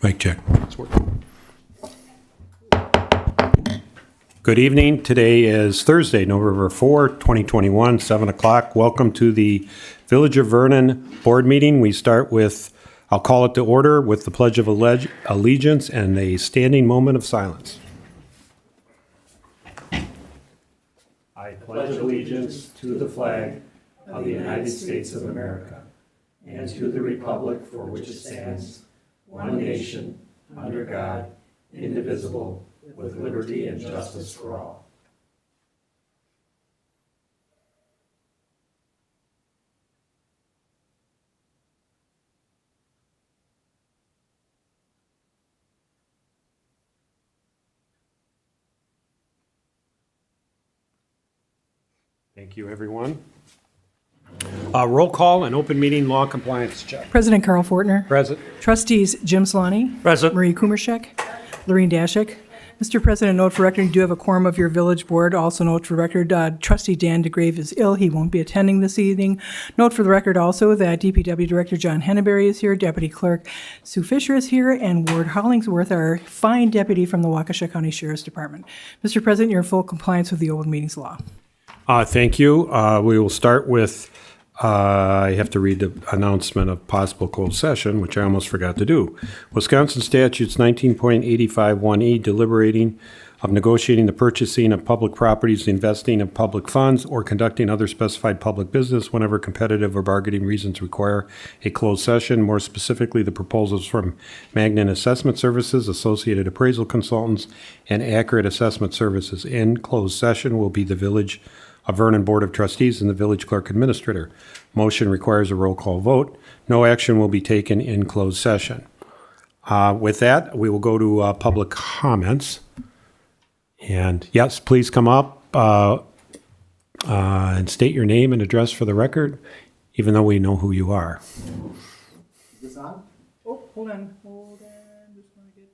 Mic check. Good evening. Today is Thursday, November 4, 2021, 7 o'clock. Welcome to the Village of Vernon board meeting. We start with, I'll call it to order, with the Pledge of Allegiance and a standing moment of silence. I pledge allegiance to the flag of the United States of America and to the republic for which it stands, one nation, under God, indivisible, with liberty and justice for all. Thank you, everyone. Roll call and open meeting law compliance check. President Carl Fortner. Present. Trustees Jim Solani. Present. Marie Kumarshek. Lorene Dashik. Mr. President, note for record, you do have a quorum of your village board. Also note for record, Trustee Dan DeGrave is ill. He won't be attending this evening. Note for the record also that DPW Director John Henneberry is here, Deputy Clerk Sue Fisher is here, and Ward Hollingsworth, our fine deputy from the Waukesha County Sheriff's Department. Mr. President, you're in full compliance with the open meetings law. Thank you. We will start with, I have to read the announcement of possible closed session, which I almost forgot to do. Wisconsin statutes 19.851E, deliberating of negotiating the purchasing of public properties, the investing of public funds, or conducting other specified public business whenever competitive or bargaining reasons require a closed session. More specifically, the proposals from Magnan Assessment Services, Associated Appraisal Consultants, and Accurate Assessment Services in closed session will be the Village of Vernon Board of Trustees and the Village Clerk Administrator. Motion requires a roll call vote. No action will be taken in closed session. With that, we will go to public comments. And yes, please come up and state your name and address for the record, even though we know who you are. Is this on? Oh, hold on. Just want to get,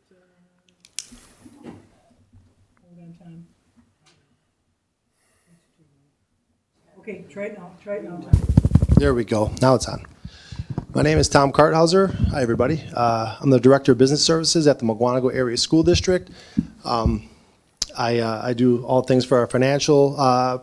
hold on, Tom. Okay, try it now, Tom. There we go. Now it's on. My name is Tom Karthauser. Hi, everybody. I'm the Director of Business Services at the Mugwanago Area School District. I do all things for our financial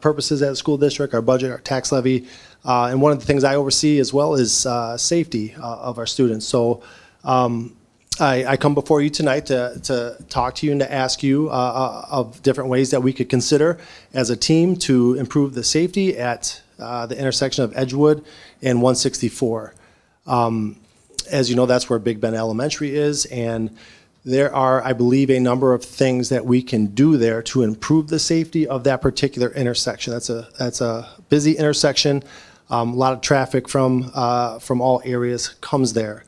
purposes at the school district, our budget, our tax levy, and one of the things I oversee as well is safety of our students. So I come before you tonight to talk to you and to ask you of different ways that we could consider as a team to improve the safety at the intersection of Edgewood and 164. As you know, that's where Big Bend Elementary is, and there are, I believe, a number of things that we can do there to improve the safety of that particular intersection. That's a busy intersection. A lot of traffic from all areas comes there.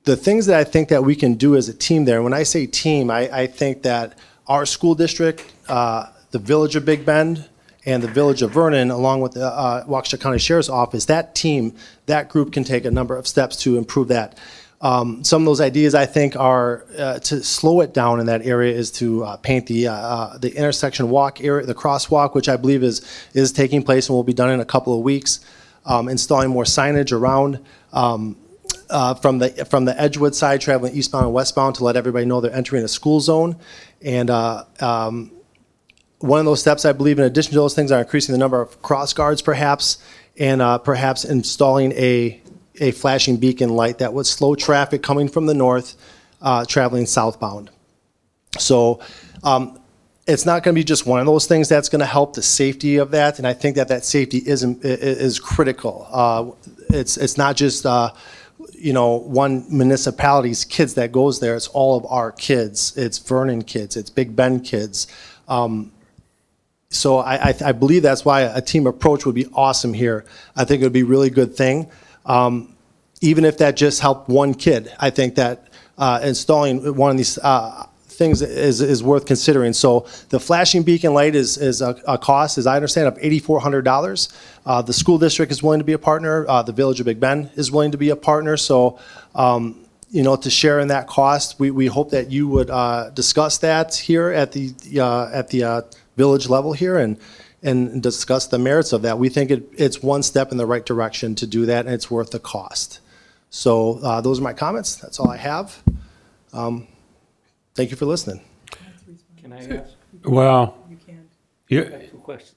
The things that I think that we can do as a team there, and when I say team, I think that our school district, the Village of Big Bend, and the Village of Vernon, along with the Waukesha County Sheriff's Office, that team, that group can take a number of steps to improve that. Some of those ideas I think are to slow it down in that area is to paint the intersection walk area, the crosswalk, which I believe is taking place and will be done in a couple of weeks. Installing more signage around from the Edgewood side, traveling eastbound and westbound to let everybody know they're entering a school zone. And one of those steps, I believe, in addition to those things, are increasing the number of cross guards, perhaps, and perhaps installing a flashing beacon light that would slow traffic coming from the north, traveling southbound. So it's not going to be just one of those things that's going to help the safety of that, and I think that safety is critical. It's not just one municipality's kids that goes there. It's all of our kids. It's Vernon kids. It's Big Bend kids. So I believe that's why a team approach would be awesome here. I think it would be a really good thing. Even if that just helped one kid, I think that installing one of these things is worth considering. So the flashing beacon light is a cost, as I understand, of $8,400. The school district is willing to be a partner. The Village of Big Bend is willing to be a partner. So, to share in that cost, we hope that you would discuss that here at the village level here and discuss the merits of that. We think it's one step in the right direction to do that, and it's worth the cost. So those are my comments. That's all I have. Thank you for listening. Can I ask Well, You can't. yeah. two questions?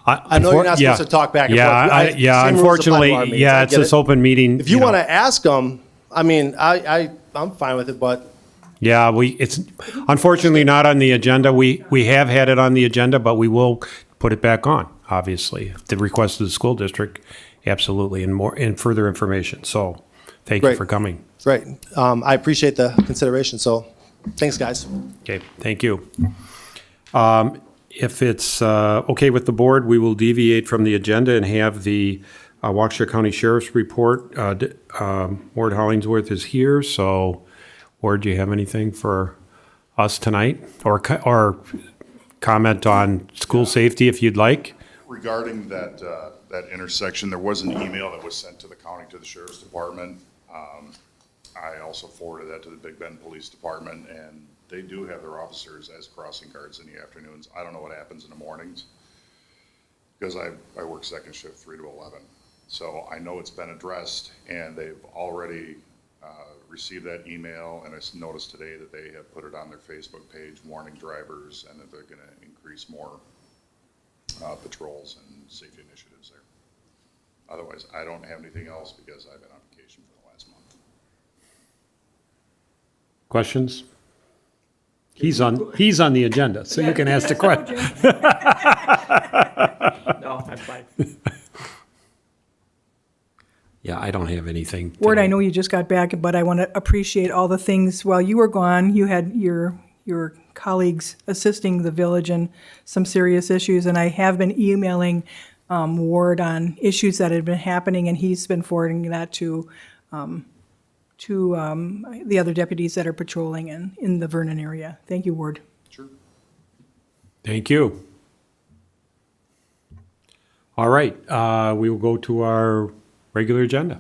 I know you're not supposed to talk back and forth. Yeah, Same rules apply to our unfortunately, meetings. yeah, I it's get this it. open meeting. If you know. want to ask them, I mean, I'm fine with it, but Yeah, it's unfortunately not on the agenda. We have had it on the agenda, but we will put it back on, obviously. At the request of the school district, absolutely, and further information. So thank you Great. for coming. right. I appreciate the consideration. So thanks, guys. Okay, thank you. If it's okay with the board, we will deviate from the agenda and have the Waukesha County Sheriff's Report. Ward Hollingsworth is here, so Ward, do you have anything for us tonight? Or comment on school safety if you'd like? Regarding that, that intersection, there was an email that was sent to the county, to the sheriff's department. I also forwarded that to the Big Bend Police Department, and they do have their officers as crossing guards in the afternoons. I don't know what happens in the mornings, because I work second shift 3 to 11. So I know it's been addressed, and they've already received that email, and I noticed today that they have put it on their Facebook page, warning drivers, and that they're going to increase more patrols and safety initiatives there. Otherwise, I don't have anything else because I've been on vacation for the last month. Questions? He's on the agenda, so you can ask the question. No, I'm fine. Yeah, I don't have anything. Ward, I tonight. know you just got back, but I want to appreciate all the things. While you were gone, you had your colleagues assisting the village in some serious issues, and I have been emailing Ward on issues that had been happening, and he's been forwarding that to the other deputies that are patrolling in the Vernon area. Thank you, Ward. Sure. Thank you. All right, we will go to our regular agenda.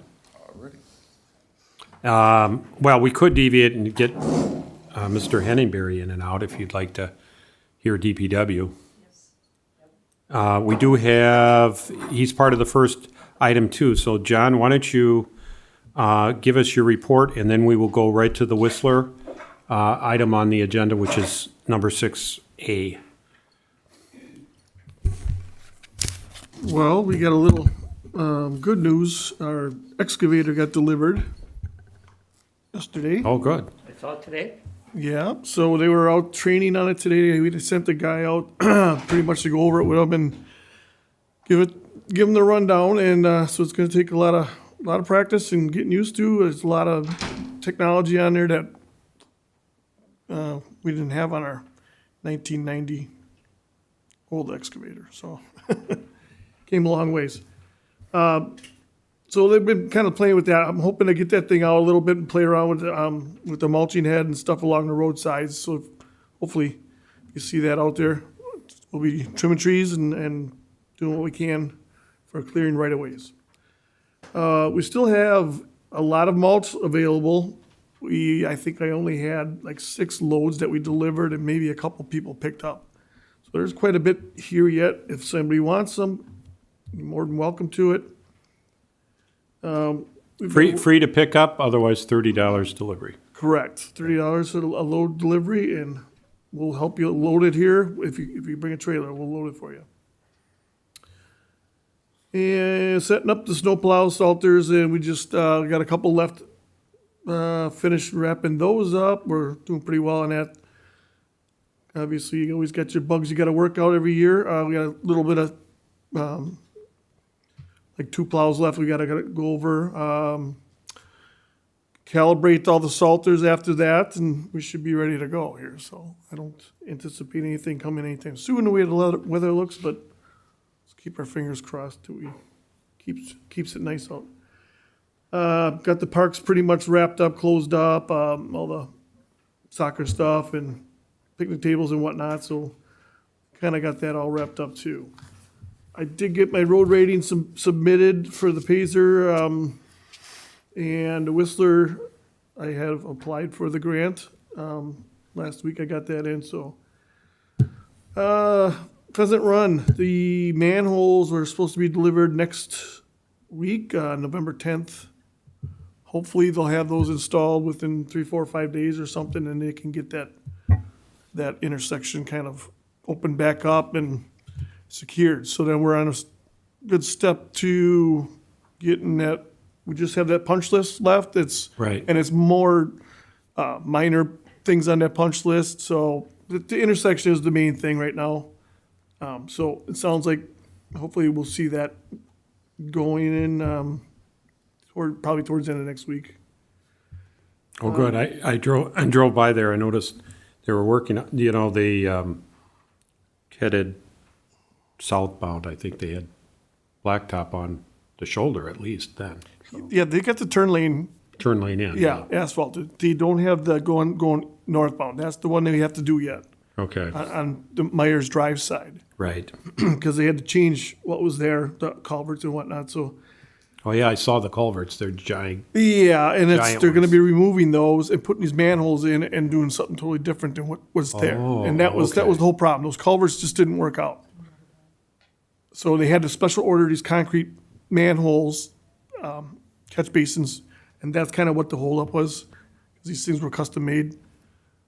Alrighty. Well, we could deviate and get Mr. Henningberry in and out if you'd like to hear DPW. We do have, he's part of the first item too. So John, why don't you give us your report, and then we will go right to the Whistler item on the agenda, which is number 6A. Well, we got a little good news. Our excavator got delivered yesterday. Oh, good. I saw it today. Yeah, so they were out training on it today. We just sent the guy out pretty much to go over it with them and give them the rundown. And so it's going to take a lot of practice and getting used to. There's a lot of technology on there that we didn't have on our 1990 old excavator. So came a long ways. So they've been kind of playing with that. I'm hoping to get that thing out a little bit and play around with the mulching head and stuff along the roadsides. So hopefully you see that out there. We'll be trimming trees and doing what we can for clearing right of ways. We still have a lot of mulch available. I think I only had like 6 loads that we delivered and maybe a couple people picked up. So there's quite a bit here yet. If somebody wants some, you're more than welcome to it. Free to pick up, otherwise $30 delivery. Correct. $30 a load delivery, and we'll help you load it here. If you bring a trailer, we'll load it for you. And setting up the snowplow salters, and we just got a couple left. Finished wrapping those up. We're doing pretty well on that. Obviously, you always got your bugs you got to work out every year. We got a little bit of like 2 plows left we gotta go over. Calibrate all the salters after that, and we should be ready to go here. So I don't anticipate anything coming anytime soon the way the weather looks, but let's keep our fingers crossed till we keeps it nice out. Got the parks pretty much wrapped up, closed up, all the soccer stuff and picnic tables and whatnot, so kind of got that all wrapped up too. I did get my road rating submitted for the Pacer, and the Whistler. I have applied for the grant. Last week I got that in, so. Pheasant Run, the manholes were supposed to be delivered next week, November 10th. Hopefully they'll have those installed within 3, 4, 5 days or something, and they can get that intersection kind of opened back up and secured. So then we're on a good step to getting that, we just have that punch list left. Right. And it's more minor things on that punch list. So the intersection is the main thing right now. So it sounds like hopefully we'll see that going in probably towards the end of next week. Oh, good. I drove by there. I noticed they were working, they headed southbound. I think they had blacktop on the shoulder at least then. Yeah, they got the turn lane, Turn lane in. yeah, asphalted. They don't have the going northbound. That's the one they have to do yet Okay, on the Myers Drive side. right. Because they had to change what was there, the culverts and whatnot, so. Oh, yeah, I saw the culverts. They're giant. Yeah, and Giant they're gonna ones. be removing those and putting these manholes in and doing something totally different than what was there. Oh, And that was the okay. whole problem. Those culverts just didn't work out. So they had to special order these concrete manholes, catch basins, and that's kind of what the holdup was, because these things were custom made.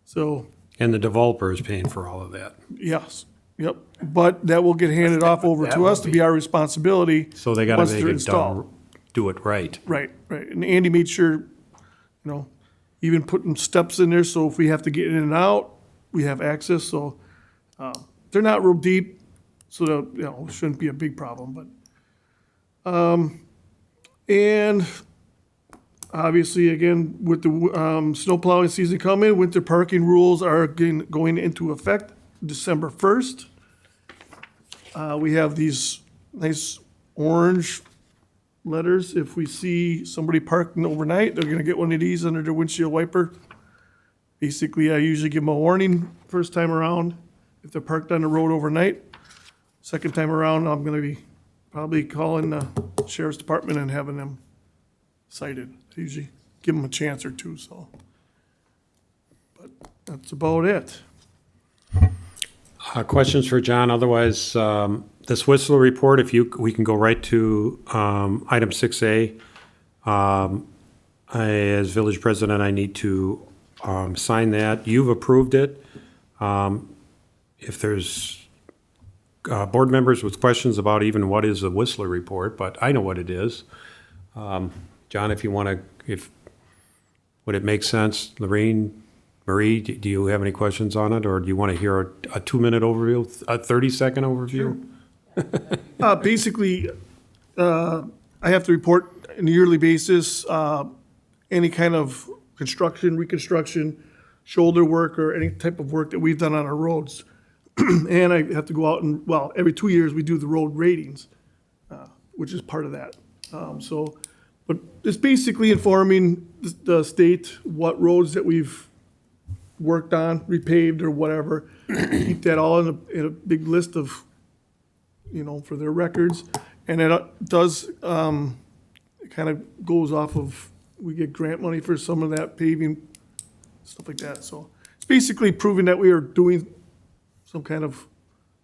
So, And the developer is paying for all of that. yes, yep. But that will get handed off over That to will us to be our responsibility. So they gotta once make they're it installed. done, do it right. Right, right. And Andy made sure, even putting steps in there, so if we have to get in and out, we have access, so, they're not real deep, so, it shouldn't be a big problem, but, and obviously, again, with the, snow plowing season coming, winter parking rules are again going into effect December 1st. We have these nice orange letters. If we see somebody parking overnight, they're gonna get one of these under their windshield wiper. Basically, I usually give them a warning first time around if they're parked on the road overnight. Second time around, I'm gonna be probably calling the sheriff's department and having them cited. I usually give them a chance or two, so. But that's about it. Questions for John? Otherwise, this Whistler report, we can go right to item 6A. As village president, I need to sign that. You've approved it. If there's board members with questions about even what is a Whistler report, but I know what it is. John, if you want to, would it make sense? Lorraine, Marie, do you have any questions on it, or do you want to hear a 2-minute overview, a 30-second overview? Basically, I have to report on a yearly basis, any kind of construction, reconstruction, shoulder work, or any type of work that we've done on our roads. And I have to go out and, every 2 years, we do the road ratings, which is part of that. But it's basically informing the state what roads that we've worked on, repaved or whatever. Keep that all in a big list of, for their records. And it does, it kind of goes off of, we get grant money for some of that paving, stuff like that. So it's basically proving that we are doing some kind of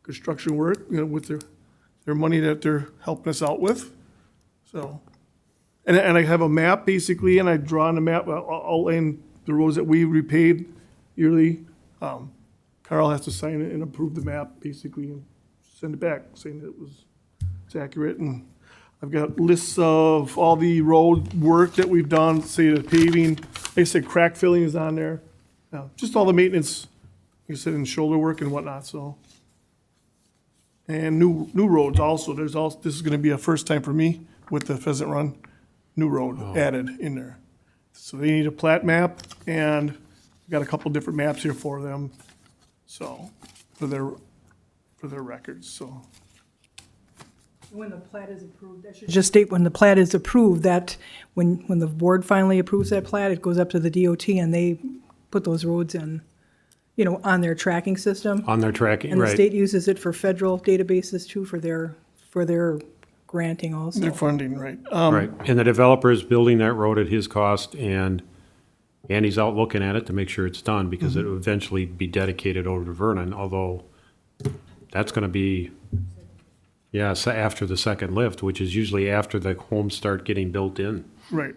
construction work, with their money that they're helping us out with. So, and I have a map basically, and I draw on the map, I'll lay the roads that we repaved yearly. Carl has to sign it and approve the map basically and send it back saying that it's accurate. And I've got lists of all the road work that we've done, say the paving, like I said, crack filling is on there. Just all the maintenance, like I said, and shoulder work and whatnot, so. And new roads also, this is gonna be a first time for me with the Pheasant Run, new road added in there. So they need a plat map, and we've got a couple different maps here for them, so, for their records, so. When the plat is approved, I should just state, when the plat is approved, that when the board finally approves that plat, it goes up to the DOT and they put those roads in, on their tracking system. On their tracking, And the right. state uses it for federal databases too, for their granting also. Their funding, right. Right, and the developer is building that road at his cost, and Andy's out looking at it to make sure it's done, because it will eventually be dedicated over to Vernon, although that's gonna be Yeah, so after the second lift, which is usually after the homes start getting built in. Right.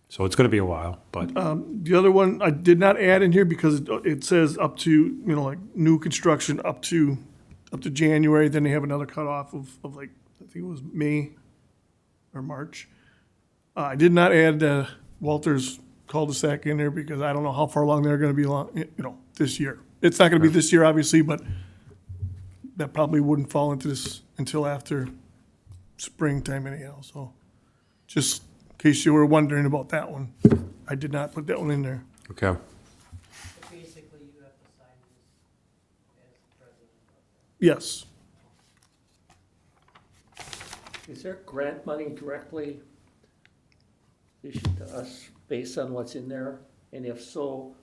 So it's going to be a while, but The other one I did not add in here because it says up to, you know, like new construction up to January, then they have another cutoff of like, I think it was May or March. I did not add Walter's cul-de-sac in there because I don't know how far along they're gonna be this year. It's not gonna be this year, obviously, but that probably wouldn't fall into this until after springtime anyhow, so just in case you were wondering about that one, I did not put that one in there. okay. Basically, you have to sign this as president. Yes, Is there grant money directly issued to us based on what's in there? And if so,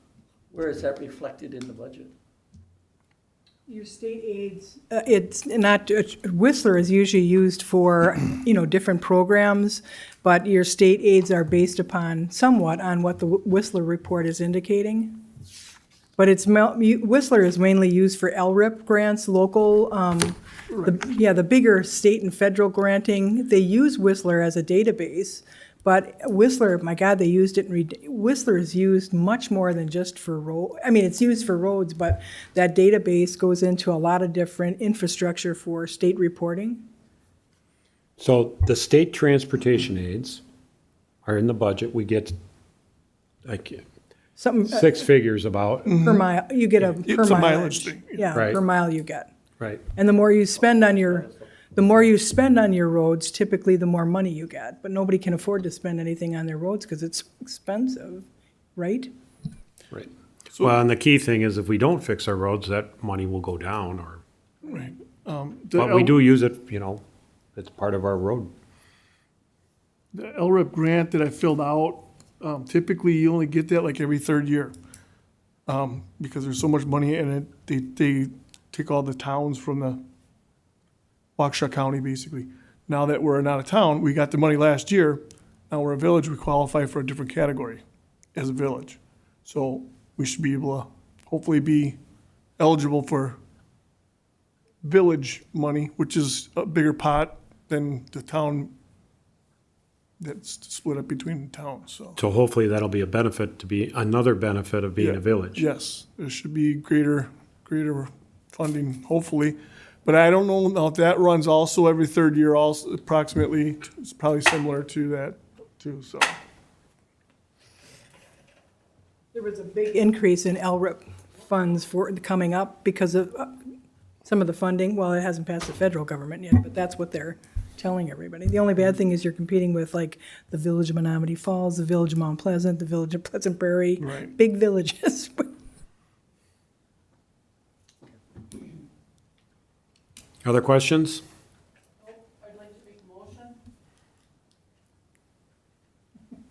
where is that reflected in the budget? Your state aids, it's not, Whistler is usually used for, different programs, but your state aids are based upon, somewhat on what the Whistler report is indicating. But Whistler is mainly used for LRIP grants, local, the bigger state and federal granting, they use Whistler as a database. But Whistler, my God, they used it, Whistler is used much more than just for it's used for roads, but that database goes into a lot of different infrastructure for state reporting. So the state transportation aids are in the budget. We get like Something, six figures about, per mile, you get a per It's a mileage mileage. thing, Yeah, Right. per mile you get. right? And the more you spend on your roads, typically the more money you get. But nobody can afford to spend anything on their roads because it's expensive, right? Right. Well, and the key thing is if we don't fix our roads, that money will go down or, right. but we do use it, it's part of our road. The LRIP grant that I filled out, typically you only get that like every third year. Because there's so much money in it, they take all the towns from the Waukesha County, basically. Now that we're not a town, we got the money last year, now we're a village, we qualify for a different category as a village. So we should be able to hopefully be eligible for village money, which is a bigger pot than the town that's split up between towns, so. So hopefully that'll be another benefit of being a village. Yes, there should be greater funding, hopefully. But I don't know now if that runs also every third year also approximately. It's probably similar to that too, so. There was a big increase in LRIP funds coming up because of some of the funding. Well, it hasn't passed the federal government yet, but that's what they're telling everybody. The only bad thing is you're competing with like the Village of Menominee Falls, the Village of Mount Pleasant, the Village of Pleasant Prairie. Right. Big villages. Other questions? I'd like to make a motion.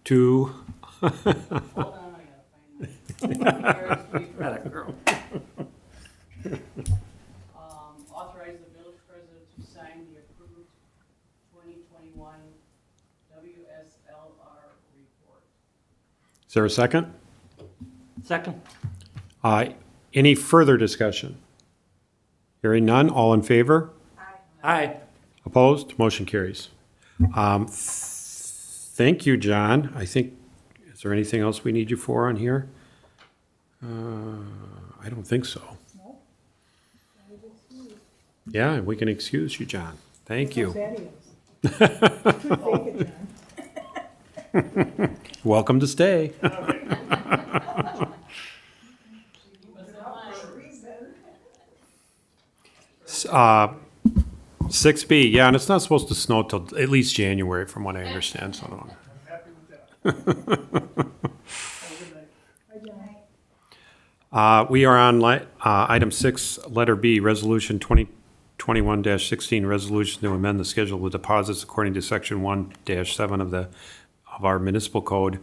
To, Hold on, I gotta find it. Authorize the village president to sign the approved 2021 WSLR report. is there a second? Second? Any further discussion? Hearing none, all in favor? Aye. Opposed? Motion carries. Thank you, John. Is there anything else we need you for on here? I don't think so. Yeah, we can excuse you, John. Thank you. Welcome to stay. Uh, 6B, yeah, and it's not supposed to snow till at least January, from what I understand, so I don't know. We are on item 6, letter B, resolution 2021-16, resolution to amend the schedule of deposits according to section 1-7 of our municipal code.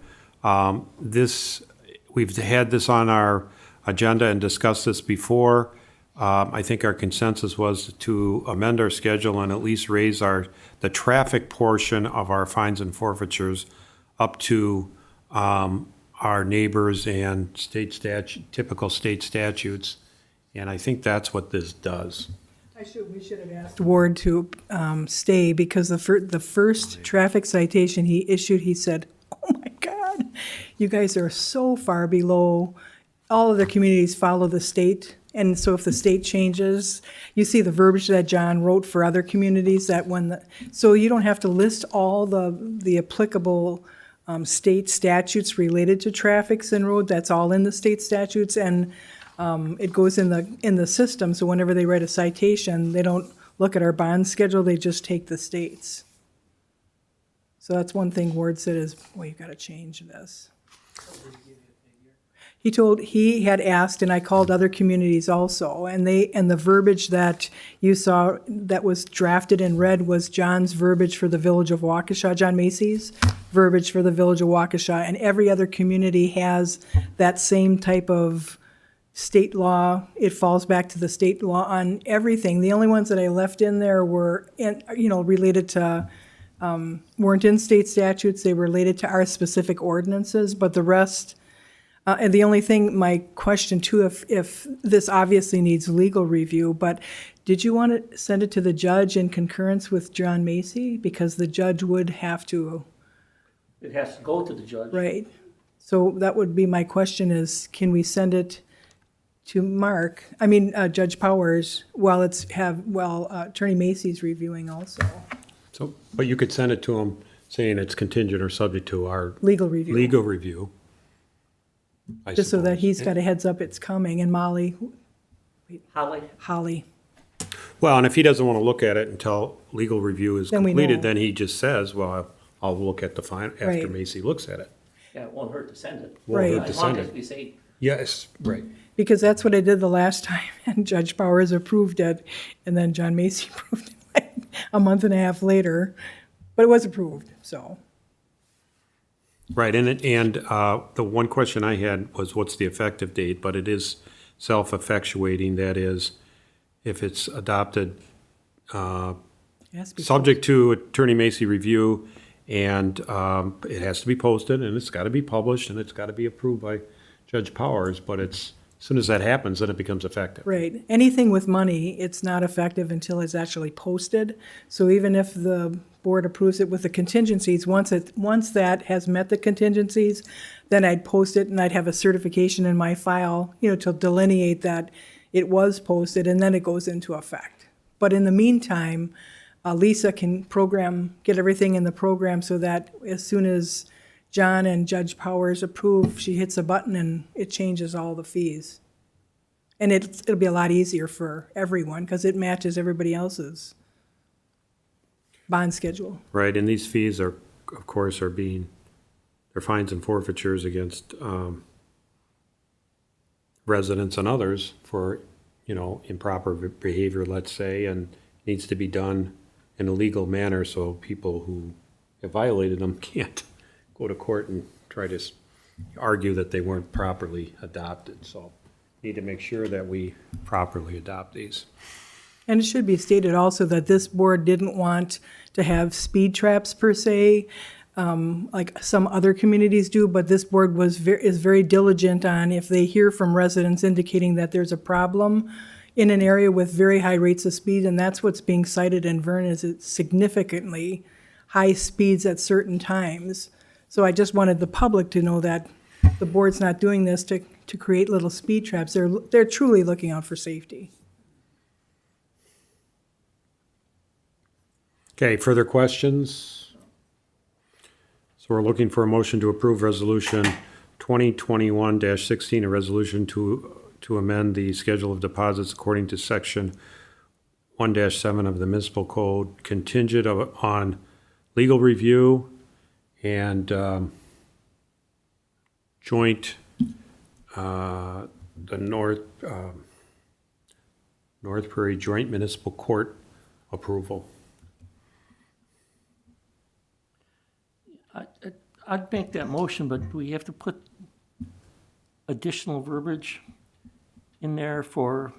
We've had this on our agenda and discussed this before. I think our consensus was to amend our schedule and at least raise the traffic portion of our fines and forfeitures up to our neighbors and typical state statutes. And I think that's what this does. We should have asked Ward to stay, because the first traffic citation he issued, he said, "Oh my God, you guys are so far below. All other communities follow the state, and so if the state changes, you see the verbiage that John wrote for other communities, that so you don't have to list all the applicable state statutes related to traffics and road. That's all in the state statutes, and it goes in the system, so whenever they write a citation, they don't look at our bond schedule, they just take the states. So that's one thing Ward said is, boy, you gotta change this. He had asked, and I called other communities also, and the verbiage that you saw that was drafted in red was John's verbiage for the village of Waukesha, John Macy's verbiage for the village of Waukesha, and every other community has that same type of state law. It falls back to the state law on everything. The only ones that I left in there were, related to, weren't in state statutes, they were related to our specific ordinances, but the rest, and the only thing, my question too, if this obviously needs legal review, but did you want to send it to the judge in concurrence with John Macy? Because the judge would have to, It has to go to the judge. right? So that would be my question is, can we send it to Judge Powers, while Attorney Macy's reviewing also? So, but you could send it to him saying it's contingent or subject to our Legal review. legal review. I Just so that suppose. he's got a heads up it's coming, and Holly. Well, and if he doesn't want to look at it until legal review is Then we completed, know. then he just says, well, I'll look at the fine after Right. Macy looks at it. Yeah, it won't hurt to send it. Won't hurt Right. to As long send as it. we say, Yes, right. Because that's what I did the last time, and Judge Powers approved it, and then John Macy approved it like a month and a half later, but it was approved, so. Right, and the one question I had was what's the effective date, but it is self-effectuating, that is, if it's adopted, it has to be- subject to Attorney Macy review, and it has to be posted, and it's got to be published, and it's got to be approved by Judge Powers, but as soon as that happens, then it becomes effective. Right. Anything with money, it's not effective until it's actually posted. So even if the board approves it with the contingencies, once that has met the contingencies, then I'd post it and I'd have a certification in my file, to delineate that it was posted, and then it goes into effect. But in the meantime, Lisa can get everything in the program so that as soon as John and Judge Powers approve, she hits a button and it changes all the fees. And it'll be a lot easier for everyone because it matches everybody else's bond schedule. Right, and these fees are, of course, they're fines and forfeitures against residents and others for, improper behavior, let's say, and needs to be done in a legal manner so people who have violated them can't go to court and try to argue that they weren't properly adopted. So need to make sure that we properly adopt these. And it should be stated also that this board didn't want to have speed traps per se, like some other communities do, but this board is very diligent on if they hear from residents indicating that there's a problem in an area with very high rates of speed, and that's what's being cited in Vernon, is it's significantly high speeds at certain times. So I just wanted the public to know that the board's not doing this to create little speed traps. They're truly looking out for safety. Okay, further questions? So we're looking for a motion to approve Resolution 2021-16, a resolution to amend the schedule of deposits according to Section 1-7 of the Municipal Code, contingent on legal review and joint, the North Prairie Joint Municipal Court approval. I'd make that motion, but we have to put additional verbiage in there for,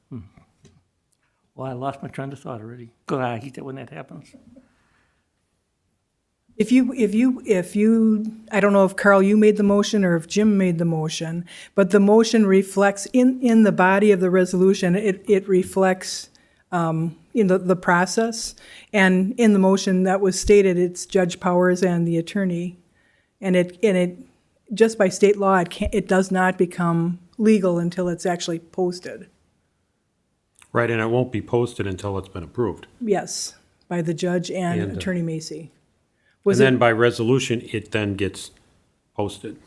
well, I lost my train of thought already. God, I hate that when that happens. If you, I don't know if Carl, you made the motion or if Jim made the motion, but the motion reflects in the body of the resolution, it reflects, the process. And in the motion that was stated, it's Judge Powers and the attorney. And it, just by state law, it does not become legal until it's actually posted. Right, and it won't be posted until it's been approved. Yes, by the judge and And, Attorney Macy. And Was then it, by resolution, it then gets posted.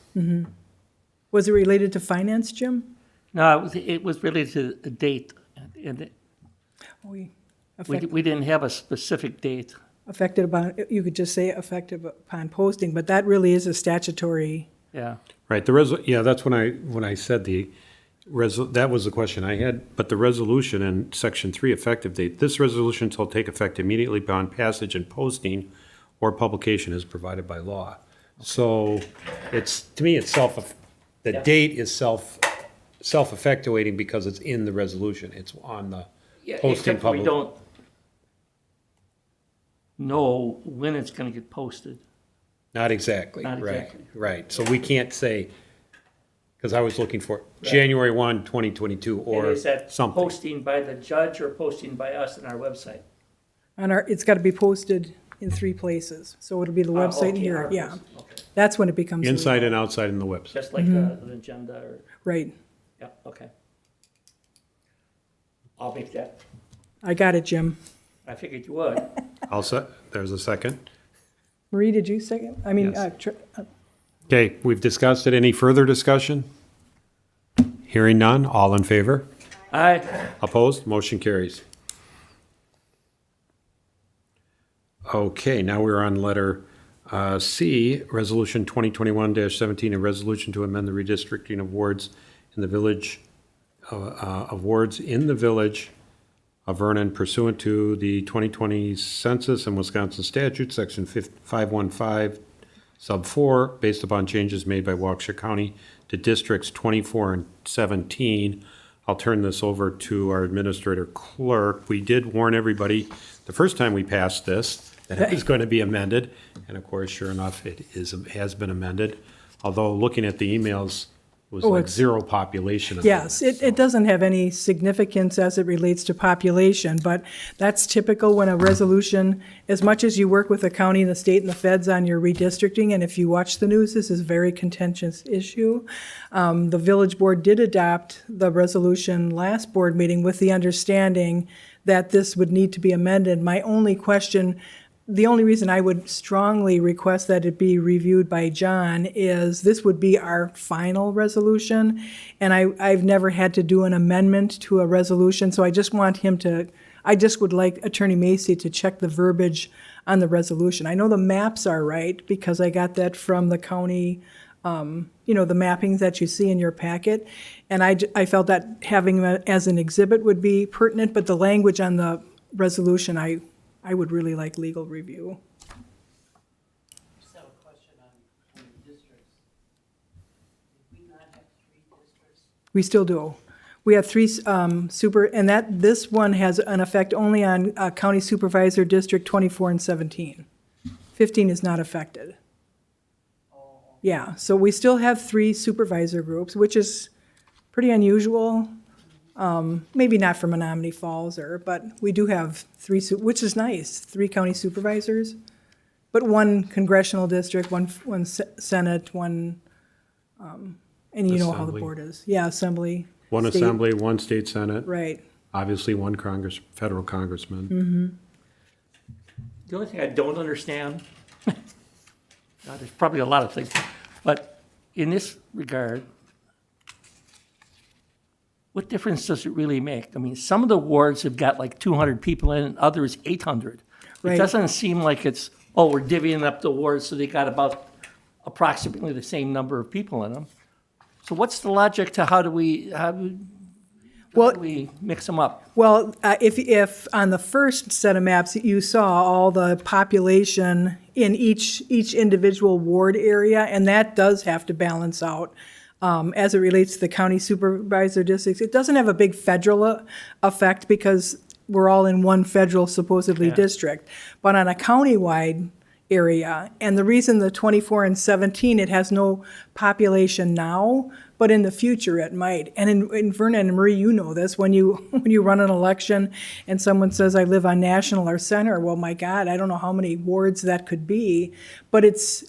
was it related to finance, Jim? No, it was related to a date, and we didn't have a specific date. Effective upon, you could just say effective upon posting, but that really is a statutory, Yeah, Right, yeah, that's when I said that was the question I had, but the resolution in section 3, effective date, this resolution shall take effect immediately upon passage and posting or publication as provided by law. So to me, it's the date is self-effectuating because it's in the resolution. It's on the yeah, posting except we public. don't know when it's gonna get posted. Not exactly, Not right, exactly. right. So we can't say, because I was looking for January 1, 2022, And or is that something. posting by the judge or posting by us on our website? it's got to be posted in 3 places. So it'll be the website Okay, here, our yeah. post- Okay, That's when it becomes Inside legal. and outside in the website. just like an agenda or, Right. yeah, okay. I'll make that. I got it, Jim. I figured you would. There's a second. Marie, did you second? I mean, Yes. Okay, we've discussed it. Any further discussion? Hearing none, all in favor? Aye. Opposed? Motion carries. Okay, now we're on letter C, Resolution 2021-17, a resolution to amend the redistricting of wards in the village, of wards in the village of Vernon pursuant to the 2020 census and Wisconsin statute, section 515, sub 4, based upon changes made by Waukesha County to districts 24 and 17. I'll turn this over to our administrator clerk. We did warn everybody the first time we passed this that it was going to be amended, and of course, sure enough, has been amended. Although looking at the emails, it was like it's- zero population. Yes, amendments, it doesn't have any significance as it relates to population, but that's typical when a resolution, as much as you work with the county, the state, and the feds on your redistricting, and if you watch the news, this is a very contentious issue. The village board did adopt the resolution last board meeting with the understanding that this would need to be amended. My only question, the only reason I would strongly request that it be reviewed by John is this would be our final resolution, and I've never had to do an amendment to a resolution, so I just want him to, I just would like Attorney Macy to check the verbiage on the resolution. I know the maps are right, because I got that from the county, the mappings that you see in your packet, and I felt that having it as an exhibit would be pertinent, but the language on the resolution, I would really like legal review. Just have a question on the districts. Did we not have 3 districts? We still do. We have 3 and this one has an effect only on County Supervisor District 24 and 17. 15 is not affected. Yeah, so we still have 3 supervisor groups, which is pretty unusual. Maybe not for Menominee Falls, but we do have 3, which is nice, 3 county supervisors, but 1 congressional district, 1 Senate, 1, and you know how the Assembly. board is. Yeah, assembly. One state- assembly, one state senate, Right. obviously one federal congressman. The only thing I don't understand, now, there's probably a lot of things, but in this regard, what difference does it really make? I mean, some of the wards have got like 200 people in, and others 800. It Right. doesn't seem like it's, oh, we're divvying up the wards so they got about approximately the same number of people in them. So what's the logic to how do we mix them up? Well, if on the first set of maps, you saw all the population in each individual ward area, and that does have to balance out as it relates to the county supervisor districts. It doesn't have a big federal effect because we're all in one federal supposedly district. But on a countywide area. And the reason the 24 and 17, it has no population now, but in the future it might. And in Vernon and Marie, you know this, when you run an election and someone says, I live on National or Center, well, my God, I don't know how many wards that could be. But it's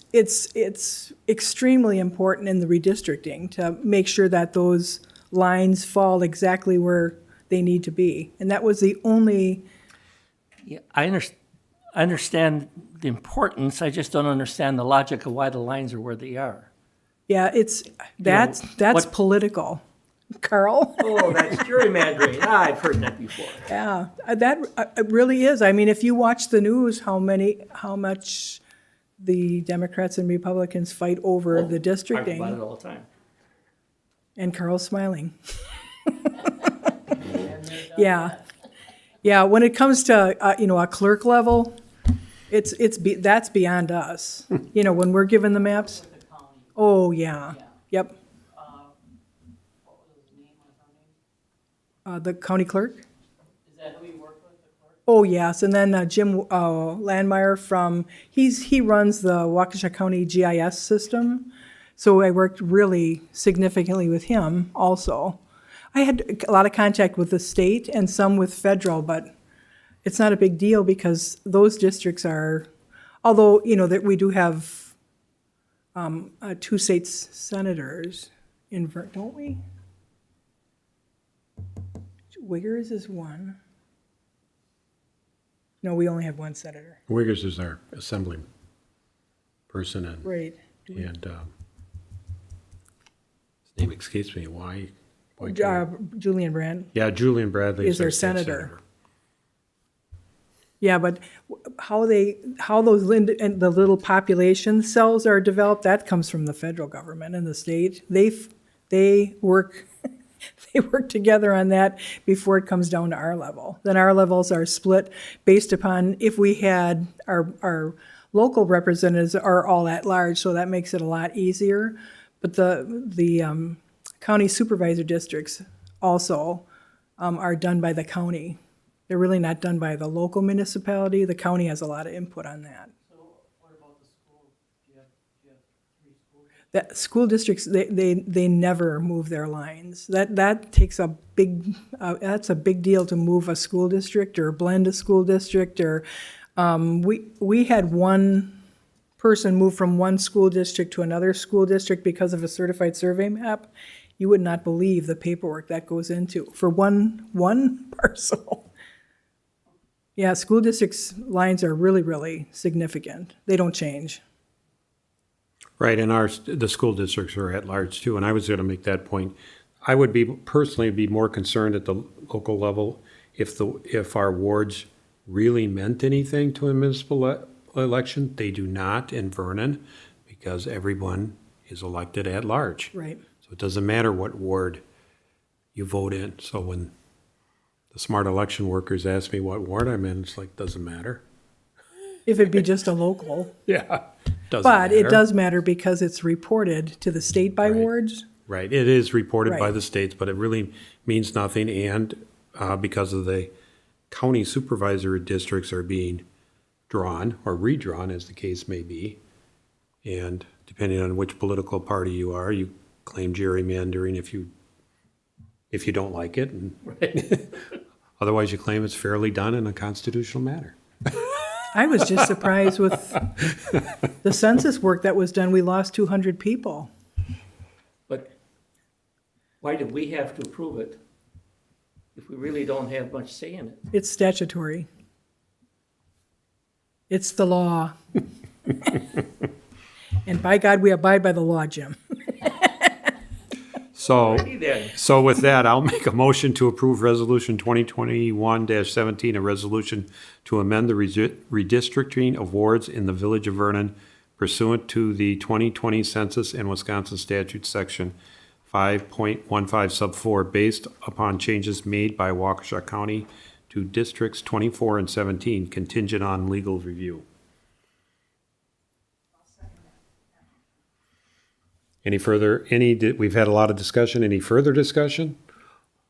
extremely important in the redistricting to make sure that those lines fall exactly where they need to be. And that was the only, Yeah, I understand the importance, I just don't understand the logic of why the lines are where they are. yeah, that's what- political, Carl. Oh, that's gerrymandering. I've heard that before. Yeah, that it really is. I mean, if you watch the news, how much the Democrats and Republicans fight over the Talk about it districting, all the time. and Carl's smiling. Yeah, yeah. When it comes to a clerk level, that's beyond us. When we're given the maps. The county, Oh yeah, yep. what was his name or something? The county clerk. Is that who you worked with, the clerk? Oh, yes, and then Jim Landmeyer he runs the Waukesha County GIS system, so I worked really significantly with him also. I had a lot of contact with the state and some with federal, but it's not a big deal because those districts are, although, that we do have 2 state senators in don't we? Wiggers is one. No, we only have one senator. Wiggers is our assembly person, and Right. his name escapes me. Why can't Julian Brand. yeah, Julian Bradley Is our our state senator. Yeah, but how those and the little population cells are developed, that comes from the federal government and the state. They work they work together on that before it comes down to our level. Then our levels are split based upon if we had our local representatives are all at large, so that makes it a lot easier. But the county supervisor districts also are done by the county. They're really not done by the local municipality. The county has a lot of input on that. So what about the school? Do you have 3 schools? That school districts, they never move their lines. That takes a big, that's a big deal to move a school district or blend a school district or, we had one person move from one school district to another school district because of a certified survey map. You would not believe the paperwork that goes into for one parcel. Yeah, school districts' lines are really, really significant. They don't change. Right, and the school districts are at large too, and I was going to make that point. I would personally be more concerned at the local level if our wards really meant anything to a municipal election. They do not in Vernon, because everyone is elected at large. Right. So it doesn't matter what ward you vote in. So when the smart election workers ask me what ward I'm in, it's like, doesn't matter. If it'd be just a local. Yeah, doesn't But it matter. does matter because it's reported to the state by Right. wards. Right, it is reported by Right. the states, but it really means nothing, and because of the county supervisor districts are being drawn, or redrawn, as the case may be, and depending on which political party you are, you claim gerrymandering if you don't like it, and otherwise you claim it's fairly done in a constitutional manner. I was just surprised with the census work that was done. We lost 200 people. But why did we have to approve it if we really don't have much say in it? It's statutory. It's the law. And by God, we abide by the law, Jim. So, Hey, then. so with that, I'll make a motion to approve Resolution 2021-17, a resolution to amend the redistricting of wards in the Village of Vernon pursuant to the 2020 Census and Wisconsin Statute Section 5.15 Sub 4, based upon changes made by Waukesha County to Districts 24 and 17, contingent on legal review. We've had a lot of discussion. Any further discussion?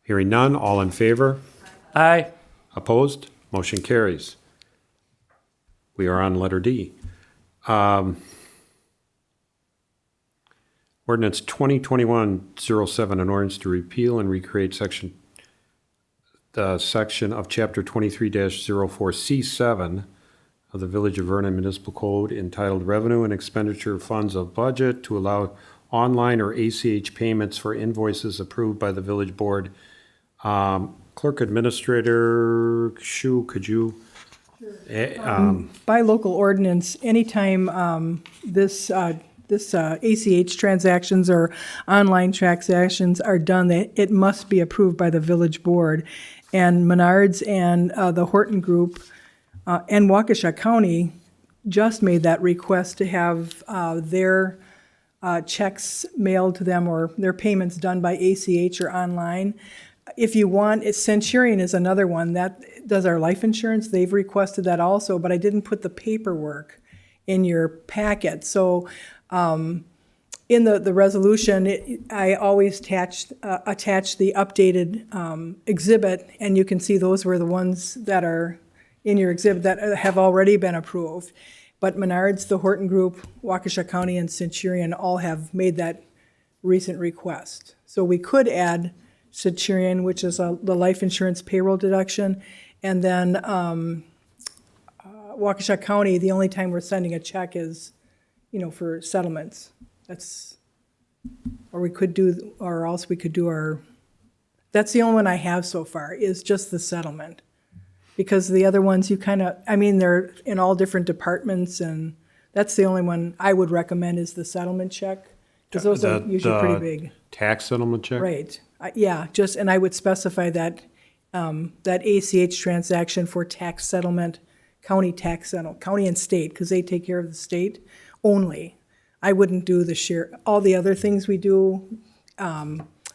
Hearing none, all in favor? Aye. Opposed? Motion carries. We are on letter D. Ordinance 2021-07, an ordinance to repeal and recreate the section of Chapter 23-04C7 of the Village of Vernon Municipal Code entitled Revenue and Expenditure Funds of Budget to allow online or ACH payments for invoices approved by the village board. Clerk Administrator Shu, could you? By local ordinance, anytime this ACH transactions or online transactions are done, it must be approved by the village board. And Menards and the Horton Group and Waukesha County just made that request to have their checks mailed to them or their payments done by ACH or online. If you want, Centurion is another one that does our life insurance. They've requested that also, but I didn't put the paperwork in your packet. So in the resolution, I always attach the updated exhibit, and you can see those were the ones that are in your exhibit that have already been approved. But Menards, the Horton Group, Waukesha County, and Centurion all have made that recent request. So we could add Centurion, which is the life insurance payroll deduction, and then Waukesha County, the only time we're sending a check is, for settlements. That's, or else we could do our, that's the only one I have so far, is just the settlement. Because the other ones they're in all different departments, and that's the only one I would recommend is the settlement check, because those are usually pretty big. Tax settlement check? Right, yeah, and I would specify that, that ACH transaction for tax settlement, county and state, because they take care of the state only. I wouldn't do the share, all the other things we do,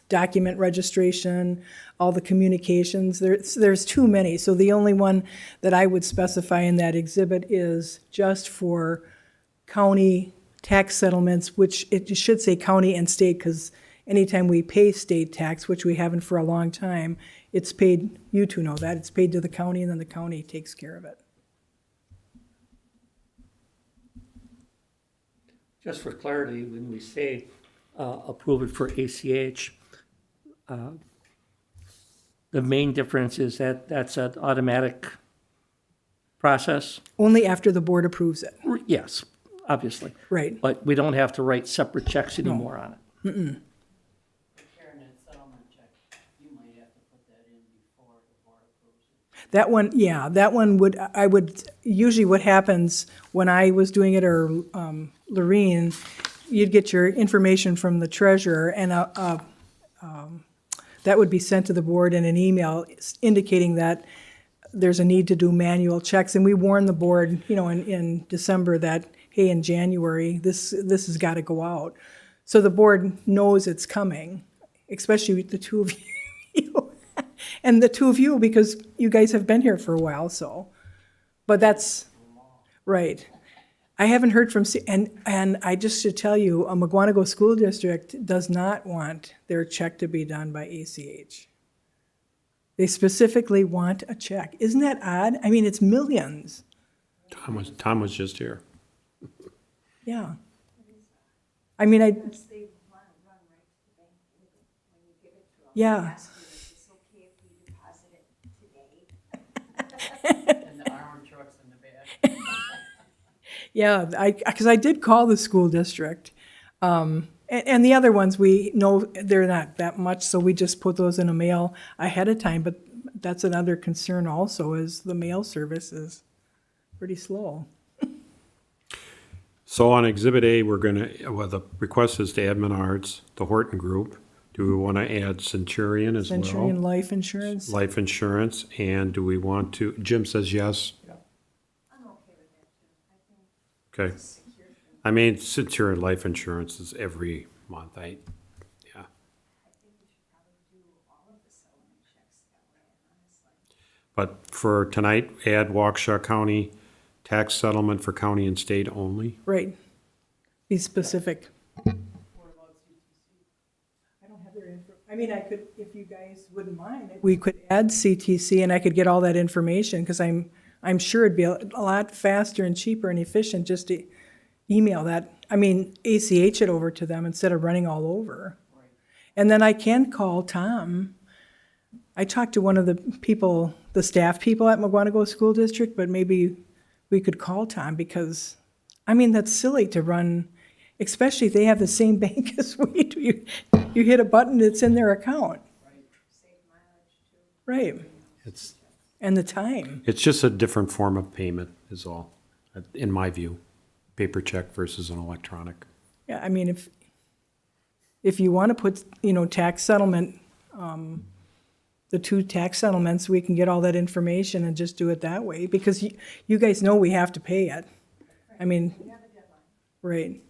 document registration, all the communications, there's too many. So the only one that I would specify in that exhibit is just for county tax settlements, which it should say county and state, because anytime we pay state tax, which we haven't for a long time, it's paid, you two know that, it's paid to the county, and then the county takes care of it. Just for clarity, when we say approve it for ACH, the main difference is that that's an automatic process. Only after the board approves it, Yes, obviously. right. But we don't have to write separate checks anymore on it. Karen, that settlement check, you might have to put that in before the board approves it. That one, yeah, that one usually what happens when I was doing it, or Lorene, you'd get your information from the treasurer, and that would be sent to the board in an email indicating that there's a need to do manual checks. And we warn the board, in December that, hey, in January, this has got to go out. So the board knows it's coming, especially the two of you. And the two of you, because you guys have been here for a while, so. But that's, right. I haven't heard from, and I just should tell you, a McGuanago School District does not want their check to be done by ACH. They specifically want a check. Isn't that odd? I mean, it's millions. Tom was just here. Yeah. I mean, Because they want to run right to the bank with it when you give it to them. Yeah. Ask you, is this okay if we deposit it today? And the armored trucks in the back. yeah, because I did call the school district. And the other ones, we know they're not that much, so we just put those in a mail ahead of time. But that's another concern also, is the mail service is pretty slow. So on Exhibit A, the request is to add Menards, the Horton Group. Do we want to add Centurion as well? Centurion Life Insurance. Life insurance, and do we want to, Jim says yes? I'm okay with that too. I think Okay. I mean, Centurion Life Insurance is every month, yeah. I think we should probably do all of the settlement checks that way, honestly. But for tonight, add Waukesha County tax settlement for county and state only? Right. Be specific. What about CTC? I don't have their info. I mean, I could, if you guys wouldn't mind, we could add CTC, and I could get all that information, because I'm sure it'd be a lot faster and cheaper and efficient just to email that, ACH it over to them instead of running all over. And then I can call Tom. I talked to one of the people, the staff people at Mukwonago School District, but maybe we could call Tom because, that's silly to run, especially if they have the same bank as we do. You hit a button, it's in their account. Right, It's, and the time. it's just a different form of payment is all, in my view. Paper check versus an electronic. Yeah, if you want to put, tax settlement, the two tax settlements, we can get all that information and just do it that way, because you guys know we have to pay it. Right,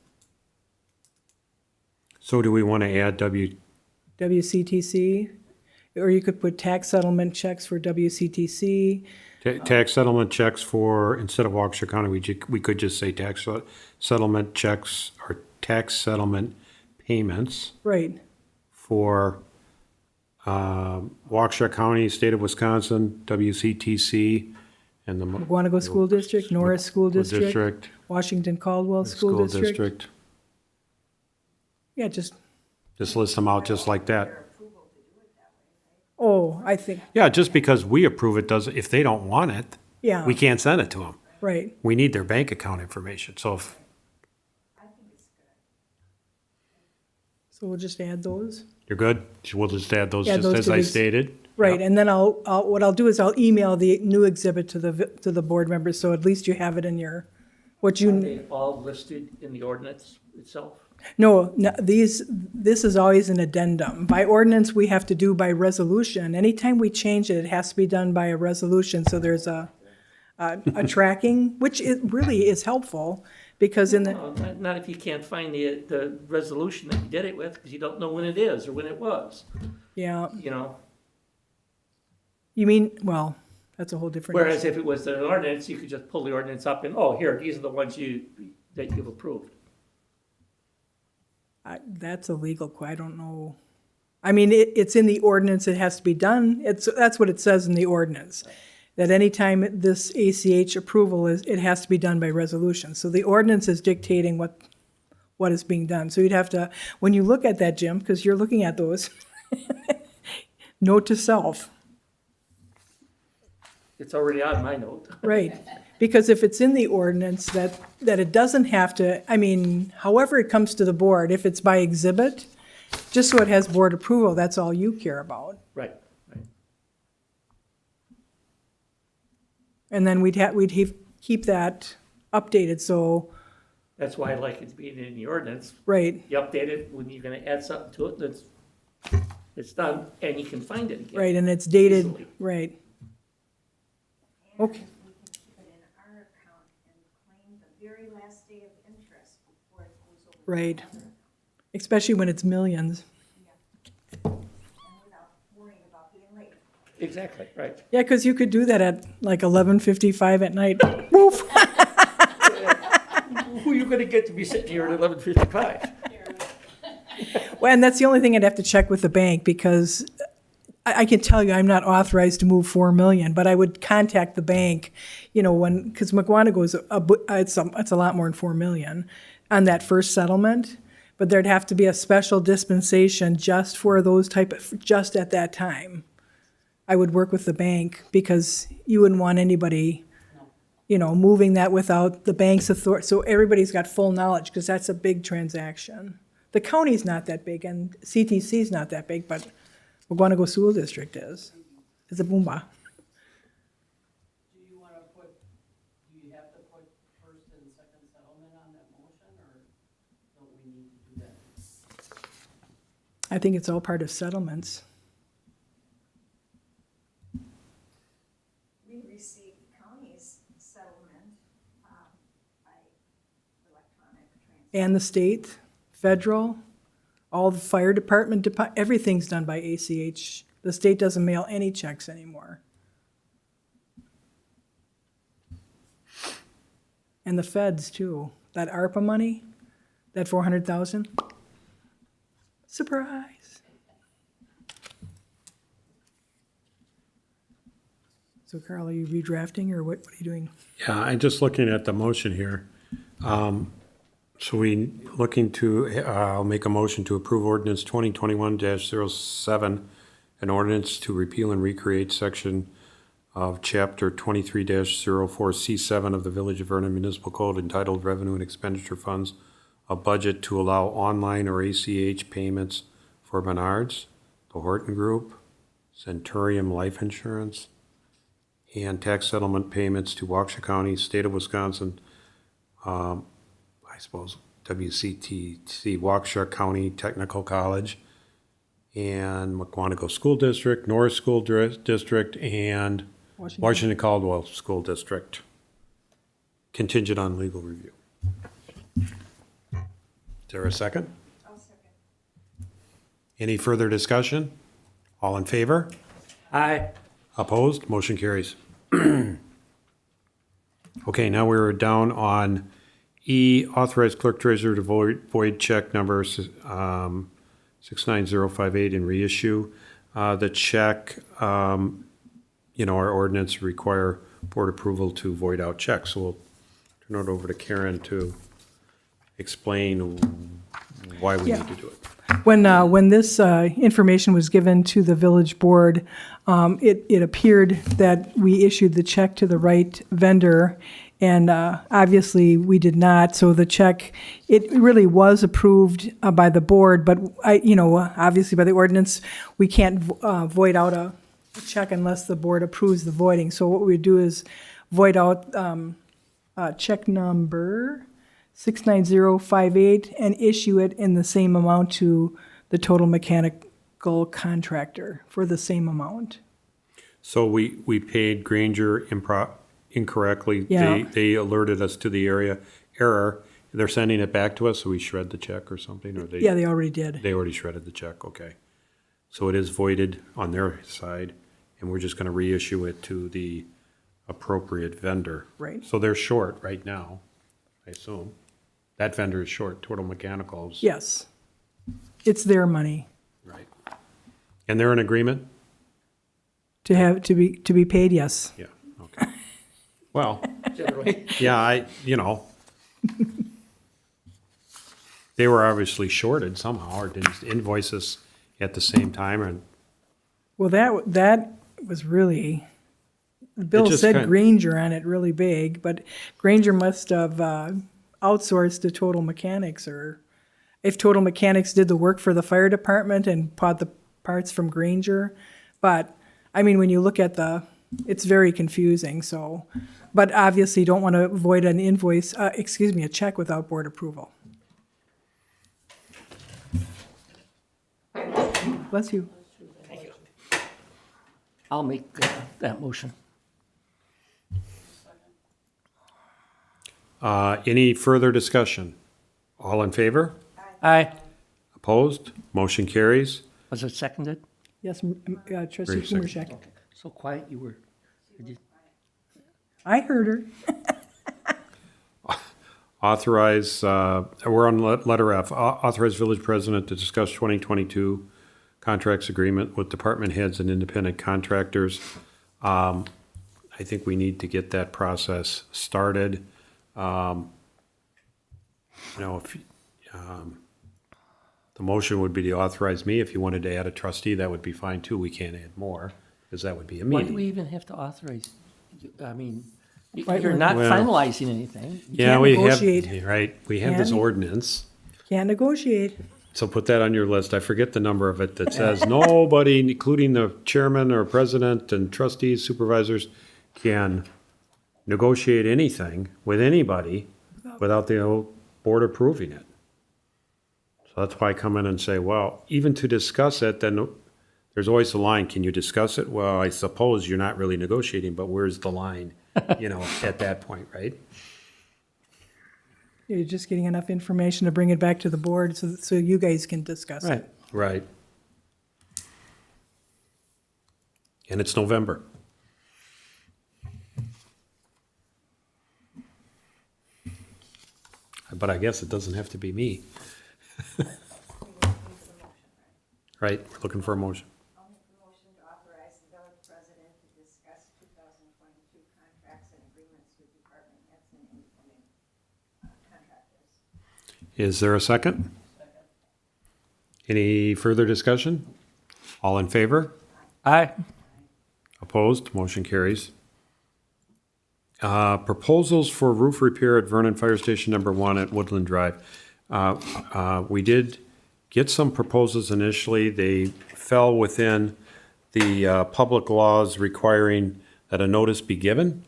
So do we want to add WCTC, or you could put tax settlement checks for WCTC. tax settlement checks for, instead of Waukesha County, we could just say settlement checks or tax settlement payments Right, for Waukesha County, State of Wisconsin, WCTC, and the Mukwonago School District, Norris School District, Washington Caldwell School District. Yeah, just list them out just like that. I think, Yeah, just because we approve it doesn't, if they don't want it, yeah, we can't send it to them. right. We need their bank account information. So if, So we'll just add those. you're good, we'll just add those Add just those as to I these- stated. Right, Yep. and then what I'll do is I'll email the new exhibit to the board members, so at least you have it in your, what Are you, they all listed in the ordinance itself? no, this is always an addendum. By ordinance, we have to do by resolution. Anytime we change it, it has to be done by a resolution, so there's a tracking, which it really is helpful, because in the, No, not if you can't find the resolution that you did it with, because you don't know when it is or when it was, yeah, you know? you mean, well, that's a whole different issue. Whereas if it was an ordinance, you could just pull the ordinance up and, oh, here, these are the ones that you've approved. That's a legal, I don't know. It's in the ordinance, it has to be done. That's what it says in the ordinance. That anytime this ACH approval it has to be done by resolution. So the ordinance is dictating what is being done. So you'd have to, when you look at that, Jim, because you're looking at those, note to self, It's already on my note. right? Because if it's in the ordinance that it doesn't have to, however it comes to the board, if it's by exhibit, just so it has board approval, that's all you care about. Right, right. And then we'd keep that updated, so, That's why I like it being in the ordinance. right, You update it when you're gonna add something to it, it's done, and you can find it again. right, and it's dated, Easily. right. And Okay. we can keep it in our account and claim the very last day of interest before it goes over. to Right. another account. Especially when it's millions. And without worrying about being late. Exactly, right. Yeah, because you could do that at like 11:55 at night. Woof. Who are you gonna get to be sitting here at 11:55? Well, and that's the only thing I'd have to check with the bank, because I can tell you I'm not authorized to move 4 million, but I would contact the bank, because Mukwonago it's a lot more than 4 million on that first settlement. But there'd have to be a special dispensation just for those just at that time. I would work with the bank, because you wouldn't want anybody, moving that without the bank's authority. So everybody's got full knowledge, because that's a big transaction. The county's not that big, and CTC's not that big, but Mukwonago School District is. It's a boomba. Do you want to do you have to put first and second settlement on that motion, or don't we need to do that? I think it's all part of settlements. We received county's settlement by electronic transfer. And the state, federal, all the fire department, everything's done by ACH. The state doesn't mail any checks anymore. And the feds too. That ARPA money, that 400,000. Surprise. So Carl, are you redrafting, or what are you doing? Yeah, I'm just looking at the motion here. So I'll make a motion to approve ordinance 2021-07, an ordinance to repeal and recreate section of chapter 23-04C7 of the Village of Vernon Municipal Code entitled Revenue and Expenditure Funds, a budget to allow online or ACH payments for Menards, the Horton Group, Centurium Life Insurance, and tax settlement payments to Waukesha County, State of Wisconsin, I suppose WCTC, Waukesha County Technical College, and McWanago School District, Norris School District, and Washington Caldwell School District, contingent on legal review. Is there a second? I'll second. Any further discussion? All in favor? Aye. Opposed? Motion carries. Okay, now we're down on E, authorize clerk treasurer to void check number 69058 and reissue. The check, our ordinance require board approval to void out checks. So we'll turn it over to Karen to explain why we need to do it. When this information was given to the village board, it appeared that we issued the check to the right vendor, and obviously we did not. So the check, it really was approved by the board, but obviously by the ordinance, we can't void out a check unless the board approves the voiding. So what we do is void out check number 69058 and issue it in the same amount to the total mechanical contractor for the same amount. So we paid Granger incorrectly. Yeah. They alerted us to the error. They're sending it back to us, so we shred the check or something, or Yeah, they already did. they already shredded the check, okay. So it is voided on their side, and we're just gonna reissue it to the appropriate vendor. Right. So they're short right now, I assume. That vendor is short, Total Mechanicals. Yes. It's their money Right. And they're in agreement? to be paid, yes. Yeah, okay. Well, Generally. yeah, they were obviously shorted somehow, or didn't invoice us at the same time, and Well, that was really, the bill just said kind- Granger on it really big, but Granger must have outsourced to Total Mechanics, or if Total Mechanics did the work for the fire department and bought the parts from Granger. But, I mean, when you look at it's very confusing, so, but obviously you don't want to void an invoice, a check without board approval. Bless you. I'll make that motion. any further discussion? All in favor? Aye. Opposed? Motion carries. Was it seconded? Yes, trustee Very second. Kumarchak. So quiet you were. You did- I heard her. Authorize, we're on letter F, authorize village president to discuss 2022 contracts agreement with department heads and independent contractors. I think we need to get that process started. If, the motion would be to authorize me. If you wanted to add a trustee, that would be fine too. We can't add more, because that would be a Why do we meeting. even have to authorize? I mean, Right, you're well- not Well- finalizing anything. Yeah, can't we have, negotiate. right, we have this Can't. ordinance. Can't negotiate. So put that on your list. I forget the number of it that says nobody, including the chairman or president and trustees, supervisors, can negotiate anything with anybody without the whole board approving it. So that's why I come in and say, well, even to discuss it, then there's always a line. Can you discuss it? Well, I suppose you're not really negotiating, but where's the line, at that point, right? You're just getting enough information to bring it back to the board so you guys can discuss Right. it. Right. And it's November. But I guess it doesn't have to be me. Right, we're looking for a motion. I'll make a motion to authorize the village president to discuss 2022 contracts and agreements with department heads and independent contractors. Is there a second? Any further discussion? All in favor? Aye. Opposed? Motion carries. Proposals for roof repair at Vernon Fire Station Number 1 at Woodland Drive. We did get some proposals initially. They fell within the public laws requiring that a notice be given.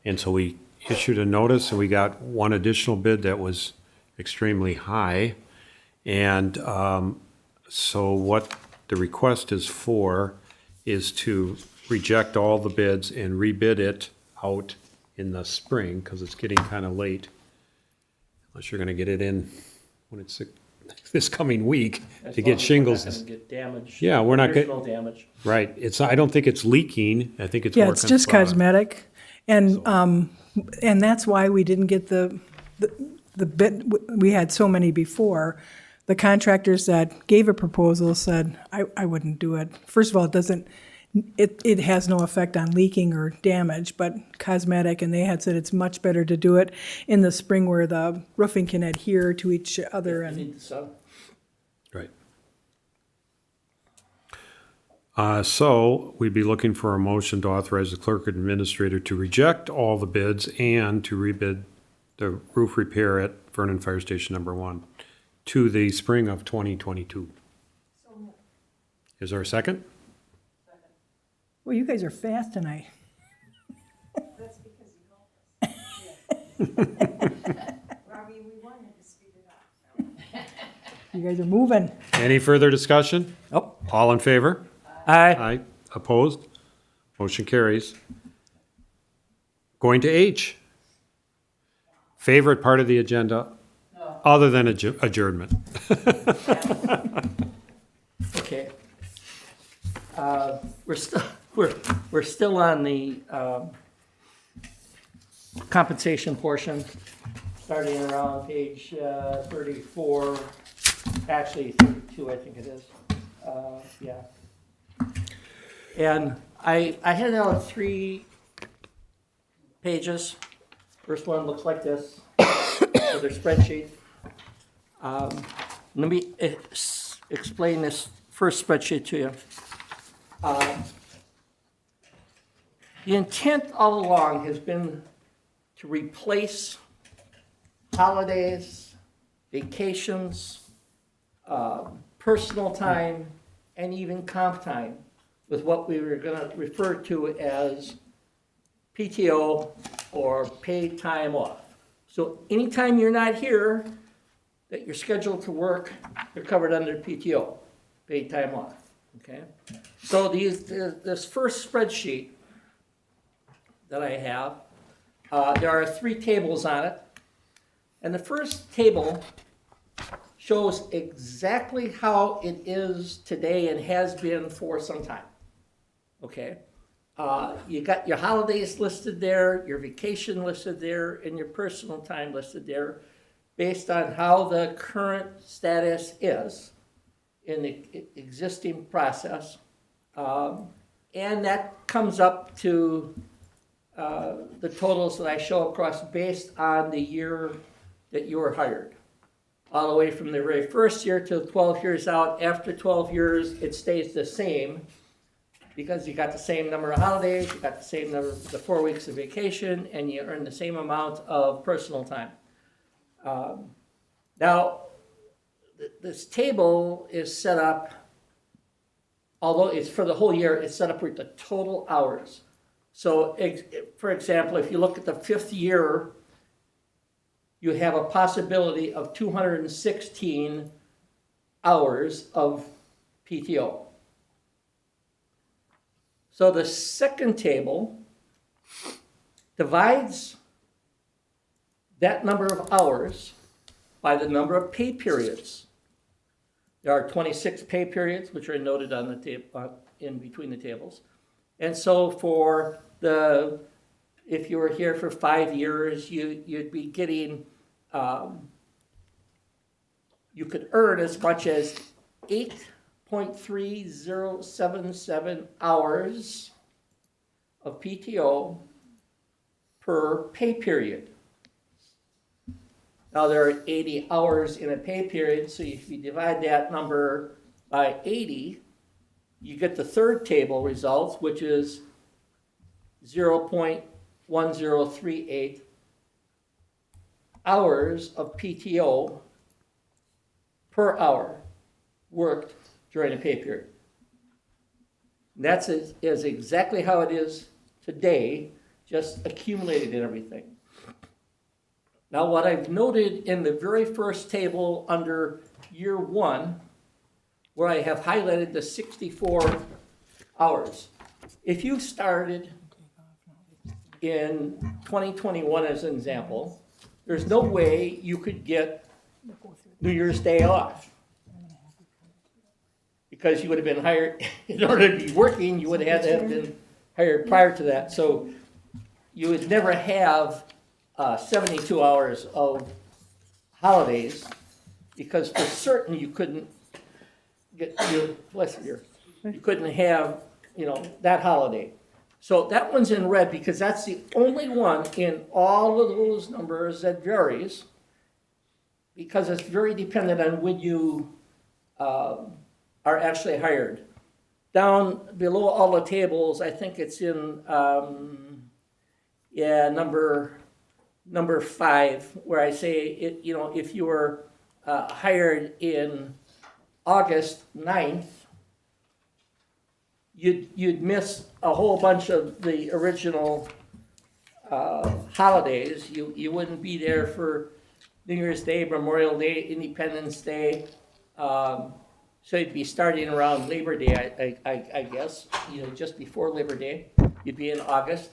And so we issued a notice, and we got one additional bid that was extremely high. And so what the request is for is to reject all the bids and rebid it out in the spring, because it's getting kind of late. Unless you're gonna get it in when it's this coming week As to long get as we're shingles. not gonna get damage. Yeah, we're not get- Additional damage. Right, I don't think it's leaking, I think it's Yeah, more. it's just cosmetic. And that's why we didn't get the bid, we had so many before. The contractors that gave a proposal said, I wouldn't do it. First of all, it has no effect on leaking or damage, but cosmetic, and they had said it's much better to do it in the spring where the roofing can adhere to each other You and. need the sun. Right. So we'd be looking for a motion to authorize the clerk administrator to reject all the bids and to rebid the roof repair at Vernon Fire Station Number 1 to the spring of 2022. Is there a second? Well, you guys are fast tonight. That's because you helped us. Robbie, we wanted to speed it up. You guys are moving. Any further discussion? Oh, All in favor? aye. Aye. Opposed? Motion carries. Going to H. Favorite part of the agenda, other than adjournment. Okay. We're still on the compensation portion, starting around page 34, actually 32, I think it is. Yeah. And I handed out 3 pages. First one looks like this, so their spreadsheet. Let me explain this first spreadsheet to you. The intent all along has been to replace holidays, vacations, personal time, and even comp time with what we were going to refer to as PTO or paid time off. So anytime you're not here, that you're scheduled to work, you're covered under PTO, paid time off, okay? So this first spreadsheet that I have, there are 3 tables on it. And the first table shows exactly how it is today and has been for some time, okay? You got your holidays listed there, your vacation listed there, and your personal time listed there based on how the current status is in the existing process. And that comes up to the totals that I show across based on the year that you were hired. All the way from the very first year to 12 years out. After 12 years, it stays the same because you got the same number of holidays, you got the same number, the 4 weeks of vacation, and you earn the same amount of personal time. Now, this table is set up, although it's for the whole year, it's set up with the total hours. So, for example, if you look at the 5th year, you have a possibility of 216 hours of PTO. So the second table divides that number of hours by the number of pay periods. There are 26 pay periods, which are noted on the table, in between the tables. And so for if you were here for 5 years, you'd be getting, you could earn as much as 8.3077 hours of PTO per pay period. Now, there are 80 hours in a pay period, so if you divide that number by 80, you get the third table results, which is 0.1038 hours of PTO per hour worked during a pay period. And that's is exactly how it is today, just accumulated in everything. Now, what I've noted in the very first table under year one, where I have highlighted the 64 hours. If you started in 2021 as an example, there's no way you could get New Year's Day off. Because you would have been hired, in order to be working, you would have had to have been hired prior to that. So you would never have 72 hours of holidays, because for certain you couldn't get you couldn't have, that holiday. So that one's in red because that's the only one in all of those numbers that varies, because it's very dependent on when you are actually hired. Down below all the tables, I think it's in number 5, where I say it, if you were hired in August 9th, you'd miss a whole bunch of the original holidays. You wouldn't be there for New Year's Day, Memorial Day, Independence Day. So you'd be starting around Labor Day, I guess, just before Labor Day. You'd be in August.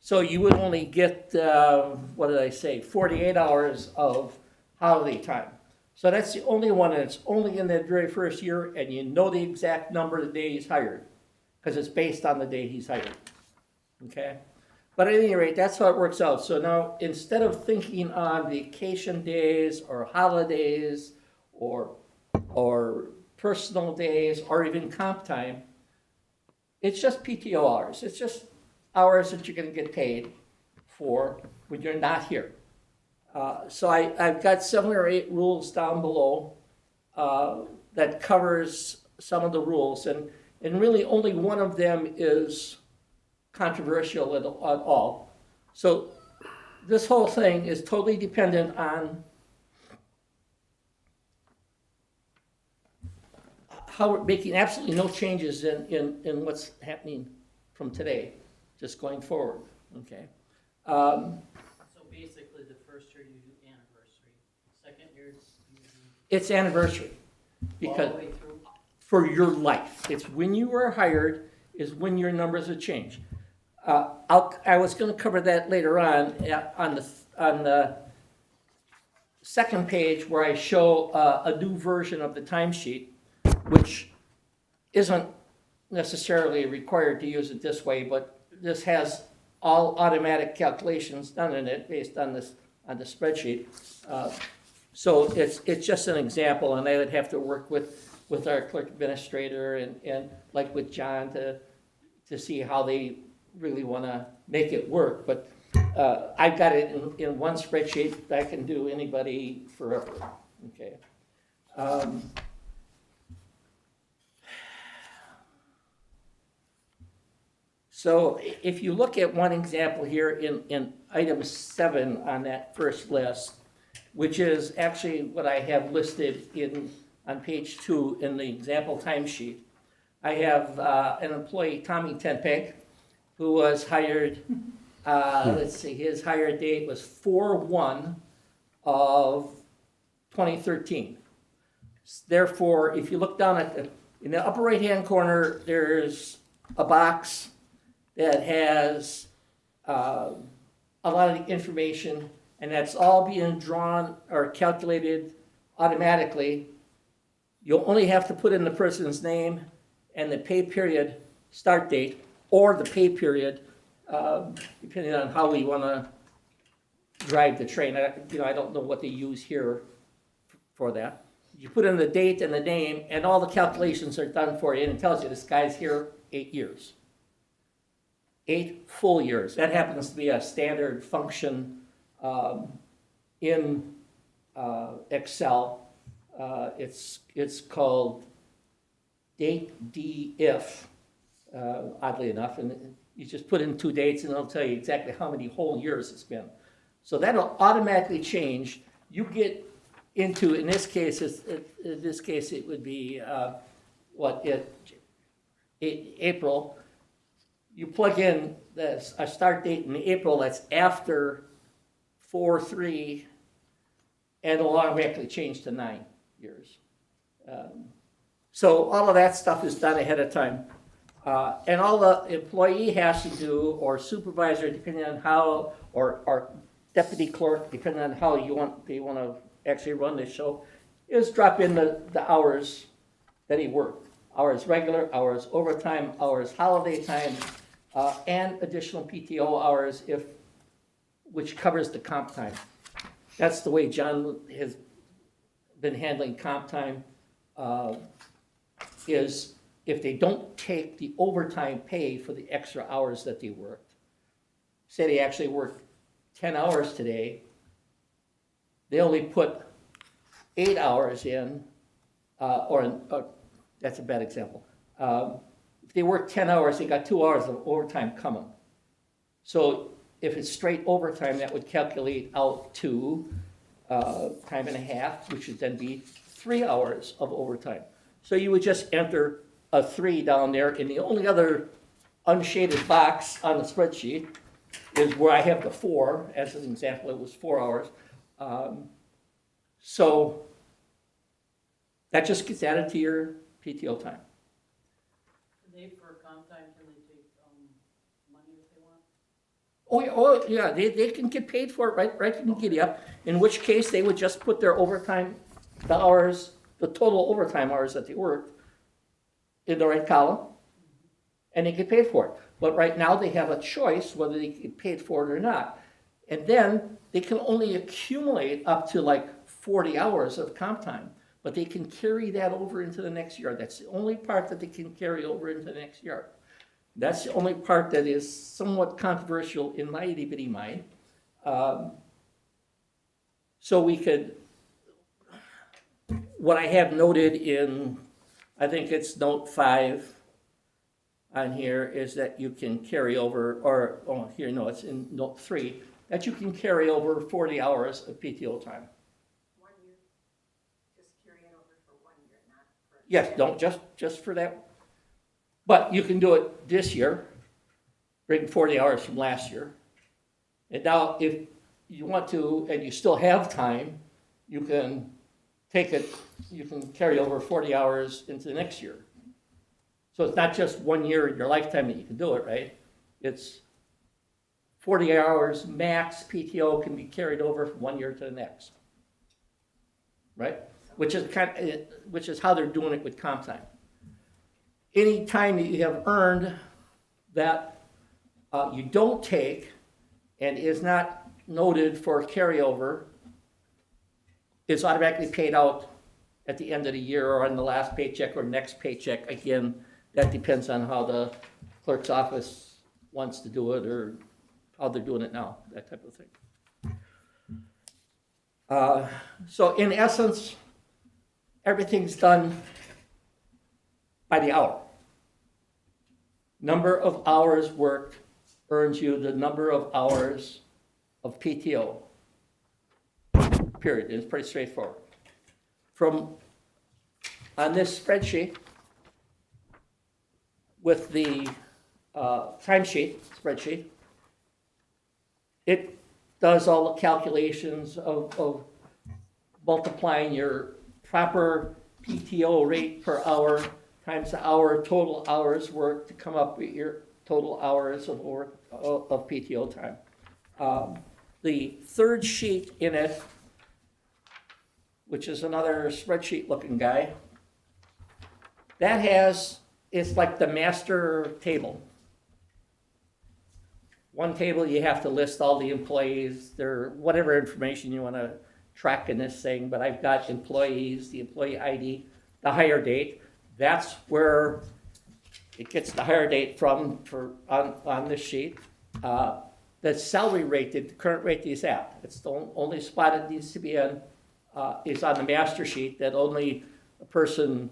So you would only get, 48 hours of holiday time. So that's the only one, and it's only in that very first year, and you know the exact number the day he's hired, because it's based on the day he's hired, okay? But at any rate, that's how it works out. So now, instead of thinking on vacation days or holidays or personal days or even comp time, it's just PTO hours. It's just hours that you're going to get paid for when you're not here. So I've got 7 or 8 rules down below that covers some of the rules, and really only one of them is controversial at all. So this whole thing is totally dependent on how we're making absolutely no changes in what's happening from today, just going forward, okay? So basically, the first year you do anniversary, second year you do It's anniversary, all because the way through? for your life, it's when you were hired is when your numbers would change. I was going to cover that later on the second page, where I show a new version of the timesheet, which isn't necessarily required to use it this way, but this has all automatic calculations done in it based on the spreadsheet. So it's just an example, and I would have to work with our clerk administrator and like with John to see how they really want to make it work. But I've got it in one spreadsheet that I can do anybody forever, okay? So if you look at one example here in item 7 on that first list, which is actually what I have listed on page 2 in the example timesheet, I have an employee, Tommy Tenpeg, who was hired, his hire date was 4/1 of 2013. Therefore, if you look down in the upper right-hand corner, there's a box that has a lot of the information, and that's all being drawn or calculated automatically. You'll only have to put in the person's name and the pay period start date, or the pay period, depending on how we want to drive the train. I don't know what they use here for that. You put in the date and the name, and all the calculations are done for you, and it tells you this guy's here 8 years. 8 full years. That happens to be a standard function in Excel. It's called Date DIF, oddly enough, and you just put in 2 dates and it'll tell you exactly how many whole years it's been. So that'll automatically change. You get into, in this case, it would be, April. You plug in a start date in April that's after 4/3, and it'll automatically change to 9 years. So all of that stuff is done ahead of time. And all the employee has to do, or supervisor, depending on how, or deputy clerk, depending on how they want to actually run this show, is drop in the hours that he worked. Hours regular, hours overtime, hours holiday time, and additional PTO hours which covers the comp time. That's the way John has been handling comp time, is if they don't take the overtime pay for the extra hours that they worked, say they actually worked 10 hours today, they only put 8 hours in, or that's a bad example. If they work 10 hours, they got 2 hours of overtime coming. So if it's straight overtime, that would calculate out to time and a half, which would then be 3 hours of overtime. So you would just enter a 3 down there, and the only other unshaded box on the spreadsheet is where I have the 4. As an example, it was 4 hours. So that just gets added to your PTO time. For comp time, can they take, money if they want? Oh, yeah, they can get paid for it right from the giddy up, in which case they would just put their overtime, the total overtime hours that they worked in the right column, and they get paid for it. But right now, they have a choice whether they get paid for it or not. And then they can only accumulate up to like 40 hours of comp time, but they can carry that over into the next year. That's the only part that they can carry over into the next year. That's the only part that is somewhat controversial in my itty bitty mind. So we could, what I have noted in, I think it's note 5 on here, is that you can carry over, it's in note 3, that you can carry over 40 hours of PTO time. 1 year, just carry it over for 1 year, not for. Yes, don't, just for that. But you can do it this year, bring 40 hours from last year. And now if you want to, and you still have time, you can you can carry over 40 hours into the next year. So it's not just 1 year in your lifetime that you can do it, right? It's 40 hours max PTO can be carried over from 1 year to the next, right? Which is how they're doing it with comp time. Any time that you have earned that you don't take and is not noted for carryover, it's automatically paid out at the end of the year or on the last paycheck or next paycheck. Again, that depends on how the clerk's office wants to do it or how they're doing it now, that type of thing. So in essence, everything's done by the hour. Number of hours worked earns you the number of hours of PTO. Period. It's pretty straightforward. On this spreadsheet, with the timesheet spreadsheet, it does all the calculations of multiplying your proper PTO rate per hour times the total hours worked to come up with your total hours of PTO time. The third sheet in it, which is another spreadsheet looking guy, it's like the master table. One table, you have to list all the employees, whatever information you want to track in this thing, but I've got employees, the employee ID, the hire date. That's where it gets the hire date from on this sheet. The salary rate, the current rate he's at. It's the only spot it needs to be in. is on the master sheet that only a person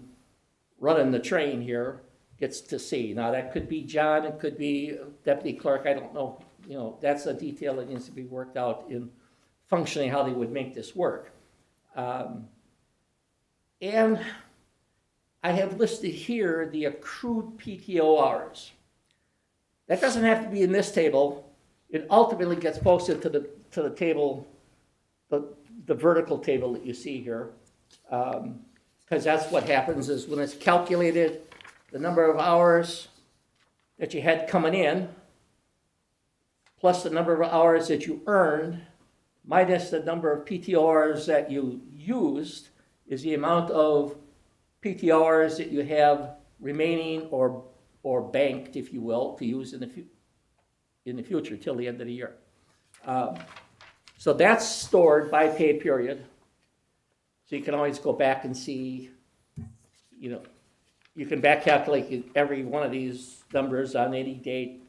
running the train here gets to see. Now, that could be John, it could be deputy clerk, I don't know, that's a detail that needs to be worked out in functioning how they would make this work. And I have listed here the accrued PTO hours. That doesn't have to be in this table. It ultimately gets posted to the table, the vertical table that you see here. Because that's what happens is when it's calculated, the number of hours that you had coming in, plus the number of hours that you earned, minus the number of PTO hours that you used, is the amount of PTO hours that you have remaining or banked, if you will, to use in the future till the end of the year. So that's stored by pay period. So you can always go back and see, you can back calculate every one of these numbers on any date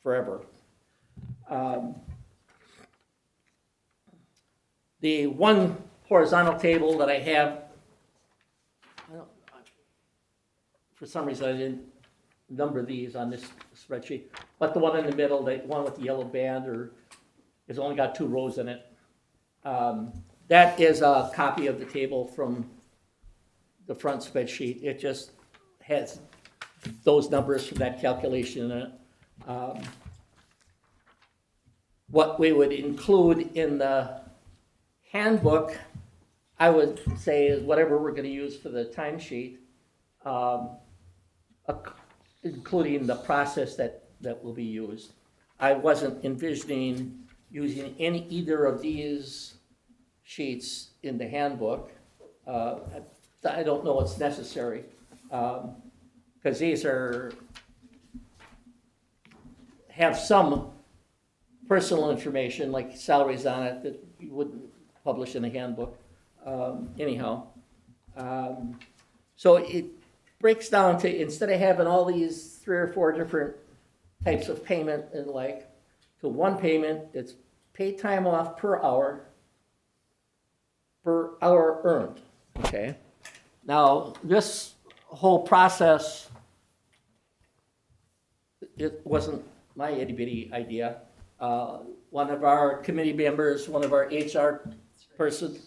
forever. The one horizontal table that I have, for some reason I didn't number these on this spreadsheet, but the one in the middle, the one with the yellow band, has only got 2 rows in it. That is a copy of the table from the front spreadsheet. It just has those numbers from that calculation in it. What we would include in the handbook, I would say, is whatever we're going to use for the timesheet, including the process that will be used. I wasn't envisioning using either of these sheets in the handbook. I don't know what's necessary, because these have some personal information, like salaries on it, that you wouldn't publish in a handbook anyhow. So it breaks down to, instead of having all these 3 or 4 different types of payment and to one payment that's paid time off per hour earned, okay? Now, this whole process, it wasn't my itty-bitty idea. One of our committee members, one of our HR person,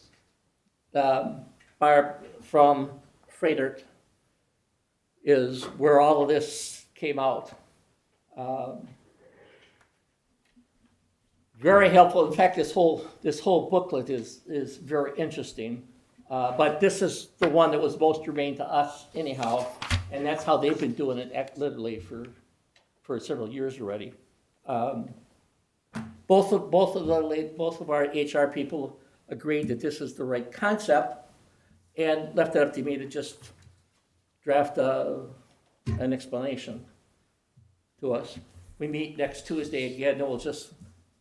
Barb from Frederick, is where all of this came out. Very helpful. In fact, this whole booklet is very interesting. But this is the one that was most germane to us anyhow, and that's how they've been doing it literally for several years already. Both of our HR people agreed that this is the right concept, and left it up to me to just draft an explanation to us. We meet next Tuesday again, and we'll just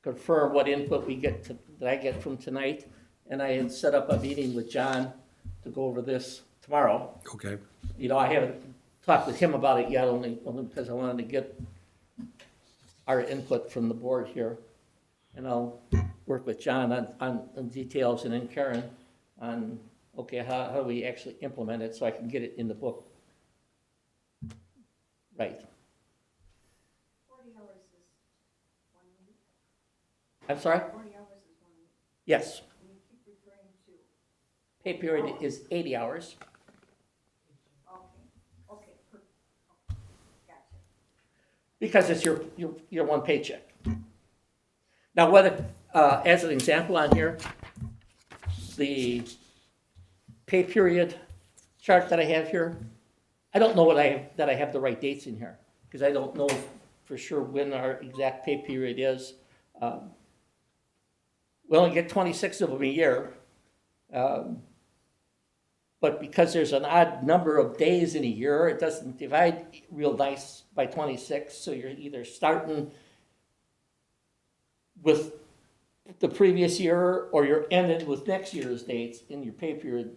confirm what input that I get from tonight. And I had set up a meeting with John to go over this tomorrow. Okay. I haven't talked with him about it yet, only because I wanted to get our input from the board here. And I'll work with John on details, and then Karen on, okay, how do we actually implement it so I can get it in the book. Right. 40 hours is 1 week. I'm sorry? 40 hours is 1 week. Yes. And you keep referring to, Pay period is 80 hours. okay, gotcha. Because it's your one paycheck. Now, whether, as an example on here, the pay period chart that I have here, I don't know that I have the right dates in here, because I don't know for sure when our exact pay period is. We only get 26 of them a year. But because there's an odd number of days in a year, it doesn't divide real nice by 26, so you're either starting with the previous year or you're ending with next year's dates in your pay period,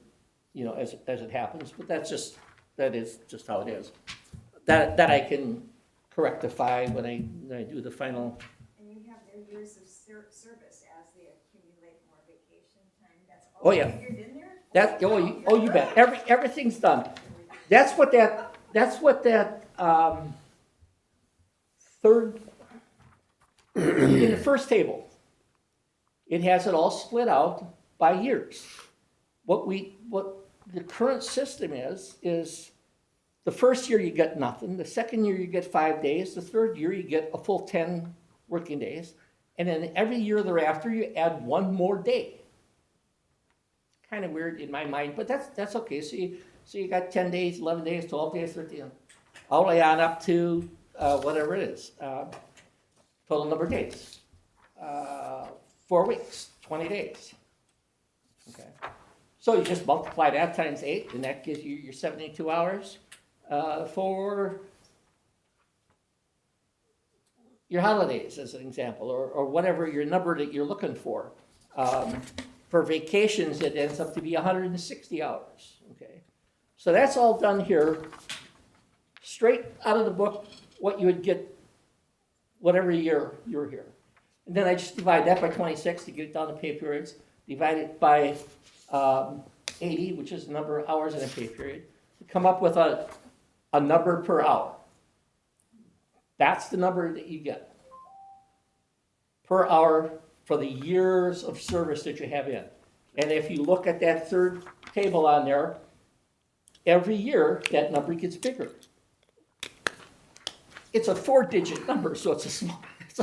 as it happens. But that is just how it is. That I can correctify when I do the final. And you have their years of service as they accumulate more vacation time, that's Oh, all yeah. figured in there? That, you bet, everything's done. That's what that, third, in the first table, it has it all split out by years. What the current system is the first year you get nothing, the second year you get 5 days, the third year you get a full 10 working days, and then every year thereafter you add one more day. Kind of weird in my mind, but that's okay. So you got 10 days, 11 days, 12 days, 13, all the way on up to whatever it is, total number of days. 4 weeks, 20 days. Okay. So you just multiply that times 8, and that gives you your 72 hours for your holidays, as an example, or whatever your number that you're looking for. For vacations, it ends up to be 160 hours. Okay. So that's all done here, straight out of the book, what you would get whatever year you were here. And then I just divide that by 26 to get it down to pay periods, divide it by 80, which is the number of hours in a pay period, to come up with a number per hour. That's the number that you get per hour for the years of service that you have in. And if you look at that third table on there, every year that number gets bigger. It's a 4-digit number, so it's a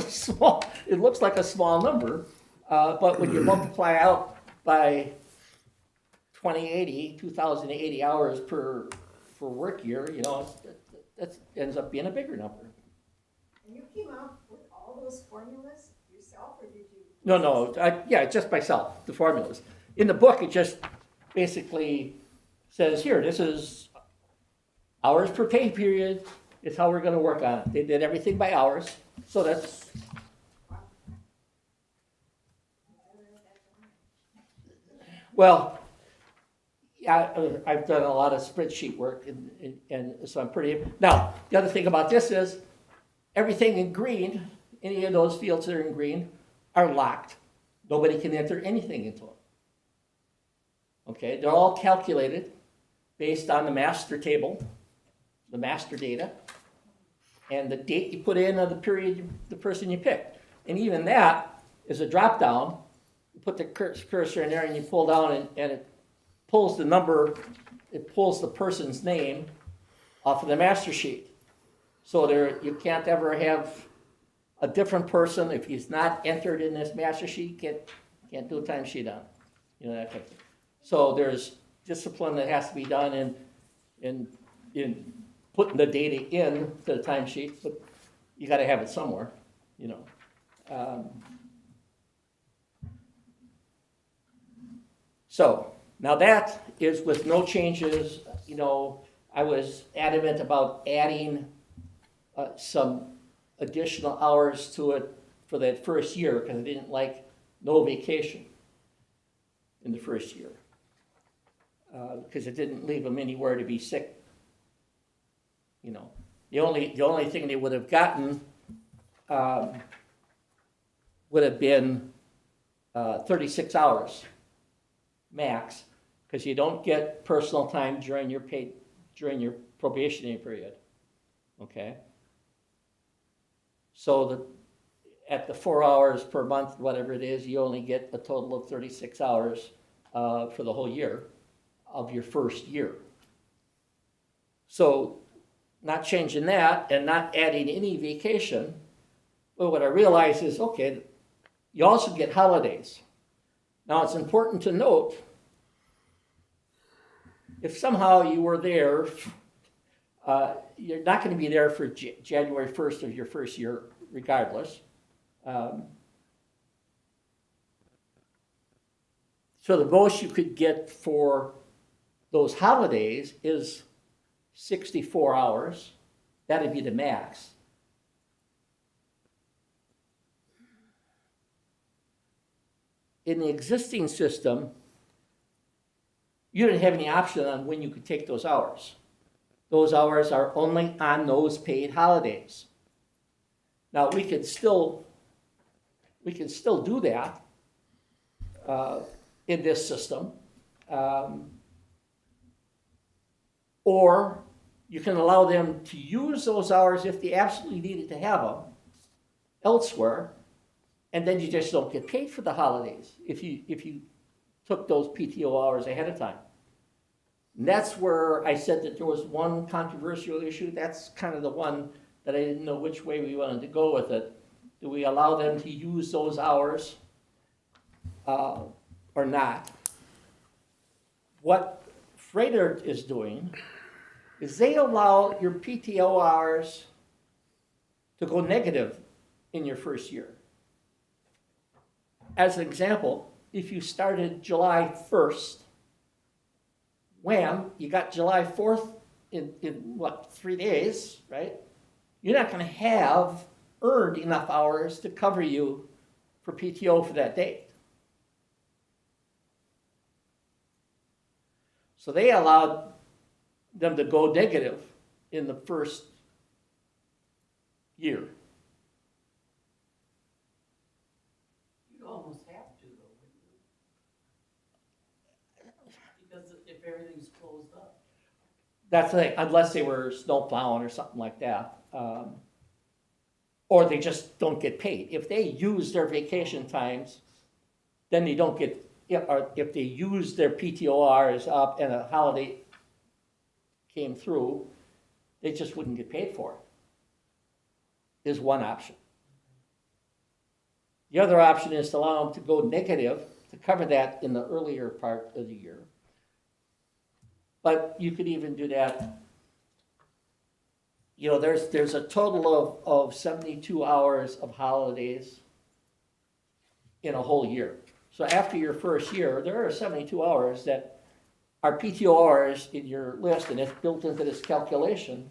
small, it looks like a small number, but when you multiply out by 2,080 hours per work year, that ends up being a bigger number. And you came up with all those formulas yourself, or did you? No, just myself, the formulas. In the book, it just basically says, here, this is hours per pay period, is how we're gonna work on it. They did everything by hours, so that's. Well, yeah, I've done a lot of spreadsheet work, and so I'm pretty, now, the other thing about this is, everything in green, any of those fields that are in green, are locked. Nobody can enter anything into them. Okay, they're all calculated based on the master table, the master data, and the date you put in of the period, the person you picked. And even that is a drop down. You put the cursor in there and you pull down and it pulls the number, it pulls the person's name off of the master sheet. So there, you can't ever have a different person. If he's not entered in this master sheet, can't do a time sheet on it. That kind of thing. So there's discipline that has to be done in putting the data in to the time sheet, but you got to have it somewhere, So now that is with no changes. I was adamant about adding some additional hours to it for that first year because I didn't like no vacation in the first year because it didn't leave them anywhere to be sick. The only thing they would have gotten would have been 36 hours max, because you don't get personal time during your probationary period. Okay. So at the 4 hours per month, whatever it is, you only get a total of 36 hours for the whole year of your first year. So not changing that and not adding any vacation, but what I realized is, okay, you also get holidays. Now it's important to note, if somehow you were there, you're not going to be there for January 1st of your first year, regardless. So the most you could get for those holidays is 64 hours. That'd be the max. In the existing system, you didn't have any option on when you could take those hours. Those hours are only on those paid holidays. Now we can still do that in this system. Or you can allow them to use those hours if they absolutely needed to have them elsewhere, and then you just don't get paid for the holidays if you took those PTO hours ahead of time. And that's where I said that there was one controversial issue. That's kind of the one that I didn't know which way we wanted to go with it. Do we allow them to use those hours or not? What Freighter is doing is they allow your PTO hours to go negative in your first year. As an example, if you started July 1st, wham, you got July 4th in what, 3 days, right? You're not going to have earned enough hours to cover you for PTO for that date. So they allowed them to go negative in the first year. You'd almost have to though, wouldn't you? Because if everything's closed up. That's the thing, unless they were snow plowing or something like that. Or they just don't get paid. If they use their vacation times, then they don't get, or if they use their PTO hours up and a holiday came through, they just wouldn't get paid for it, is one option. The other option is to allow them to go negative, to cover that in the earlier part of the year. But you could even do that, you know, there's a total of 72 hours of holidays in a whole year. So after your first year, there are 72 hours that are PTO hours in your list, and it's built into this calculation.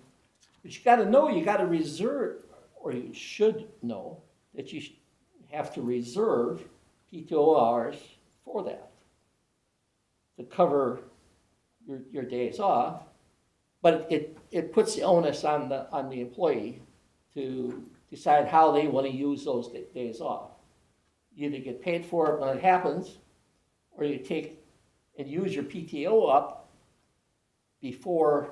But you gotta know, you gotta reserve, or you should know, that you have to reserve PTO hours for that, to cover your days off. But it puts the onus on the employee to decide how they want to use those days off. You either get paid for it when it happens, or you take and use your PTO up before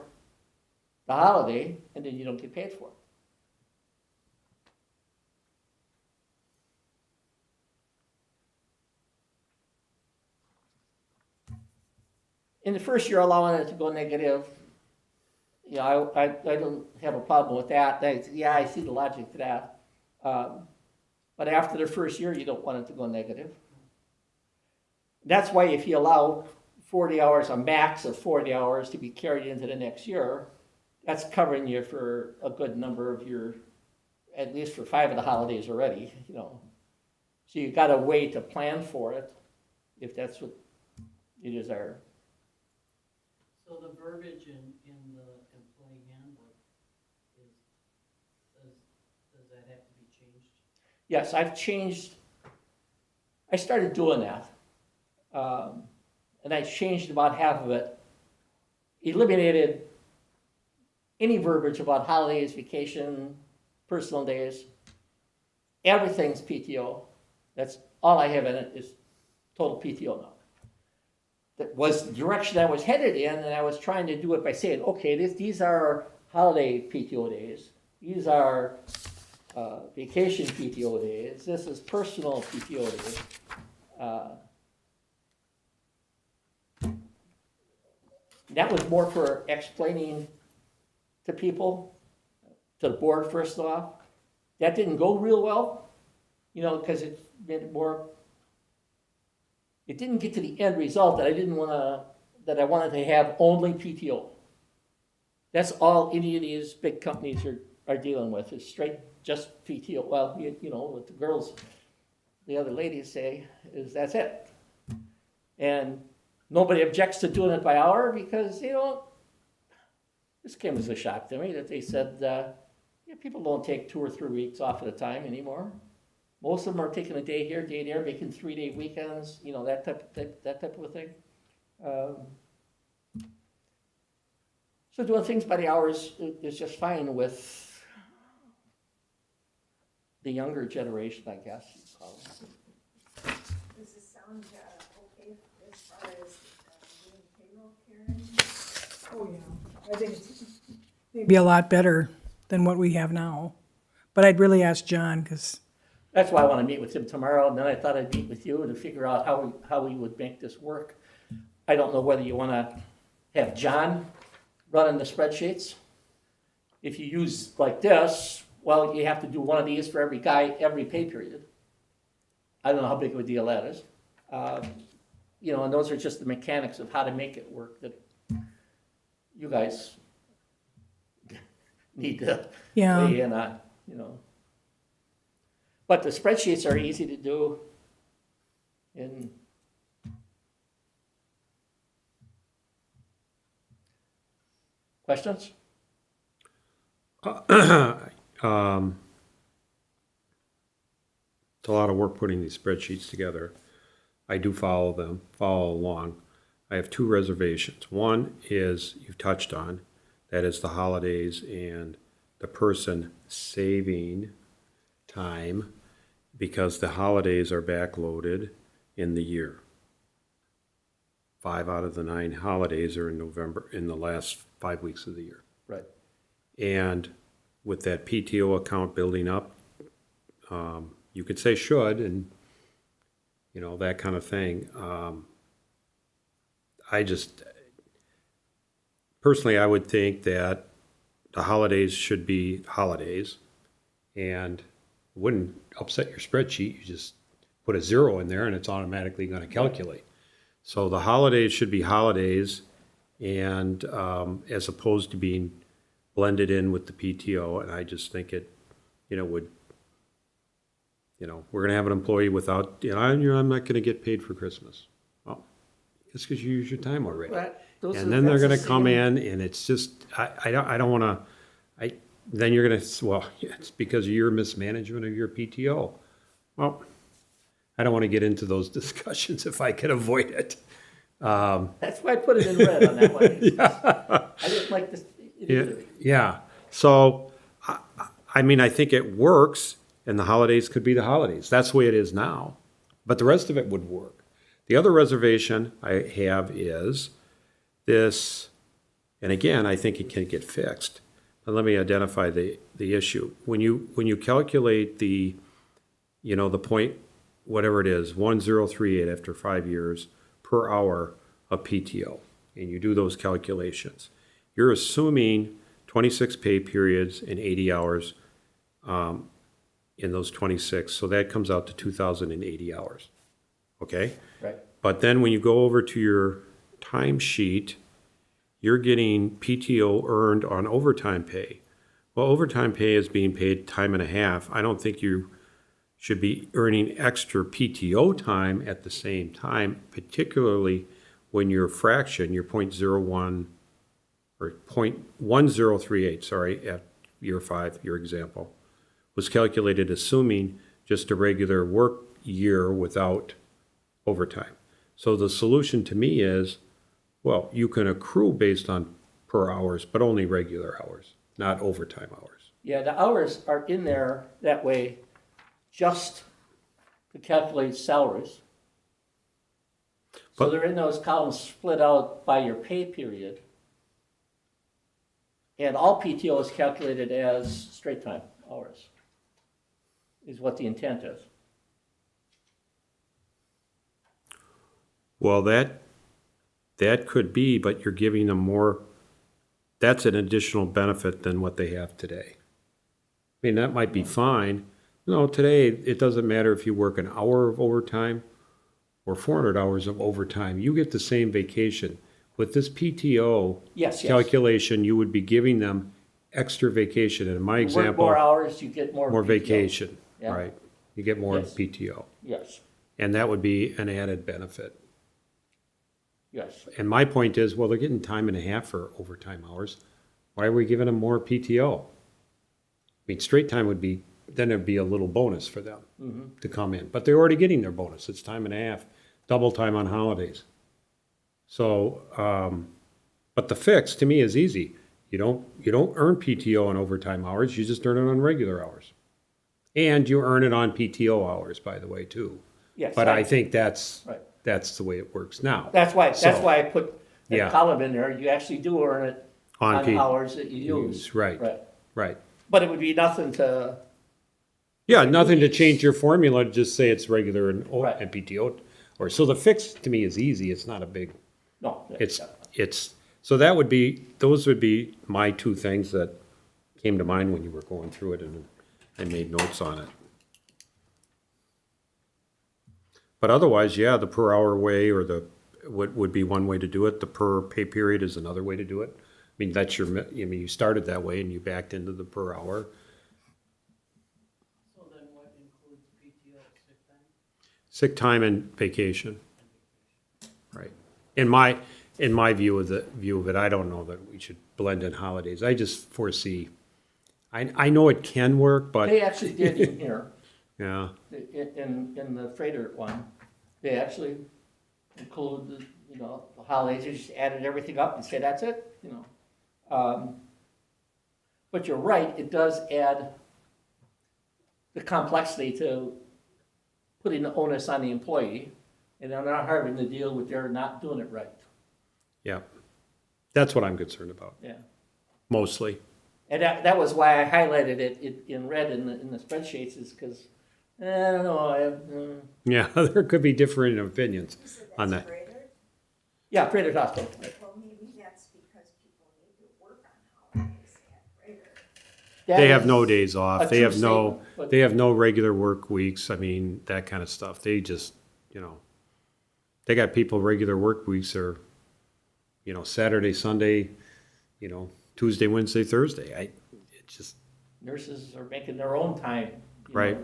the holiday, and then you don't get paid for it. In the first year, allowing it to go negative, you know, I don't have a problem with that. I see the logic to that. But after the first year, you don't want it to go negative. That's why if you allow 40 hours, a max of 40 hours to be carried into the next year, that's covering you for a good number of your, at least for 5 of the holidays already, you know. So you've got a way to plan for it, if that's what you desire. So the verbiage in the employee handbook does that have to be changed? Yes, I started doing that. And I changed about half of it, eliminated any verbiage about holidays, vacation, personal days. Everything's PTO. That's all I have in it is total PTO now. That was the direction I was headed in, and I was trying to do it by saying, okay, these are holiday PTO days. These are vacation PTO days. This is personal PTO days. That was more for explaining to people, to the board first off. That didn't go real well, you know, because it made more. It didn't get to the end result that I wanted to have only PTO. That's all any of these big companies are dealing with, is straight just PTO. Well, you know, what the girls, the other ladies say is that's it. And nobody objects to doing it by hour because, you know, this came as a shock to me that they said, people don't take 2 or 3 weeks off at a time anymore. Most of them are taking a day here, day there, making 3-day weekends, you know, that type of a thing. So doing things by the hours is just fine with the younger generation, I guess you'd call it. Does this sound okay as far as Oh, yeah. I think it'd be a lot better than what we have now. But I'd really ask John, because, That's why I want to meet with him tomorrow, and then I thought I'd meet with you to figure out how we would make this work. I don't know whether you want to have John running the spreadsheets. If you use like this, well, you have to do one of these for every guy, every pay period. I don't know how big of a deal that is. You know, and those are just the mechanics of how to make it work that you guys need to Yeah. weigh in on, you know. But the spreadsheets are easy to do in questions? It's a lot of work putting these spreadsheets together. I do follow along. I have two reservations. One is you've touched on, that is the holidays and the person saving time because the holidays are backloaded in the year. 5 out of the 9 holidays are in November, in the last 5 weeks of the year. Right. And with that PTO account building up, you could say should and, you know, that kind of thing. Personally, I would think that the holidays should be holidays and it wouldn't upset your spreadsheet. You just put a 0 in there and it's automatically going to calculate. So the holidays should be holidays and as opposed to being blended in with the PTO. And I just think it, you know, would, you know, we're going to have an employee without, you know, I'm not going to get paid for Christmas. Well, it's because you use your time already. And then they're going to come in and it's just, I don't want to, then you're going to, well, it's because of your mismanagement of your PTO. Well, I don't want to get into those discussions if I can avoid it. That's why I put it in red on that one. Yeah. I didn't like this. Yeah. So, I mean, I think it works and the holidays could be the holidays. That's the way it is now. But the rest of it would work. The other reservation I have is this, and again, I think it can get fixed. But let me identify the issue. When you calculate the, you know, the point, whatever it is, 1038 after 5 years per hour of PTO, and you do those calculations, you're assuming 26 pay periods and 80 hours in those 26. So that comes out to 2,080 hours. Okay? Right. But then when you go over to your timesheet, you're getting PTO earned on overtime pay. Well, overtime pay is being paid time and a half. I don't think you should be earning extra PTO time at the same time, particularly when your fraction, your 0.01 or 0.1038, sorry, at year 5, your example, was calculated assuming just a regular work year without overtime. So the solution to me is, well, you can accrue based on per hours, but only regular hours, not overtime hours. Yeah, the hours are in there that way just to calculate salaries. So But- they're in those columns split out by your pay period. And all PTO is calculated as straight time hours, is what the intent is. Well, that could be, but you're giving them more, that's an additional benefit than what they have today. I mean, that might be fine. No, today, it doesn't matter if you work an hour of overtime or 400 hours of overtime, you get the same vacation. With this PTO Yes. calculation, you would be giving them extra vacation. And in my You work example, more hours, you get more more PTO. vacation, Yeah. right? You get more Yes. PTO. Yes, And that would be an added benefit. yes. And my point is, well, they're getting time and a half for overtime hours. Why are we giving them more PTO? I mean, straight time would be, then it'd be a little bonus for them to come in. But they're already getting their bonus. It's time and a half, double time on holidays. So, but the fix to me is easy. You don't earn PTO on overtime hours. You just earn it on regular hours. And you earn it on PTO hours, by the way, too. Yes, But I think that's Right. the way it works now. That's why So- I put Yeah. column in there, you actually do earn it On on P- hours that you use. Right. Right. Right. But it would be nothing to, Yeah, nothing to change your formula, just say it's regular and Right. and PTO. Or, so the fix to me is easy, it's not a big, no. it's, so that would be, those would be my two things that came to mind when you were going through it and I made notes on it. But otherwise, yeah, the per hour way or the, would be one way to do it. The per pay period is another way to do it. I mean, that's your, I mean, you started that way and you backed into the per hour. So then what includes PTO, sick time? Sick time and vacation. Right. In my view of it, I don't know that we should blend in holidays. I just foresee, I know it can work, but, They actually did in here, yeah, in the freighter one, they actually include, the holidays, they just added everything up and say, that's it, But you're right, it does add the complexity to putting the onus on the employee, and they're not having to deal with their not doing it right, yeah. That's what I'm concerned about, yeah. mostly. And that was why I highlighted it in red in the spreadsheets, is because, I don't know, Yeah, there could be different opinions You said on that's that. greater? yeah, Freighter's Hospital. Well, maybe that's because people need to work on holidays at greater. They have no days a off. They true have no, statement, but- they have no regular work weeks. I mean, that kind of stuff. They just, they got people, regular work weeks are, Saturday, Sunday, Tuesday, Wednesday, Thursday. It just, Nurses are making their own time. Right.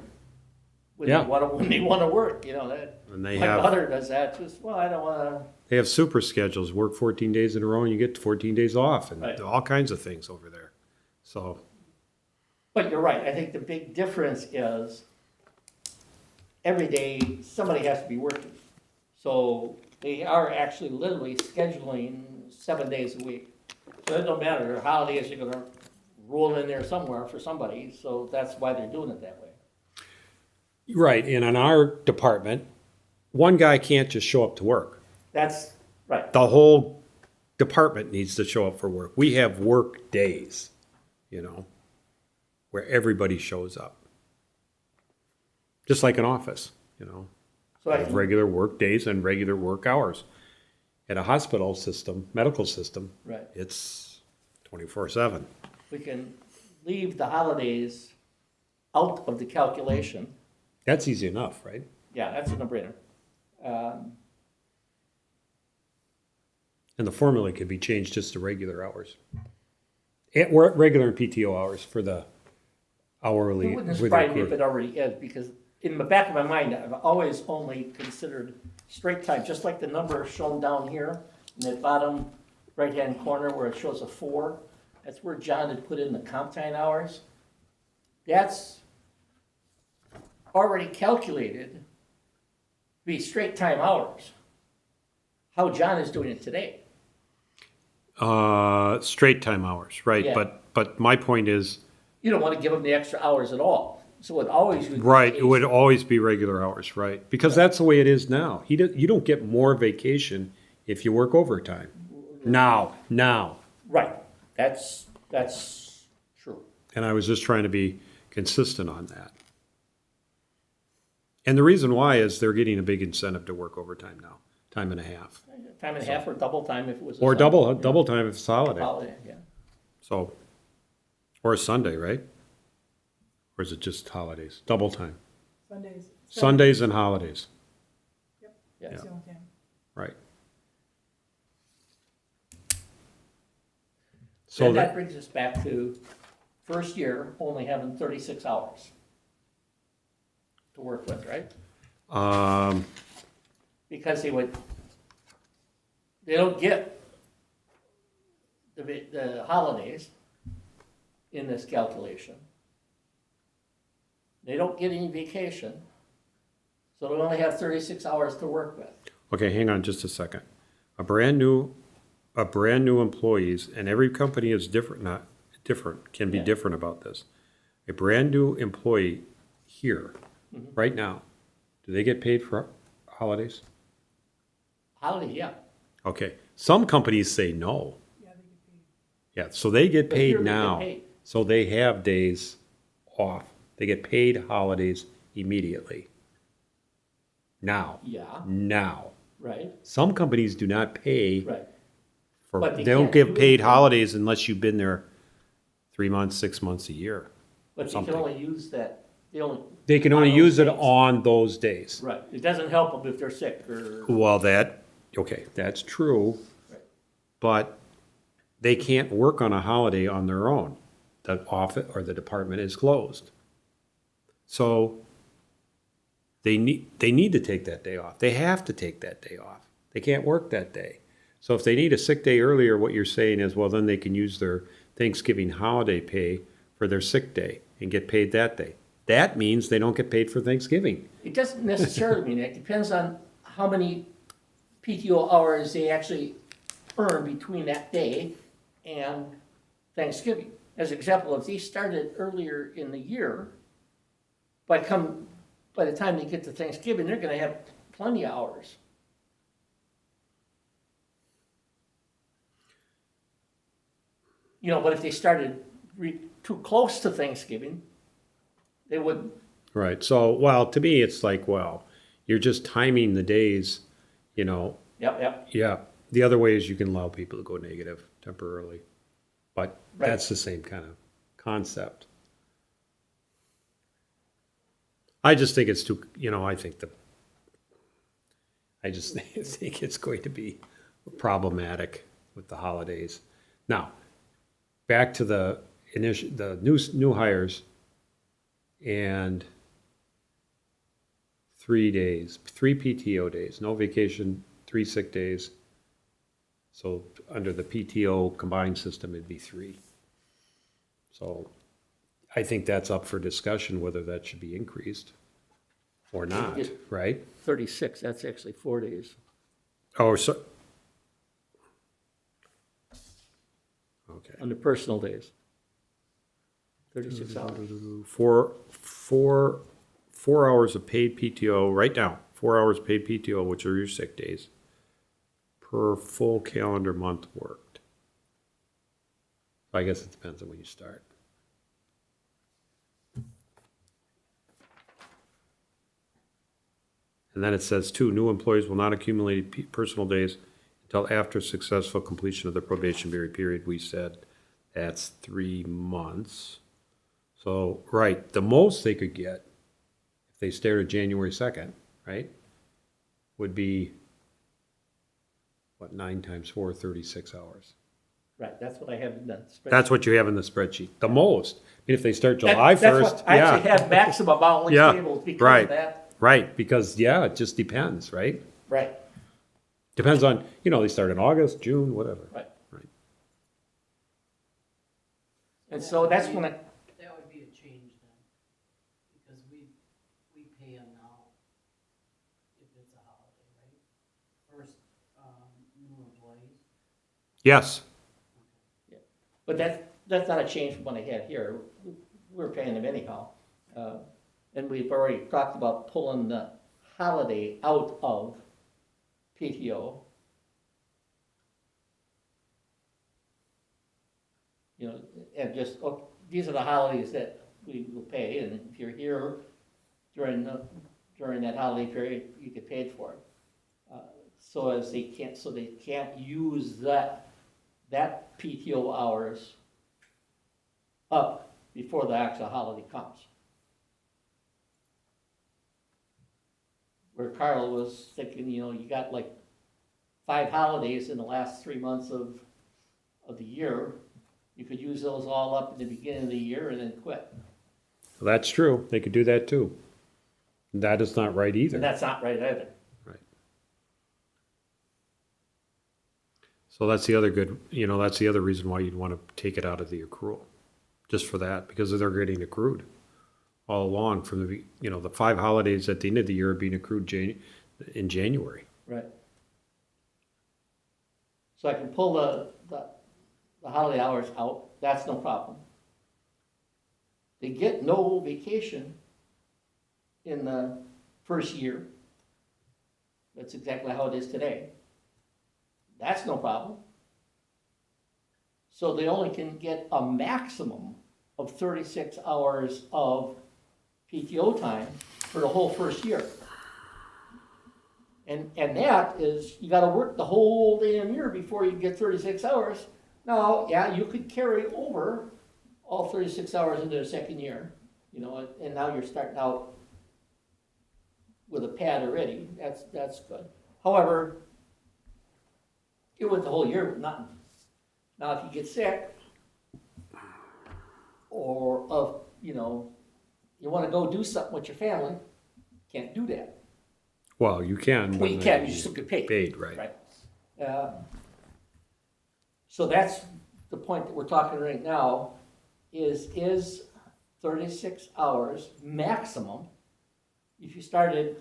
When Yeah. when they wanna work, that. And they My have- mother does that, just, well, I don't wanna, they have super schedules, work 14 days in a row and you get 14 days off and Right. all kinds of things over there. So, but you're right, I think the big difference is every day, somebody has to be working. So they are actually literally scheduling 7 days a week. So it don't matter, holidays are gonna roll in there somewhere for somebody, so that's why they're doing it that way. right. And in our department, one guy can't just show up to work. That's, right, The whole department needs to show up for work. We have work days, where everybody shows up. Just like an office, so I have think, regular work days and regular work hours. At a hospital system, medical system, right, it's 24/7. we can leave the holidays out of the calculation. That's easy enough, right? Yeah, that's a no-brainer. And the formula could be changed just to regular hours. We're at regular and PTO hours for the hourly. It wouldn't with surprise the me if crew. it already is, because in the back of my mind, I've always only considered straight time, just like the number shown down here in that bottom right-hand corner where it shows a 4. That's where John had put in the comp time hours. That's already calculated to be straight time hours. How John is doing it today. Straight time hours, right? Yeah. But my point is, You don't want to give them the extra hours at all. So it always would be the right, it case. would always be regular hours, right? Because that's the way it is now. You don't get more vacation if you work overtime. Now. Right, that's true. And I was just trying to be consistent on that. And the reason why is they're getting a big incentive to work overtime now, time and a half. Time and a half or double time if it was. a Or Sunday. double time if it's a holiday. Holiday, yeah. So, or a Sunday, right? Or is it just holidays? Double time. Sundays. Sundays and holidays, Yeah. That's the only time. right? So And that that, brings us back to first year only having 36 hours to work with, right? Because they don't get the holidays in this calculation. They don't get any vacation, so they only have 36 hours to work with. okay, hang on just a second. A brand new employees, and every company is different, can be Yeah. different about this. A brand new employee here, right now, do they get paid for holidays? Holiday, yeah. Okay, some companies say no. Yeah, so they get But here paid they get now. paid. So they have days off. They get paid holidays immediately. Now. Yeah. Now. Right, Some companies do not pay right. for, But they they don't can't give do paid anything. holidays unless you've been there 3 months, 6 months, a year. But they Something. can only use that, They can only on those use it days. on those days. Right, it doesn't help them if they're sick or, Well, okay, that's true, right. but they can't work on a holiday on their own. The office or the department is closed. So they need to take that day off. They have to take that day off. They can't work that day. So if they need a sick day earlier, what you're saying is, well, then they can use their Thanksgiving holiday pay for their sick day and get paid that day. That means they don't get paid for Thanksgiving. It doesn't necessarily mean that, it depends on how many PTO hours they actually earn between that day and Thanksgiving. As an example, if they started earlier in the year, by the time they get to Thanksgiving, they're gonna have plenty of hours. You know, but if they started too close to Thanksgiving, they wouldn't. Right. So, well, to me, it's like, well, you're just timing the days, you know. Yep. Yeah. The other way is you can allow people to go negative temporarily. But Right. that's the same kind of concept. I just think it's too, I just think it's going to be problematic with the holidays. Now, back to the new hires and 3 days, 3 PTO days, no vacation, 3 sick days. So under the PTO combined system, it'd be 3. So I think that's up for discussion, whether that should be increased or not, right? 36, that's actually 4 days. Oh, so. Okay. Under personal days. 36 hours. 4 hours of paid PTO, right now, 4 hours paid PTO, which are your sick days, per full calendar month worked. I guess it depends on when you start. And then it says, 2, new employees will not accumulate personal days until after successful completion of the probationary period. We said that's 3 months. So, right, the most they could get, if they started January 2nd, right, would be, 9 times 4, 36 hours. Right, that's what I have in the spreadsheet. That's what you have in the spreadsheet, the most. I mean, if they start July That's 1st, what I actually yeah. have maximum hourly Yeah, tables because right. of that. Right, because, yeah, it just depends, right? Right, Depends on, they start in August, June, whatever. right. Right. And so that's when I, That would be a change then, because we pay them now if it's a holiday, right? First, new employees. Yes, but that's not a change from what I had here. We're paying them anyhow. And we've already talked about pulling the holiday out of PTO. And just, these are the holidays that we will pay, and if you're here during that holiday period, you get paid for it. So they can't use that PTO hours up before the actual holiday comes. Where Carl was thinking, you got like 5 holidays in the last 3 months of the year. You could use those all up at the beginning of the year and then quit. that's true. They could do that too. That is not right either. And that's not right either. Right. So that's the other that's the other reason why you'd want to take it out of the accrual. Just for that, because they're getting accrued all along from the 5 holidays at the end of the year are being accrued in January. Right. So I can pull the holiday hours out, that's no problem. They get no vacation in the first year. That's exactly how it is today. That's no problem. So they only can get a maximum of 36 hours of PTO time for the whole first year. And that is, you gotta work the whole damn year before you get 36 hours. Now, yeah, you could carry over all 36 hours into the second year, you know, and now you're starting out with a pad already. That's good. However, you went the whole year with nothing. Now, if you get sick, or you know, you wanna go do something with your family, can't do that. Well, you can. Well, but you then can, you still get paid. Paid, right. Right. So that's the point that we're talking right now, is 36 hours maximum. If you started,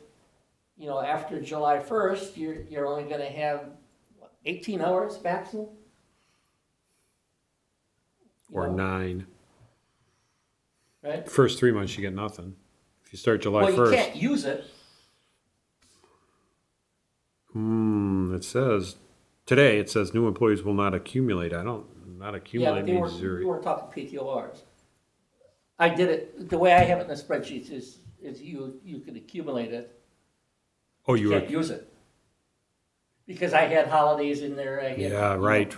you know, after July 1st, you're only gonna have, what, 18 hours maximum? You Or know, 9. Right? First 3 months, you get nothing. If you start July Well, you 1st. can't use it. It says, today, it says new employees will not accumulate. Not Yeah, accumulate but they means we zero. weren't talking PTO hours. I did it, the way I have it in the spreadsheets is you can accumulate it. Oh, You you were, can't use it. Because I had holidays in there, I had. yeah, you know, right.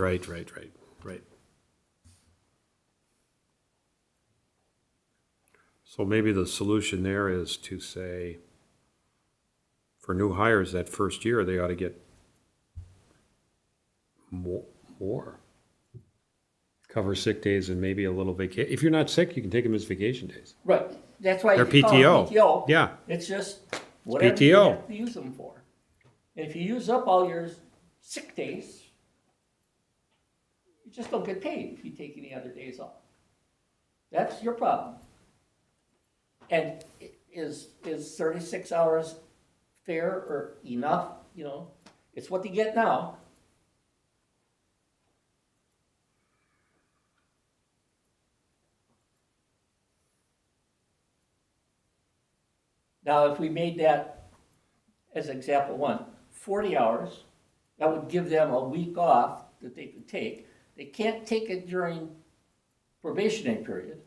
So maybe the solution there is to say, for new hires that first year, they ought to get more. Cover sick days and maybe a little vacation. If you're not sick, you can take them as vacation days. Right, that's why They're if you call them PTO. PTO. Yeah. It's just whatever you PTO. have to use them for. And if you use up all your sick days, you just don't get paid if you take any other days off. That's your problem. And is 36 hours fair or enough? You know, it's what you get now. Now, if we made that, as example one, 40 hours, that would give them a week off that they could take. They can't take it during probationary period.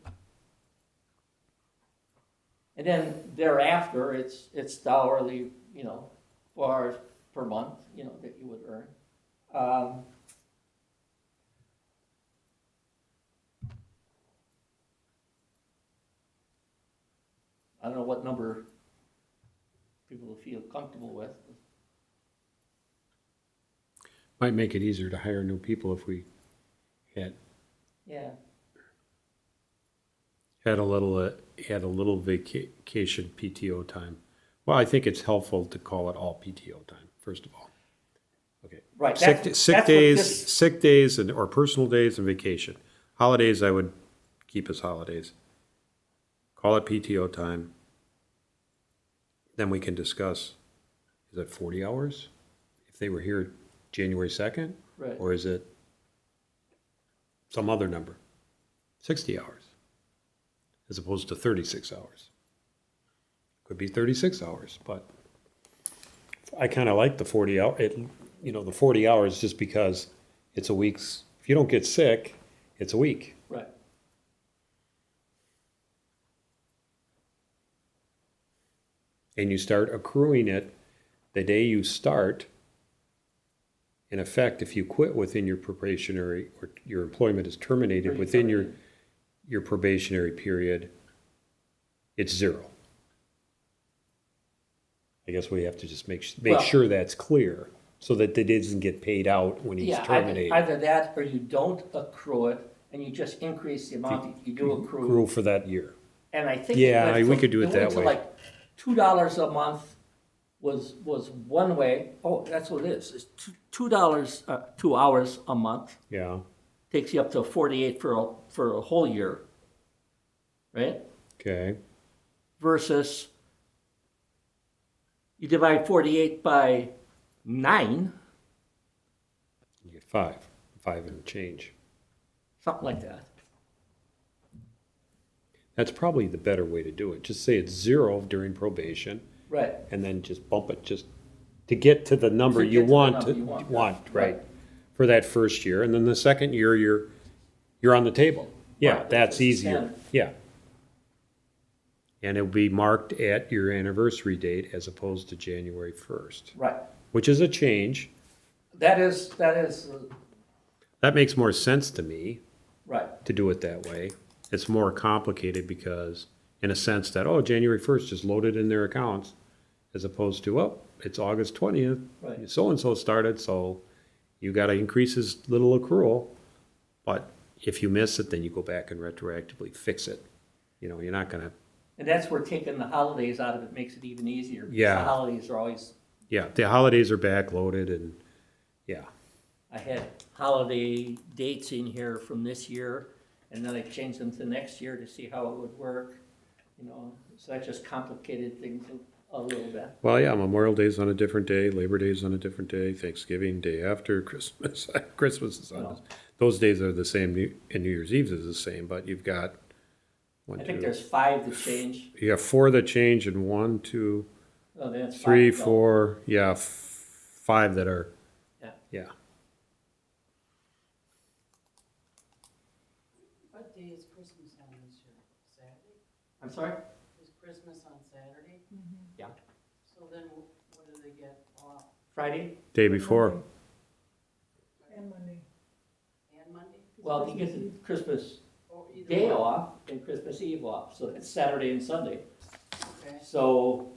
And then thereafter, it's the hourly, you know, 4 hours per month, you know, that you would earn. I don't know what number people feel comfortable with. Might make it easier to hire new people if we had Yeah, a little vacation PTO time. Well, I think it's helpful to call it all PTO time, first of all. Okay. right. Sick that's what days, this- sick days or personal days and vacation. Holidays, I would keep as holidays. Call it PTO time. Then we can discuss, is it 40 hours? If they were here January 2nd? Right. Or is it some other number? 60 hours, as opposed to 36 hours. Could be 36 hours, but I kind of like the 40 hour, the 40 hours just because it's a week's, if you don't get sick, it's a week. Right. And you start accruing it the day you start. In effect, if you quit within your probationary, or your employment is terminated within your probationary period, it's zero. I guess we have to just make Well- sure that's clear, so that it doesn't get paid out when he's Yeah, terminated. either that or you don't accrue it and you just increase the amount that you do accrue. Accrue for that year. And I think. Yeah, it went we from- could do it that went to way. like $2 a month was one way. Oh, that's what it is. It's $2, 2 hours a month. Yeah, Takes you up to 48 for a whole year. Right? okay. Versus you divide 48 by 9, You get five and change. something like that. That's probably the better way to do it. Just say it's zero during probation, Right. and then just bump it just to get to the number To you get to the want number to you want. want, right? for that first year, and then the second year, you're on the table. Yeah, Right, that's the easier, standard. yeah. And it will be marked at your anniversary date as opposed to January 1st, Right. which is a change. That is, That makes more sense to me, right. to do it that way. It's more complicated because, in a sense that, oh, January 1st just loaded in their accounts, as opposed to, oh, it's August 20th, Right. so-and-so started, so you gotta increase his little accrual. But if you miss it, then you go back and retroactively fix it. You know, you're not gonna, And that's where taking the holidays out of it makes it even easier. Because Yeah. the holidays are always, yeah, the holidays are backloaded and, yeah. I had holiday dates in here from this year, and then I changed them to next year to see how it would work, you know, so that just complicated things a little bit. Well, yeah, Memorial Day's on a different day, Labor Day's on a different day, Thanksgiving, day after, Christmas, Christmas is on, No. those days are the same, and New Year's Eve is the same, but you've got one, I think two, there's 5 that change. you got 4 that change and 1, 2, Oh, that's 3, 5, no. 4, yeah, 5 that are, Yeah. yeah. What day is Christmas on this year? Saturday? I'm sorry? Is Christmas on Saturday? Yeah. So then what do they get off? Friday? Day before. And Monday. And Monday? Well, you get the Christmas Or either day one? off and Christmas Eve off, so that's Saturday and Sunday. Okay, So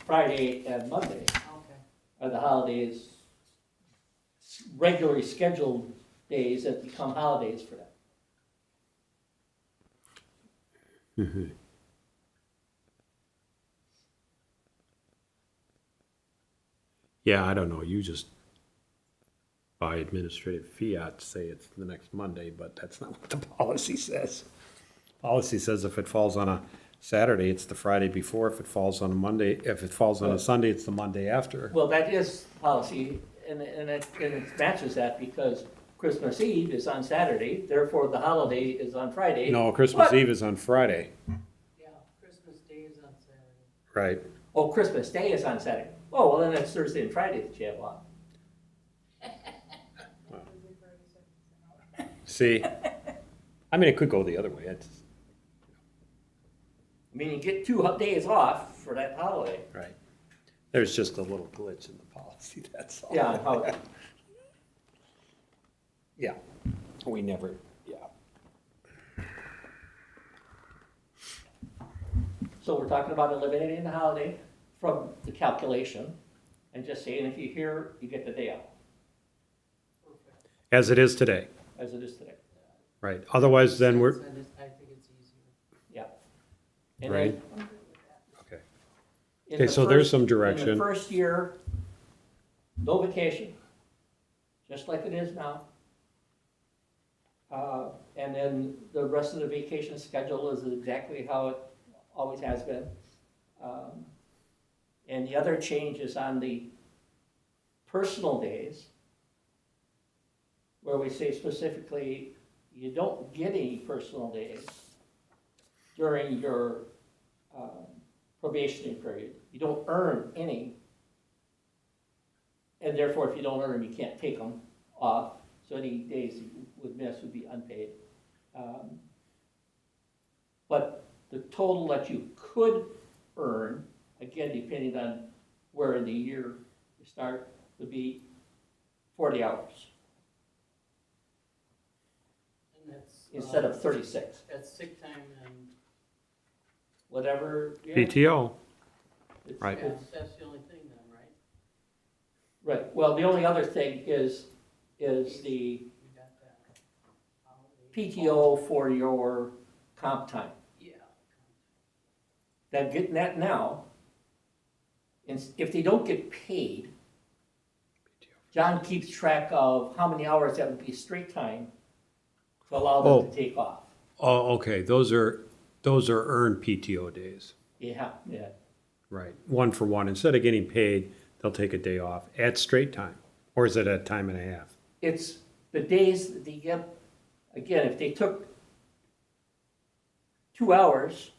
Friday and Monday okay. are the holidays, regularly scheduled days that become holidays for them. Yeah, I don't know, you just by administrative fiat say it's the next Monday, but that's not what the policy says. Policy says if it falls on a Saturday, it's the Friday before. If it falls on a Monday, if it falls on a Sunday, it's the Monday after. Well, that is policy, and it matches that because Christmas Eve is on Saturday, therefore the holiday is on Friday. No, Christmas What? Eve is on Friday, Yeah, Christmas Day is on Saturday. right? Oh, Christmas Day is on Saturday. Oh, well, then it's Thursday and Friday that you have off. See? I mean, it could go the other way. It's, I mean, you get 2 days off for that holiday. right. There's just a little glitch in the policy, that's all. Yeah, how, Yeah, we never, yeah. so we're talking about eliminating the holiday from the calculation and just saying if you're here, you get the day off, Perfect. As it is today, as it is today. right? Otherwise, then we're, I think it's easier. Yeah. And right? then Okay. in Okay, the so there's first- some In direction. the first year, no vacation, just like it is now. And then the rest of the vacation schedule is exactly how it always has been. And the other change is on the personal days, where we say specifically, you don't get any personal days during your probationary period. You don't earn any. And therefore, if you don't earn them, you can't take them off. So any days you would miss would be unpaid. But the total that you could earn, again, depending on where in the year you start, would be 40 hours And that's. instead of 36. That's sick time and, Whatever. Yeah, PTO, it's- right. yeah, that's the only thing then, right? Right. Well, the only other thing is the We got that. Holiday. PTO for your comp time. Yeah. That getting that now, and if they don't get paid, John keeps track of how many hours that would be straight time to allow them Oh. to take off. Oh, okay, those are earned PTO days, Yeah, yeah. right? 1 for 1. Instead of getting paid, they'll take a day off at straight time, or is it at time and a half? It's the days that they get, again, if they took 2 hours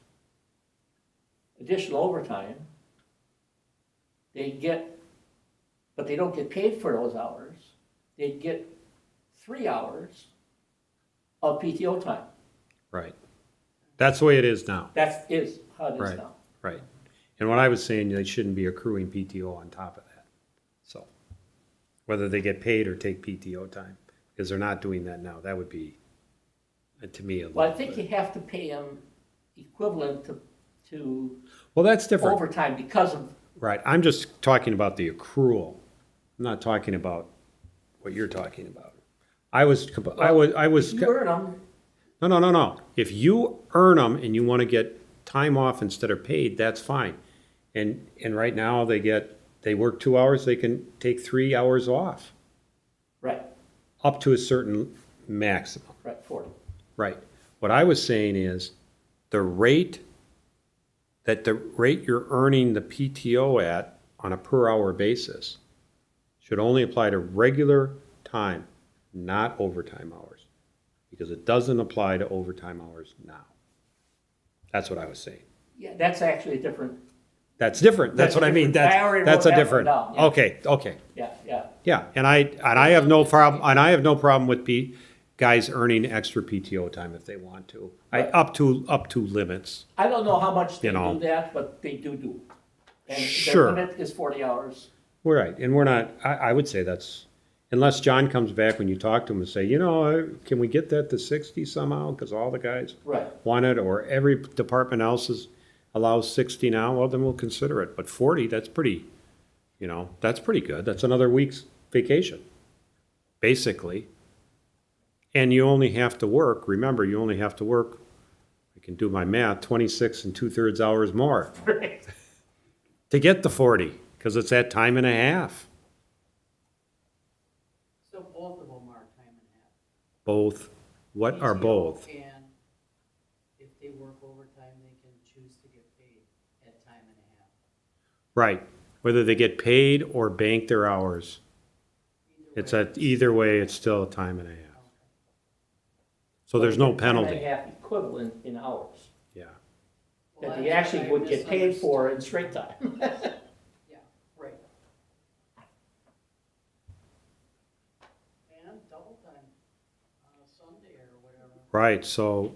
additional overtime, they get, but they don't get paid for those hours, they get 3 hours of PTO time. Right. That's the way it is now. That is how it is Right, now. right. And what I was saying, they shouldn't be accruing PTO on top of that. So, whether they get paid or take PTO time, because they're not doing that now, that would be, to me, a Well, I little think you bit. have to pay them equivalent to Well, that's different. overtime because of, Right, I'm just talking about the accrual. I'm not talking about what you're talking about. I was, you earn them, no. If you earn them and you want to get time off instead of paid, that's fine. And right now, they work 2 hours, they can take 3 hours off, right, up to a certain maximum. right, 40. Right. What I was saying is, the rate you're earning the PTO at on a per hour basis should only apply to regular time, not overtime hours, because it doesn't apply to overtime hours now. That's what I was saying. Yeah, that's actually a different, That's different. That's what I mean. I already That's wrote a that one different. down, yeah. Okay. yeah. Yeah, and I have no problem with guys earning extra PTO time if they want to. Up to limits. I don't know how much they You know. do that, but they do. And Sure. the limit is 40 hours. We're right, and we're not, I would say that's, unless John comes back when you talk to him and say, can we get that to 60 somehow? Because all the guys Right. want it, or every department else allows 60 now, well, then we'll consider it. But 40, that's pretty good. That's another week's vacation, basically. And you only have to work, remember, I can do my math, 26 and 2/3 hours more Right. to get the 40, because it's that time and a half. So both of them are time and a half. Both, what are PTO both? And if they work overtime, they can choose to get paid at time and a half. Right, whether they get paid or bank their hours. Either way, it's still a time and a half. So there's no Time and penalty. a half equivalent in hours Yeah, Well, that they that's actually what I would get paid for in misunderstood. straight time. Yeah, right. And double time, on a Sunday or whatever. right, so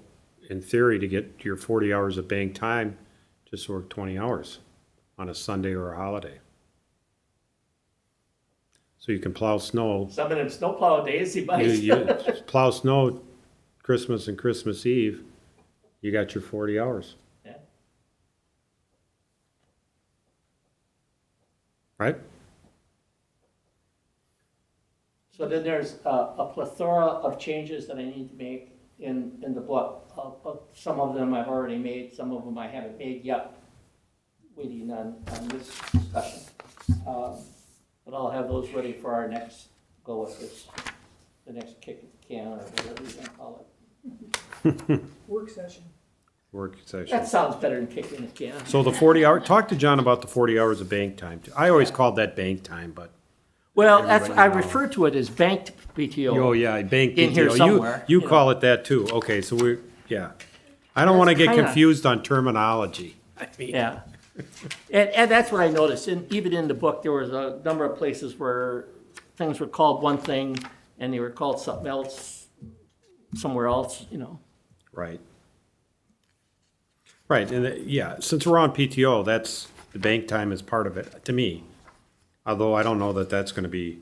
in theory, to get your 40 hours of bank time, just work 20 hours on a Sunday or a holiday. So you can plow snow. Some of them snowplow days, he might. You plow snow Christmas and Christmas Eve, you got your 40 hours, Yeah. right? So then there's a plethora of changes that I need to make in the book. Some of them I've already made, some of them I haven't made yet, waiting on this discussion. But I'll have those ready for our next go with this, the next kick at the can, or whatever you want to call it. Work session. Work session. That sounds better than kicking the can. So the 40 hour, talk to John about the 40 hours of bank time. I always called that bank time, but, Well, that's, I Everybody refer to it as banked PTO. oh yeah, bank In here PTO. somewhere, You you call it that too. Okay, so yeah. I don't want to That's get kinda- confused on terminology. I mean, Yeah. And that's what I noticed, and even in the book, there was a number of places where things were called one thing and they were called something else somewhere else, Right. Right, and yeah, since we're on PTO, the bank time is part of it, to me. Although I don't know that that's going to be,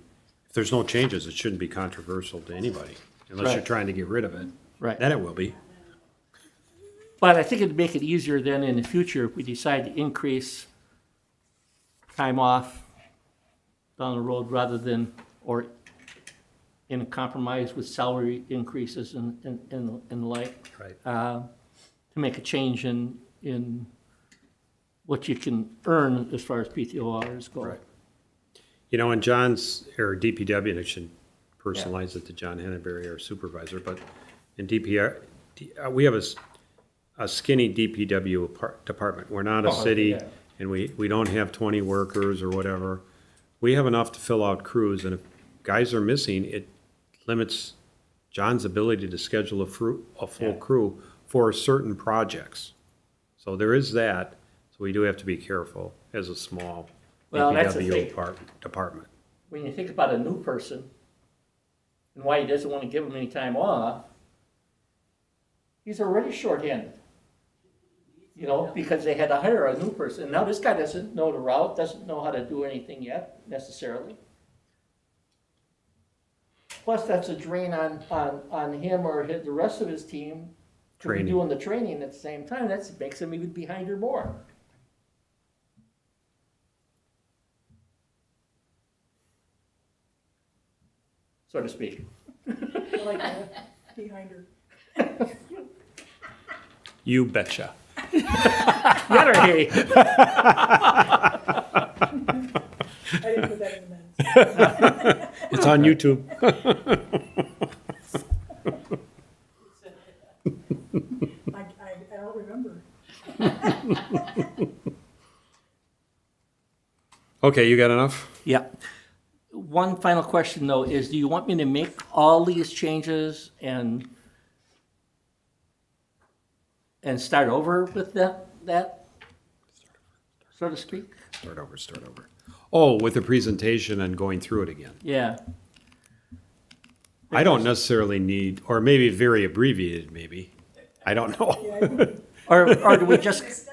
if there's no changes, it shouldn't be controversial to anybody, unless you're Right. trying to get rid of it. Right. Then it will be. But I think it'd make it easier then in the future if we decide to increase time off down the road rather than, or in a compromise with salary increases and the like. Right. To make a change in what you can earn as far as PTO hours go. Right. In John's, or DPW, and I should personalize it to John Henneberry, our supervisor, but in DPR, we have a skinny DPW department. We're not a city, yeah. and we don't have 20 workers or whatever. We have enough to fill out crews, and if guys are missing, it limits John's ability to schedule a full Yeah. crew for certain projects. So there is that, so we do have to be careful as a small Well, that's the DPW thing. department. When you think about a new person, and why he doesn't want to give them any time off, he's already shorthanded. You know, because they had to hire a new person. Now this guy doesn't know the route, doesn't know how to do anything yet necessarily. Plus, that's a drain on him or the rest of his team to be Training. doing the training at the same time. That makes him even behind her more. So to speak. Behind her. You betcha. Better, hey. I didn't put that in the minutes. It's on YouTube. I don't remember. Okay, you got enough? Yeah. One final question though is, do you want me to make all these changes and start over with that, so to speak? Start over. Oh, with the presentation and going through it again. Yeah. I don't necessarily need, or maybe very abbreviated, maybe. I don't know. Or do we just,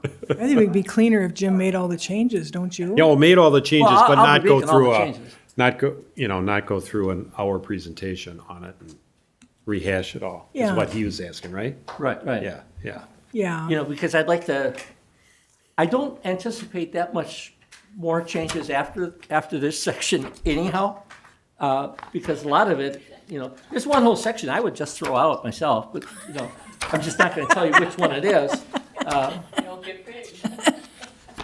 I think it'd be cleaner if Jim made all the changes, don't you? Yeah, well, made all the changes, Well, but I'll not be go making all through the a, changes. not go through an hour presentation on it and rehash it all. Is Yeah. what he was asking, right? right. Yeah. Yeah. You know, because I'd like to, I don't anticipate that much more changes after this section anyhow. Because a lot of it, you know, there's one whole section I would just throw out myself, but, you know, I'm just not gonna tell you which one it is. You don't get paid.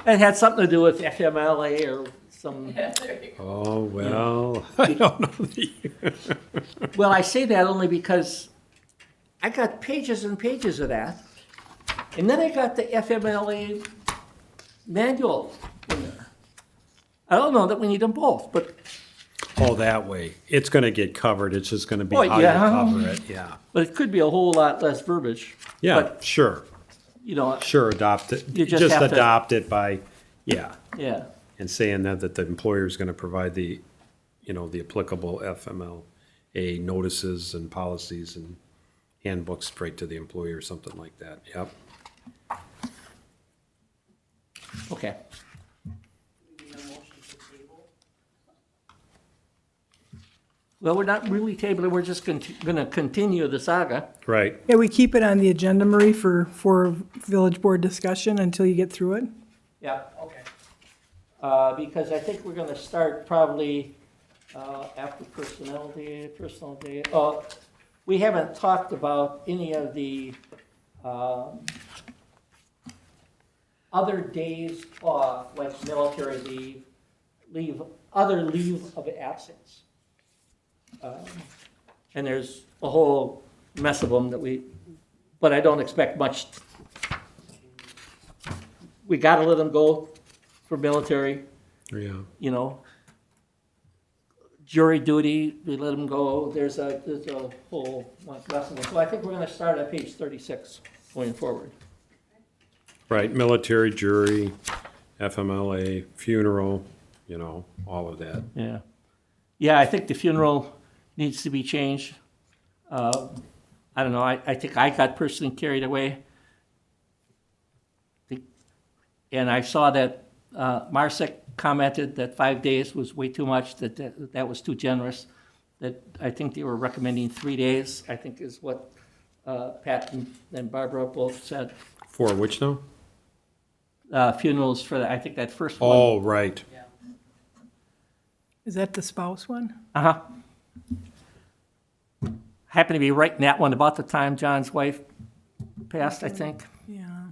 It had something to do with FMLA or some, There you go. Oh, well, I don't know. well, I say that only because I got pages and pages of that. And then I got the FMLA manual in there. I don't know that we need them both, but Oh, that way. It's gonna get covered. It's just gonna be Oh, how you yeah. cover it, yeah. it could be a whole lot less verbiage. Yeah, But, sure, you know, adopt it. You just have to- adopt it by, yeah. yeah. And saying that the employer's gonna provide the, the applicable FMLA notices and policies and handbooks straight to the employer, or something like that, yep. Okay. We need a motion to table. Well, we're not really tabling, we're just gonna continue the saga. Right, Yeah, we keep it on the agenda, Marie, for village board discussion until you get through it. Yeah, okay. Because I think we're gonna start probably, after personnel day. We haven't talked about any of the, other days off, like military leave, other leave of absence. And there's a whole mess of them but I don't expect much. We gotta let them go for military, yeah. you know. Jury duty, we let them go, there's a whole mess of them. So I think we're gonna start at page 36 going forward. Right, military, jury, FMLA, funeral, all of that. Yeah. Yeah, I think the funeral needs to be changed. I don't know, I think I got personally carried away. And I saw that Marsek commented that 5 days was way too much, that was too generous. That I think they were recommending 3 days, I think is what Pat and Barbara both said. For which now? Funerals for, I think that first one. Oh, right. Yeah. Is that the spouse one? Uh-huh. Happened to be writing that one about the time John's wife passed, I think. Yeah.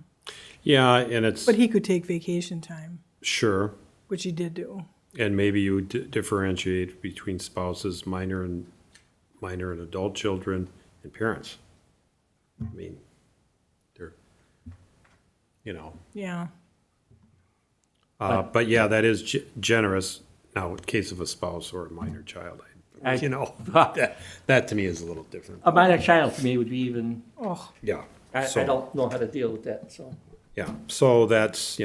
Yeah, and it's, But he could take vacation time, sure, which he did do. and maybe you would differentiate between spouses, minor and adult children, and parents. I mean, they're, Yeah. but yeah, that is generous. Now, in case of a spouse or a minor child, that to me is a little different. A minor child to me would be even, Oh, Yeah. I So- don't know how to deal with that, so. Yeah, so that's,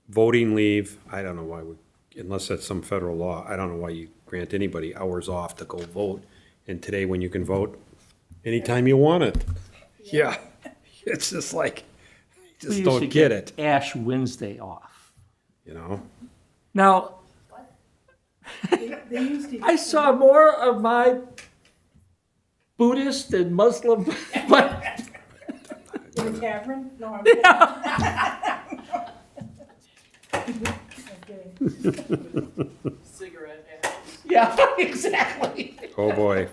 voting leave, I don't know why unless that's some federal law, I don't know why you grant anybody hours off to go vote. And today, when you can vote anytime you want it, yeah, it's just like, We just used don't to get it, Ash Wednesday off. you know? Now, They used to. I saw more of my Buddhist and Muslim, but In the tavern? No, I'm kidding. Cigarette ads. yeah, exactly. Oh, boy.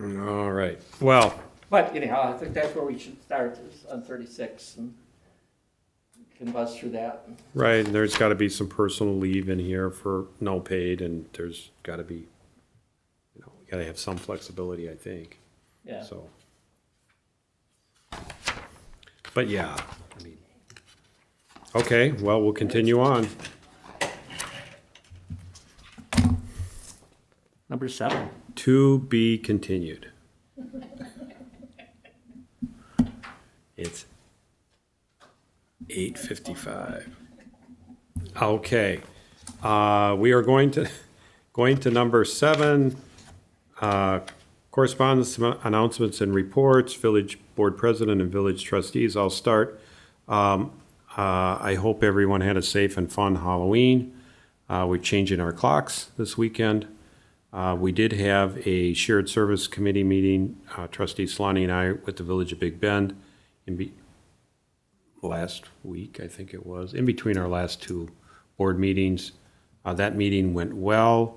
All right, well, But anyhow, I think that's where we should start, is on 36, and we can buzz through that. right, and there's gotta be some personal leave in here for no paid, and there's gotta be, you know, we gotta have some flexibility, I think, Yeah. so. But yeah, I mean, okay, well, we'll continue on. Number 7. To be continued. It's 8:55. Okay, we are going to number 7, correspondence, announcements and reports, village board president and village trustees. I'll start. I hope everyone had a safe and fun Halloween. We're changing our clocks this weekend. We did have a shared service committee meeting, trustee Solani and I, with the Village of Big Bend last week, I think it was, in between our last 2 board meetings. That meeting went well.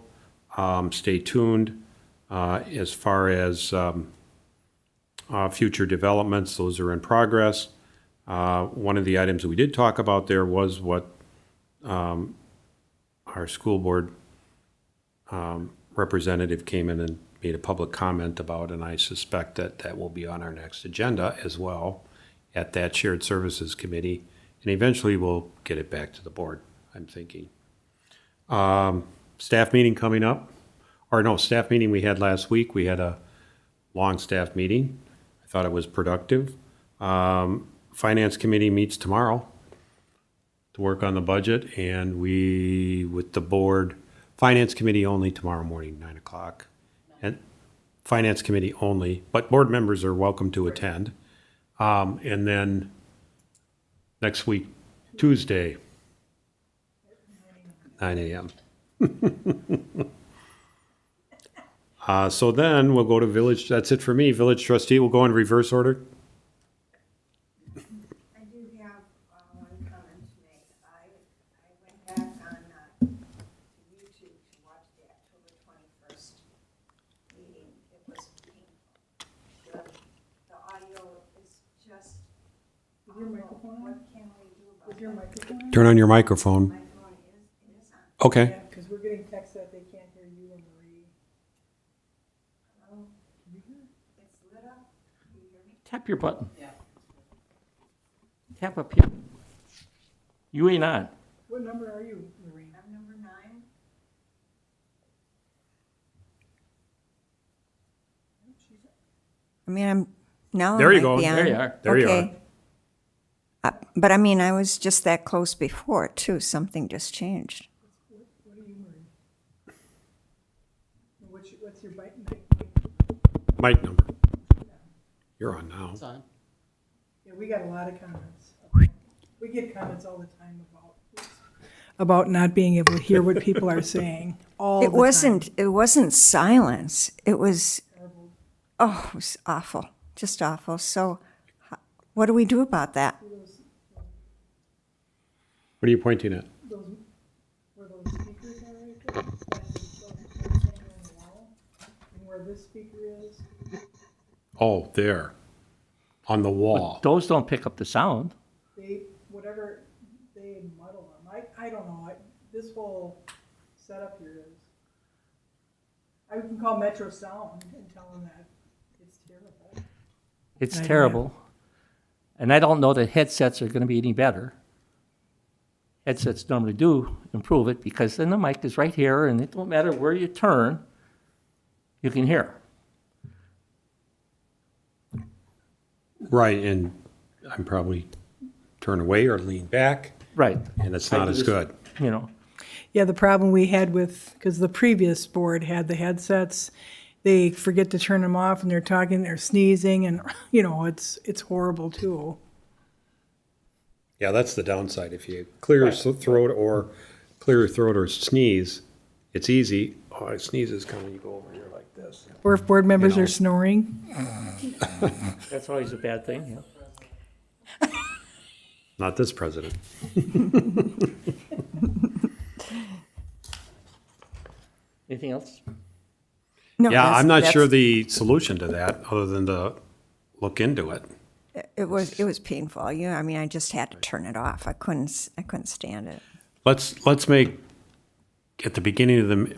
Stay tuned. As far as future developments, those are in progress. One of the items we did talk about there was what our school board representative came in and made a public comment about, and I suspect that that will be on our next agenda as well at that shared services committee, and eventually we'll get it back to the board, I'm thinking. Staff meeting coming up, or no, staff meeting we had last week. We had a long staff meeting. I thought it was productive. Finance committee meets tomorrow to work on the budget, and we, with the board, Finance committee only tomorrow morning, 9 o'clock. And Finance committee only, but board members are welcome to attend. And then next week, Tuesday, 9 a.m. So then we'll go to village, that's it for me, village trustee, we'll go in reverse order. I do have one comment to make. I went back on YouTube to watch the October 21st meeting. It was painful. The audio is just, Is your microphone on? what can we do about Is your it? microphone on? Turn on your microphone. My phone is on. Okay. Yeah, because we're getting texts that they can't hear you or Marie. Hello? It's lit up. Can you hear me? Tap your button. Yeah. Tap up here. You ain't on. What number are you, Marie? I'm number 9. I mean, now There I you might go. be on. There you are. There you Okay. But I mean, I was just that close before too. Something just changed. What are you, Marie? What's your bite? Mic number. You're on now. It's on. Yeah, we got a lot of comments. We get comments all the time about not being able to hear what people are saying all the It time. wasn't. It wasn't silence. It was. Oh, it was awful. Just awful. So, what do we do about that? What are you pointing at? Where those speakers are right there. Those things on the wall. And where this speaker is. Oh, there. On the wall. Those don't pick up the sound. Whatever, they muddle them. I don't know. This whole setup here is. I can call Metro Sound and tell them that it's terrible. It's I know. terrible. And I don't know that headsets are gonna be any better. Headsets normally do improve it, because then the mic is right here, and it don't matter where you turn, you can hear. Right, and I'm probably turn away or lean back, Right. and it's not as good. You know, Yeah, the problem we had because the previous board had the headsets, they forget to turn them off and they're talking, they're sneezing and, it's horrible too. Yeah, that's the downside. If you clear your throat or sneeze, it's easy. Oh, a sneeze is coming, you go over here like this. Or if board members are snoring. That's always a bad thing, yeah. Not this president. Anything else? No, Yeah, I'm not sure that's- the solution to that, other than to look into it. It was painful. I mean, I just had to turn it off. I couldn't stand it. Let's make, at the beginning of the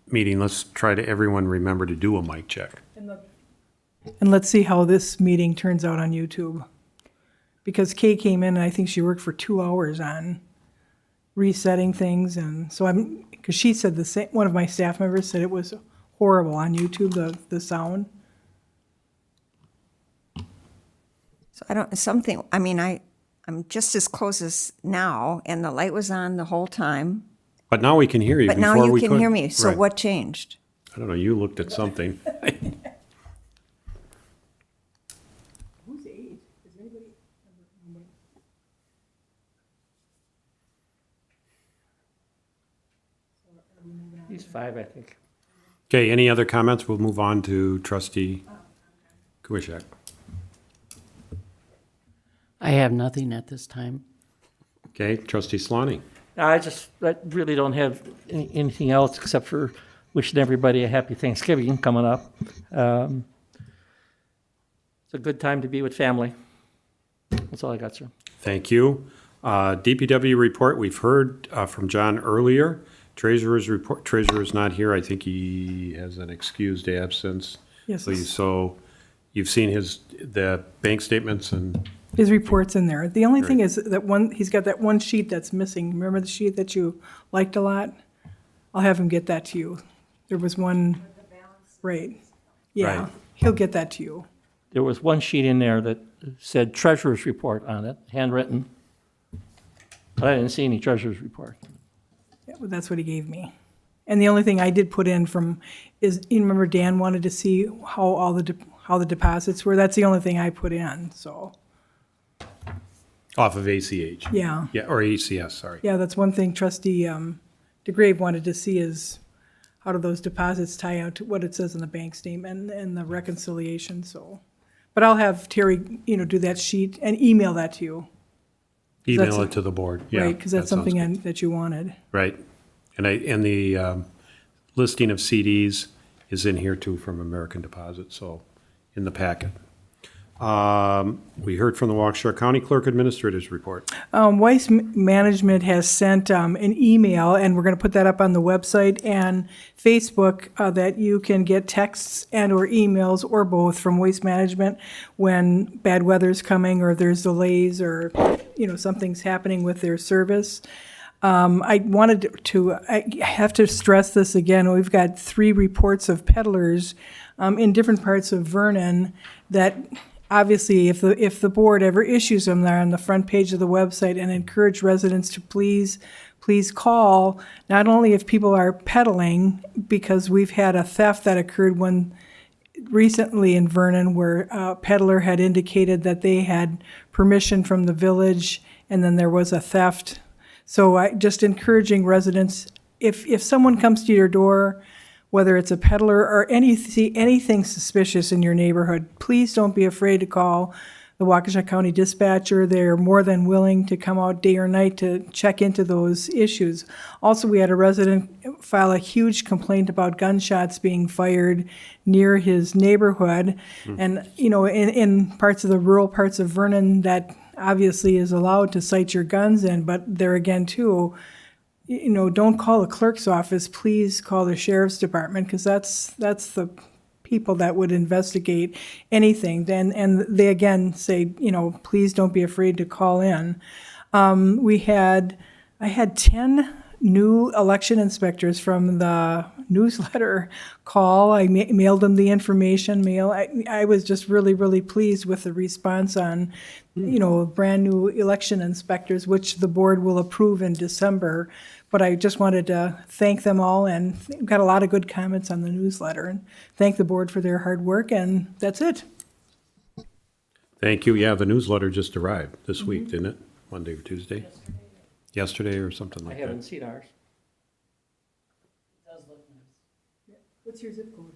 meeting, let's try to everyone remember to do a mic check. And let's see how this meeting turns out on YouTube. Because Kay came in and I think she worked for 2 hours on resetting things, and so because she said the same, one of my staff members said it was horrible on YouTube, the sound. So I'm just as close as now, and the light was on the whole time. But now we can hear you. But now Before you we can couldn't. hear me, so Right. what changed? I don't know, you looked at something. Who's 8? Is anybody? He's 5, I think. Okay, any other comments? We'll move on to trustee Kuishak. I have nothing at this time. Okay, trustee Slaney. I really don't have anything else except for wishing everybody a happy Thanksgiving coming up. It's a good time to be with family. That's all I got, sir. Thank you. DPW report, we've heard from John earlier. Treasurer's report, treasurer's not here. I think he has an excused absence. Yes. So you've seen the bank statements and, His report's in there. The only thing is that he's got that one sheet that's missing. Remember the sheet that you liked a lot? I'll have him get that to you. There was one, right. Yeah, Right. he'll get that to you. There was one sheet in there that said treasurer's report on it, handwritten. But I didn't see any treasurer's report. Yeah, well, that's what he gave me. And the only thing I did put in is, you remember Dan wanted to see how how the deposits were? That's the only thing I put in, so, off of ACH. yeah. Yeah, or ACS, sorry. Yeah, that's one thing trustee DeGrave wanted to see is how do those deposits tie out to what it says in the bank statement and the reconciliation, so. But I'll have Terry, do that sheet and email that to you, Email it to the board. Yeah, right? Because that's that sounds something good. that you wanted. Right. And the listing of CDs is in here too from American Deposit, so in the packet. We heard from the Waukesha County Clerk Administrator's report. Waste Management has sent an email, and we're going to put that up on the website and Facebook, that you can get texts and/or emails or both from Waste Management when bad weather's coming or there's delays or, something's happening with their service. I have to stress this again. We've got 3 reports of peddlers in different parts of Vernon that obviously, if the board ever issues them, they're on the front page of the website, and encourage residents to please call, not only if people are peddling, because we've had a theft that occurred recently in Vernon where a peddler had indicated that they had permission from the village, and then there was a theft. So I just encouraging residents, if someone comes to your door, whether it's a peddler or anything suspicious in your neighborhood, please don't be afraid to call the Waukesha County Dispatcher. They're more than willing to come out day or night to check into those issues. Also, we had a resident file a huge complaint about gunshots being fired near his neighborhood. And, in parts of the rural parts of Vernon, that obviously is allowed to cite your guns in, but there again, too, don't call the clerk's office, please call the sheriff's department, because that's the people that would investigate anything. And they again say, please don't be afraid to call in. I had 10 new election inspectors from the newsletter call. I mailed them the information I was just really, really pleased with the response on, brand new election inspectors, which the board will approve in December. But I just wanted to thank them all, and got a lot of good comments on the newsletter, and thank the board for their hard work, and that's it. Thank you. Yeah, the newsletter just arrived this week, didn't it? Monday or Tuesday? Yesterday or something I like haven't that. seen ours. It does look nice. What's your zip code?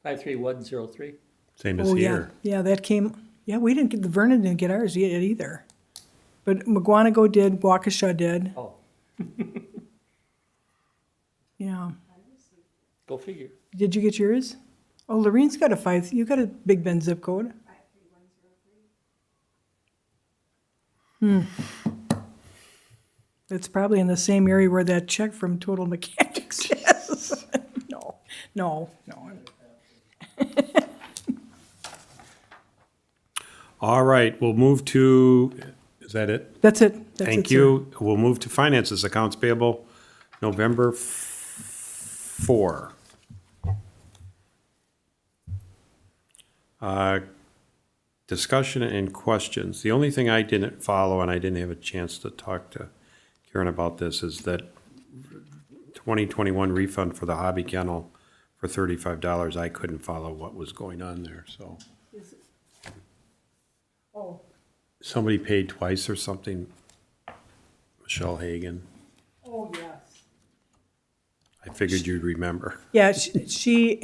53103. Same as Oh, yeah, here. yeah, that came, yeah, we didn't get, the Vernon didn't get ours yet either. But McGuanago did, Waukesha did, Oh, yeah. go figure. Did you get yours? Oh, Lorene's got you got a Big Bend zip code. It's probably in the same area where that check from Total Mechanics is. No. All right, we'll move to, is that it? That's it. That's Thank it, sir. you. We'll move to finances, accounts payable, November 4. Discussion and questions. The only thing I didn't follow, and I didn't have a chance to talk to Karen about this, is that 2021 refund for the hobby kennel for $35. I couldn't follow what was going on there, so. Oh. Somebody paid twice or something. Michelle Hagan. Oh, yes. I figured you'd remember. Yeah, she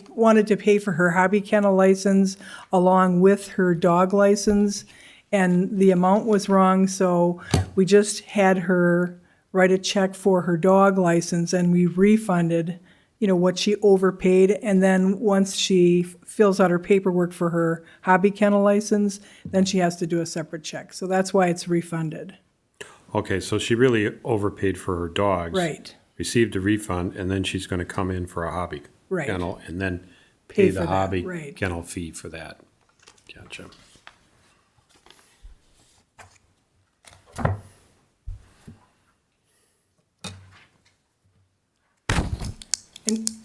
wanted to pay for her hobby kennel license along with her dog license, and the amount was wrong, so we just had her write a check for her dog license, and we refunded, what she overpaid, and then once she fills out her paperwork for her hobby kennel license, then she has to do a separate check, so that's why it's refunded. Okay, so she really overpaid for her dogs. Right. Received a refund, and then she's gonna come in for a hobby Right. kennel, and then Pay pay for the that, hobby right. kennel fee for that. Gotcha.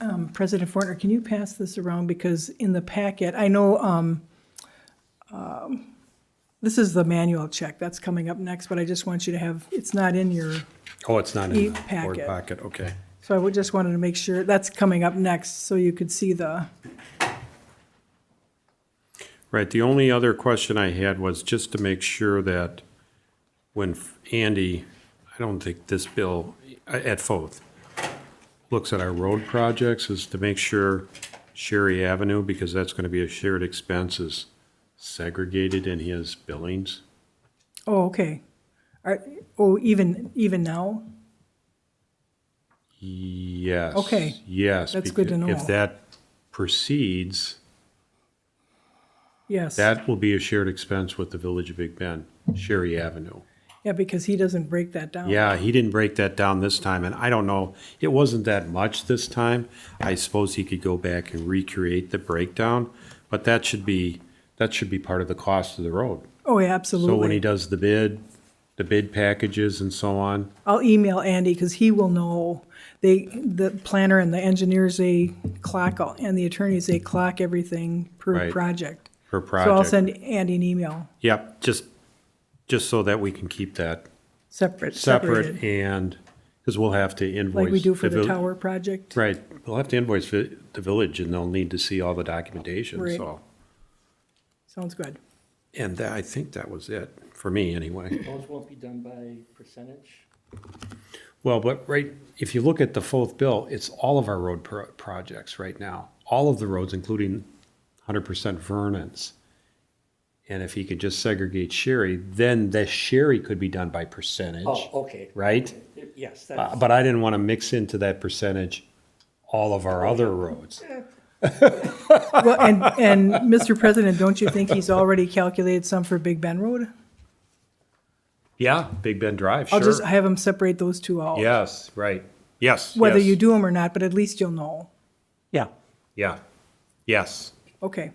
And President Fortner, can you pass this around, because in the packet, I know this is the manual check, that's coming up next, but I just want you to have, it's not in your, Oh, it's not in the board E-packet. packet, okay. so I just wanted to make sure, that's coming up next, so you could see the, Right, the only other question I had was just to make sure that when Andy, I don't think this bill, at Foth, looks at our road projects, is to make sure Sherry Avenue, because that's gonna be a shared expense, is segregated in his billings. oh, okay. Even now? Yes. Okay, Yes. that's good to because know. If that proceeds, Yes. that will be a shared expense with the Village of Big Bend, Sherry Avenue. Yeah, because he doesn't break that down. Yeah, he didn't break that down this time, and I don't know, it wasn't that much this time. I suppose he could go back and recreate the breakdown, but that should be part of the cost of the road. Oh, yeah, So when he absolutely. does the bid packages and so on, I'll email Andy, because he will know. The planner and the engineers, they clock, and the attorneys, they clock everything per Right. project. per So I'll project. send Andy an email, Yep, just so that we can keep that separate, separate separated, and, because we'll have to invoice. like we do for the vil- tower project. Right, we'll have to invoice the village, and they'll need to see all the documentation, Right. so. Sounds good. And I think that was it, for me, anyway. Those won't be done by percentage? Well, but if you look at the Foth bill, it's all of our road projects right now. All of the roads, including 100% Vernon's. And if he could just segregate Sherry, then the Sherry could be done by percentage, Oh, okay. right? Yes, that's, But I didn't want to mix into that percentage all of our other roads. Well, and Mr. President, don't you think he's already calculated some for Big Bend Road? Yeah, Big Bend Drive, I'll just sure. have him separate those two out. Yes, right. Yes. Whether yes. you do them or not, but at least you'll know. yeah. Yeah, yes. Okay.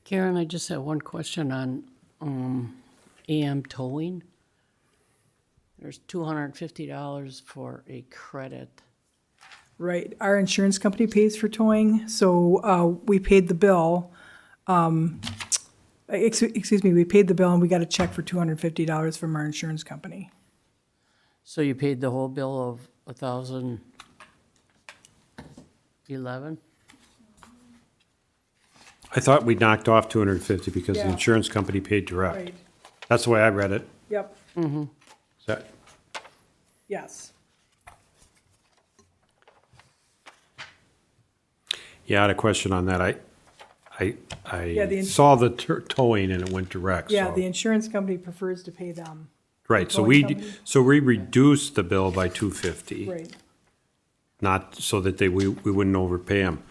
Karen, I just have one question on AM towing. There's $250 for a credit. Right, our insurance company pays for towing, so we paid the bill. Excuse me, we paid the bill and we got a check for $250 from our insurance company. So you paid the whole bill of 1,011? I thought we knocked off 250 because the Yeah. insurance company paid direct. Right, That's the way I read it. yep, Is that, yes. yeah, I had a question on that. Yeah, the I ins- saw the towing and it went direct, Yeah, so. the insurance company prefers to pay them. Right, so towing company? so we reduced the bill by 250. Right. Not so that we wouldn't overpay them.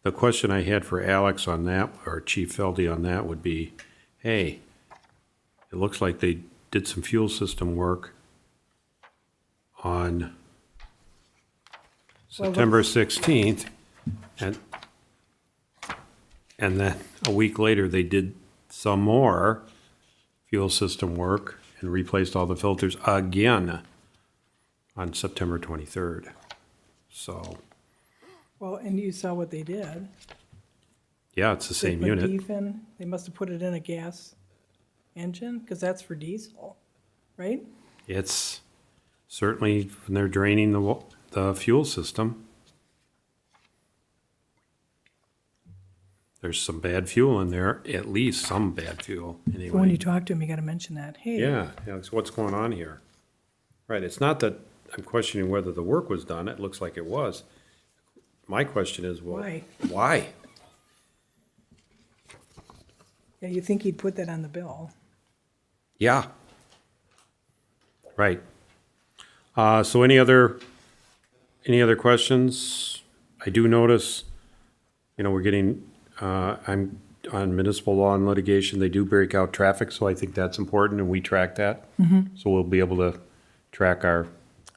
The question I had for Alex on that, or Chief Feldy on that would be, hey, it looks like they did some fuel system work on September 16th, and then a week later, they did some more fuel system work and replaced all the filters again on September 23rd. So, Well, and you saw what they did. yeah, it's the They same put unit. DEF in. They must have put it in a gas engine, because that's for diesel, right? It's certainly, when they're draining the fuel system, there's some bad fuel in there, at least some bad fuel, So when you anyway. talk to them, you gotta mention that. Hey. Yeah, it's what's going on here. Right, it's not that I'm questioning whether the work was done, it looks like it was. My question is, well, Why? why? Yeah, you think he'd put that on the bill. Yeah. Right. So any other questions? I do notice, we're getting, I'm on municipal law and litigation, they do break out traffic, so I think that's important, and we track that. So we'll be able to track our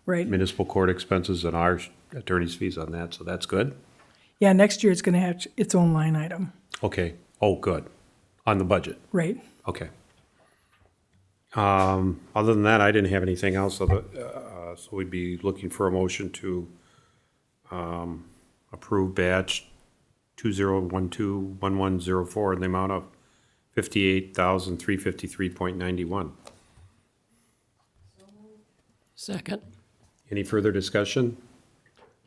Right. municipal court expenses and our attorney's fees on that, so that's good. Yeah, next year it's gonna have its own line item, Okay, oh, good, on the budget. right? Okay. Other than that, I didn't have anything else, so we'd be looking for a motion to approve batch 20121104 in the amount of 58,353.91. Second? Any further discussion?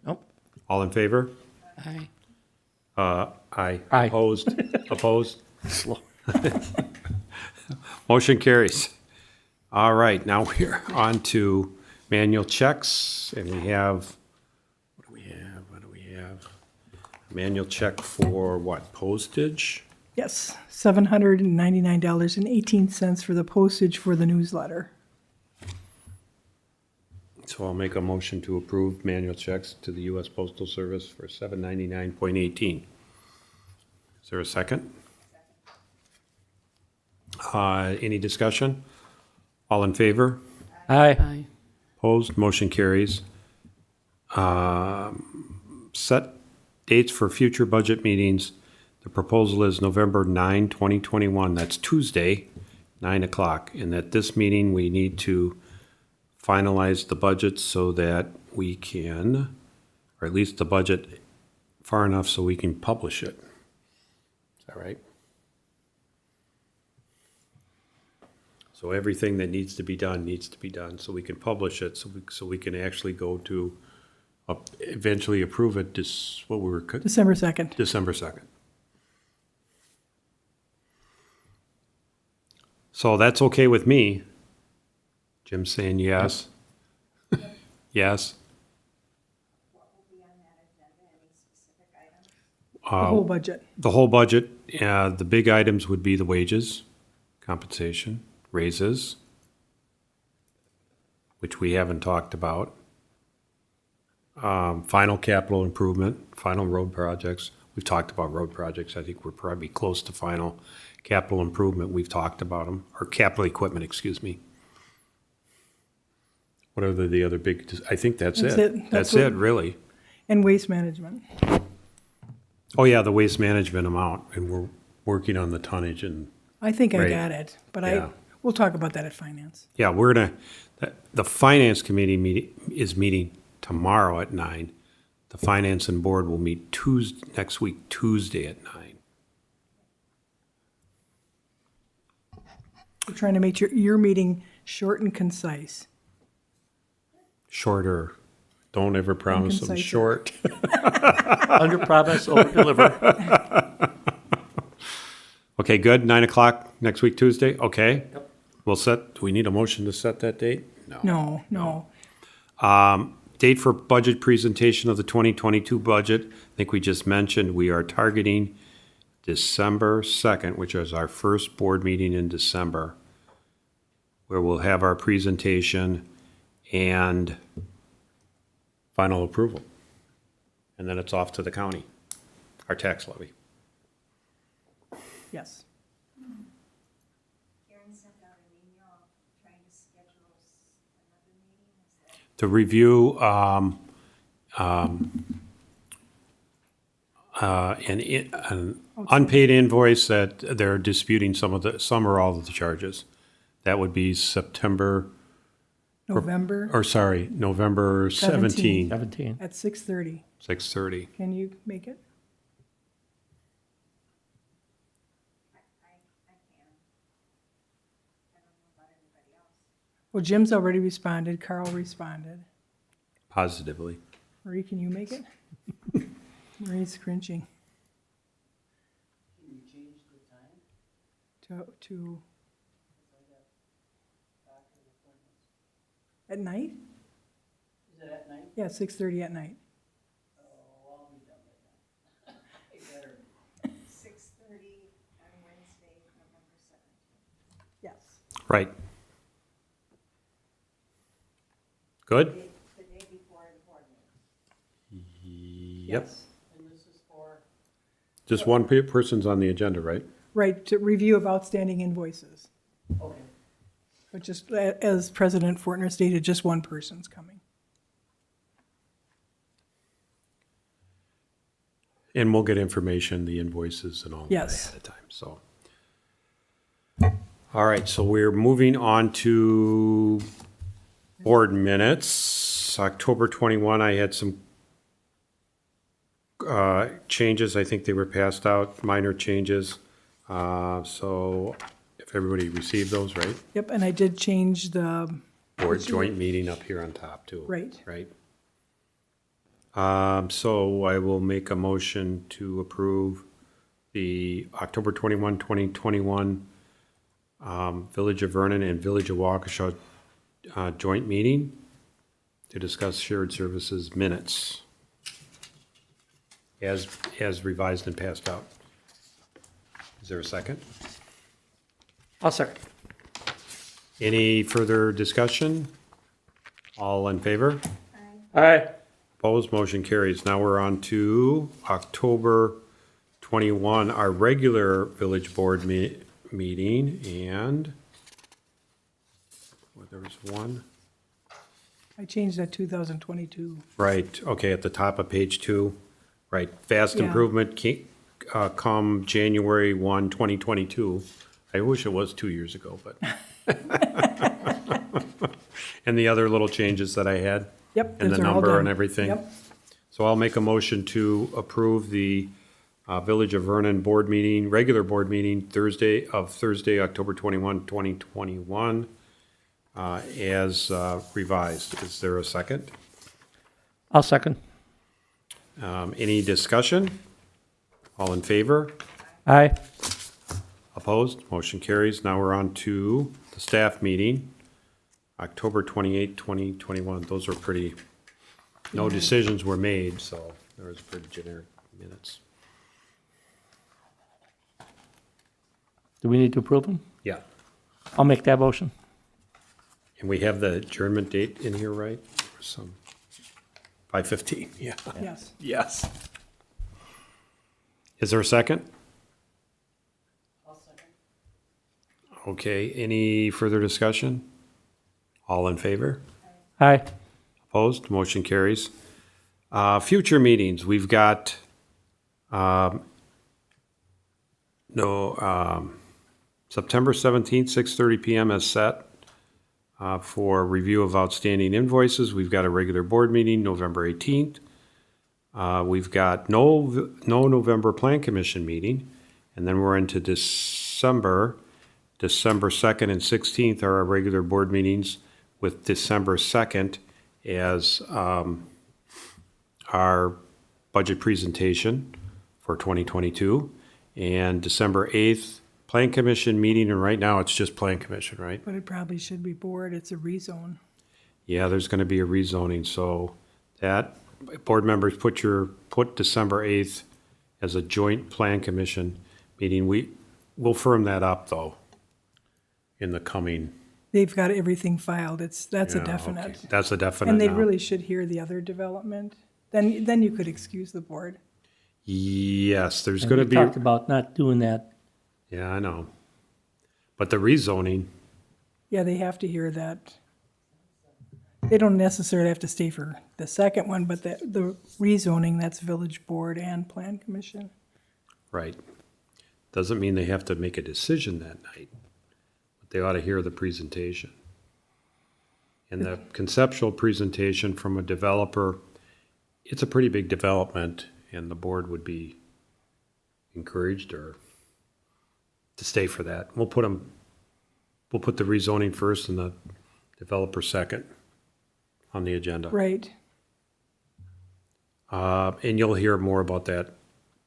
Nope. All in favor? Aye. Aye. Aye. Opposed? Opposed? Slow. Motion carries. All right, now we're on to manual checks, and we have, what do we have? Manual check for what, postage? Yes, $799.18 for the postage for the newsletter. So I'll make a motion to approve manual checks to the U.S. Postal Service for $799.18. Is there a second? Any discussion? All in favor? Aye. Opposed? Motion carries. Set dates for future budget meetings. The proposal is November 9, 2021. That's Tuesday, 9 o'clock. And at this meeting, we need to finalize the budget so that we can, or at least the budget far enough so we can publish it. Is that right? So everything that needs to be done, so we can publish it, so we can actually go to, eventually approve it, December 2nd. December 2nd. So that's okay with me. Jim's saying yes. Yes. What will be on that agenda, any specific items? The whole budget. The whole budget, the big items would be the wages, compensation, raises, which we haven't talked about. Final capital improvement, final road projects. We've talked about road projects. I think we're probably close to final capital improvement. We've talked about them, or capital equipment, excuse me. What are the other big, I think that's That's it. it. That's That's it, really. And waste management. Oh, yeah, the waste management amount, and we're working on the tonnage and, I think I Right. got it, but Yeah. we'll talk about that at finance. yeah, the finance committee is meeting tomorrow at 9. The finance and board will meet next week, Tuesday at 9. We're trying to make your meeting short and concise. Shorter. Don't ever promise them concise. short. Under promise, over deliver. Okay, good. 9 o'clock next week, Tuesday? Okay. Yep. We'll set, do we need a motion to set that date? No. Date for budget presentation of the 2022 budget. I think we just mentioned we are targeting December 2nd, which is our first board meeting in December, where we'll have our presentation and final approval. And then it's off to the county, our tax levy. Yes. Karen sent out an email trying to schedule another meeting, is that? To review an unpaid invoice that they're disputing some or all of the charges. That would be November 17, 17. At 6:30. 6:30. Can you make it? I can. I don't know about everybody else. Well, Jim's already responded. Carl responded. Positively. Marie, can you make it? Marie's cringing. Can you change the time? To, Because I got doctor's appointments. at night? Is it at night? Yeah, 6:30 at night. Oh, I'll be done by then. I better. 6:30 on Wednesday, November 17th. Yes. Right. Good? The day before the board meeting. Yep. Yes. And this is for, Just one person's on the agenda, right? Right, to review of outstanding invoices. okay. But just as President Fortner stated, just one person's coming. And we'll get information, the invoices and all that Yes. ahead of time, so. All right, so we're moving on to board minutes. October 21, I had some changes. I think they were passed out, minor changes. So if everybody received those, right? Yep, and I did change the, Board joint meeting up here on top too. Right. Right. So I will make a motion to approve the October 21, 2021 Village of Vernon and Village of Waukesha joint meeting to discuss shared services minutes as revised and passed out. Is there a second? I'll second. Any further discussion? All in favor? Aye. Opposed, motion carries. Now we're on to October 21, our regular village board meeting, and well, there was one. I changed that 2022. Right, okay, at the top of page 2. Right, vast Yeah. improvement come January 1, 2022. I wish it was 2 years ago, but. And the other little changes that I had. Yep. And the those are all number done. and everything. Yep. So I'll make a motion to approve the Village of Vernon board meeting, regular board meeting, Thursday, October 21, 2021, as revised. Is there a second? I'll second. Any discussion? All in favor? Aye. Opposed? Motion carries. Now we're on to the staff meeting, October 28, 2021. Those are pretty, no decisions were made, so there was pretty generic minutes. Do we need to approve them? Yeah. I'll make that motion. And we have the adjournment date in here, right? Or some, 5:15, yeah. Yes. Yes. Is there a second? I'll second. Okay, any further discussion? All in favor? Aye. Opposed? Motion carries. Future meetings, we've got, September 17th, 6:30 PM as set for review of outstanding invoices. We've got a regular board meeting, November 18th. We've got no November Plan Commission meeting, and then we're into December. December 2nd and 16th are our regular board meetings, with December 2nd as our budget presentation for 2022. And December 8th, Plan Commission meeting, and right now it's just Plan Commission, right? But it probably should be board, it's a rezone. Yeah, there's gonna be a rezoning, so that, board members, put December 8th as a joint Plan Commission meeting. We'll firm that up, though, in the coming. They've got everything filed, that's a Yeah, okay. definite. That's a definite And they now. really should hear the other development. Then you could excuse the board. Yes, there's And gonna we be, talked about not doing that. yeah, I know. But the rezoning, Yeah, they have to hear that. They don't necessarily have to stay for the second one, but the rezoning, that's village board and plan commission. right, doesn't mean they have to make a decision that night, but they ought to hear the presentation. And the conceptual presentation from a developer, it's a pretty big development, and the board would be encouraged or to stay for that. We'll put the rezoning first and the developer second on the agenda. Right. And you'll hear more about that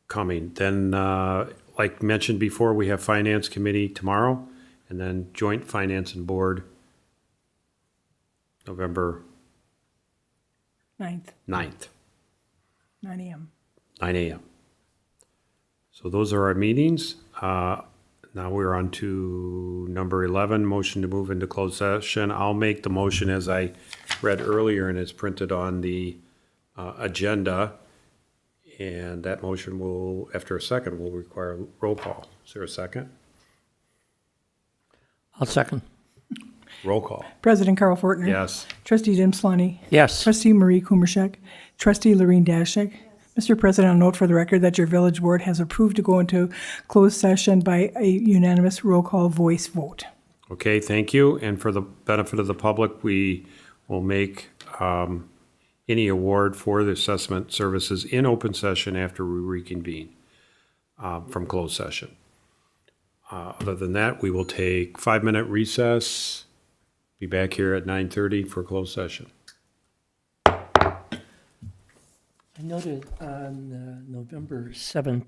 coming. Then, like mentioned before, we have Finance Committee tomorrow, and then Joint Finance and Board, November 9th, 9th, 9 AM. 9 a.m. So those are our meetings. Now we're on to number 11, motion to move into closed session. I'll make the motion as I read earlier, and it's printed on the agenda. And that motion will, after a second, will require roll call. Is there a second? I'll second. Roll call. President Carl Fortner. Yes. Trustee Jim Sloney. Yes. Trustee Marie Kumarshek. Trustee Lorene Dashik. Mr. President, I'll note for the record that your village board has approved to go into closed session by a unanimous roll call voice vote. Okay, thank you. And for the benefit of the public, we will make any award for the assessment services in open session after we reconvene from closed session. Other than that, we will take 5-minute recess. Be back here at 9:30 for closed session. I noted on November 17th,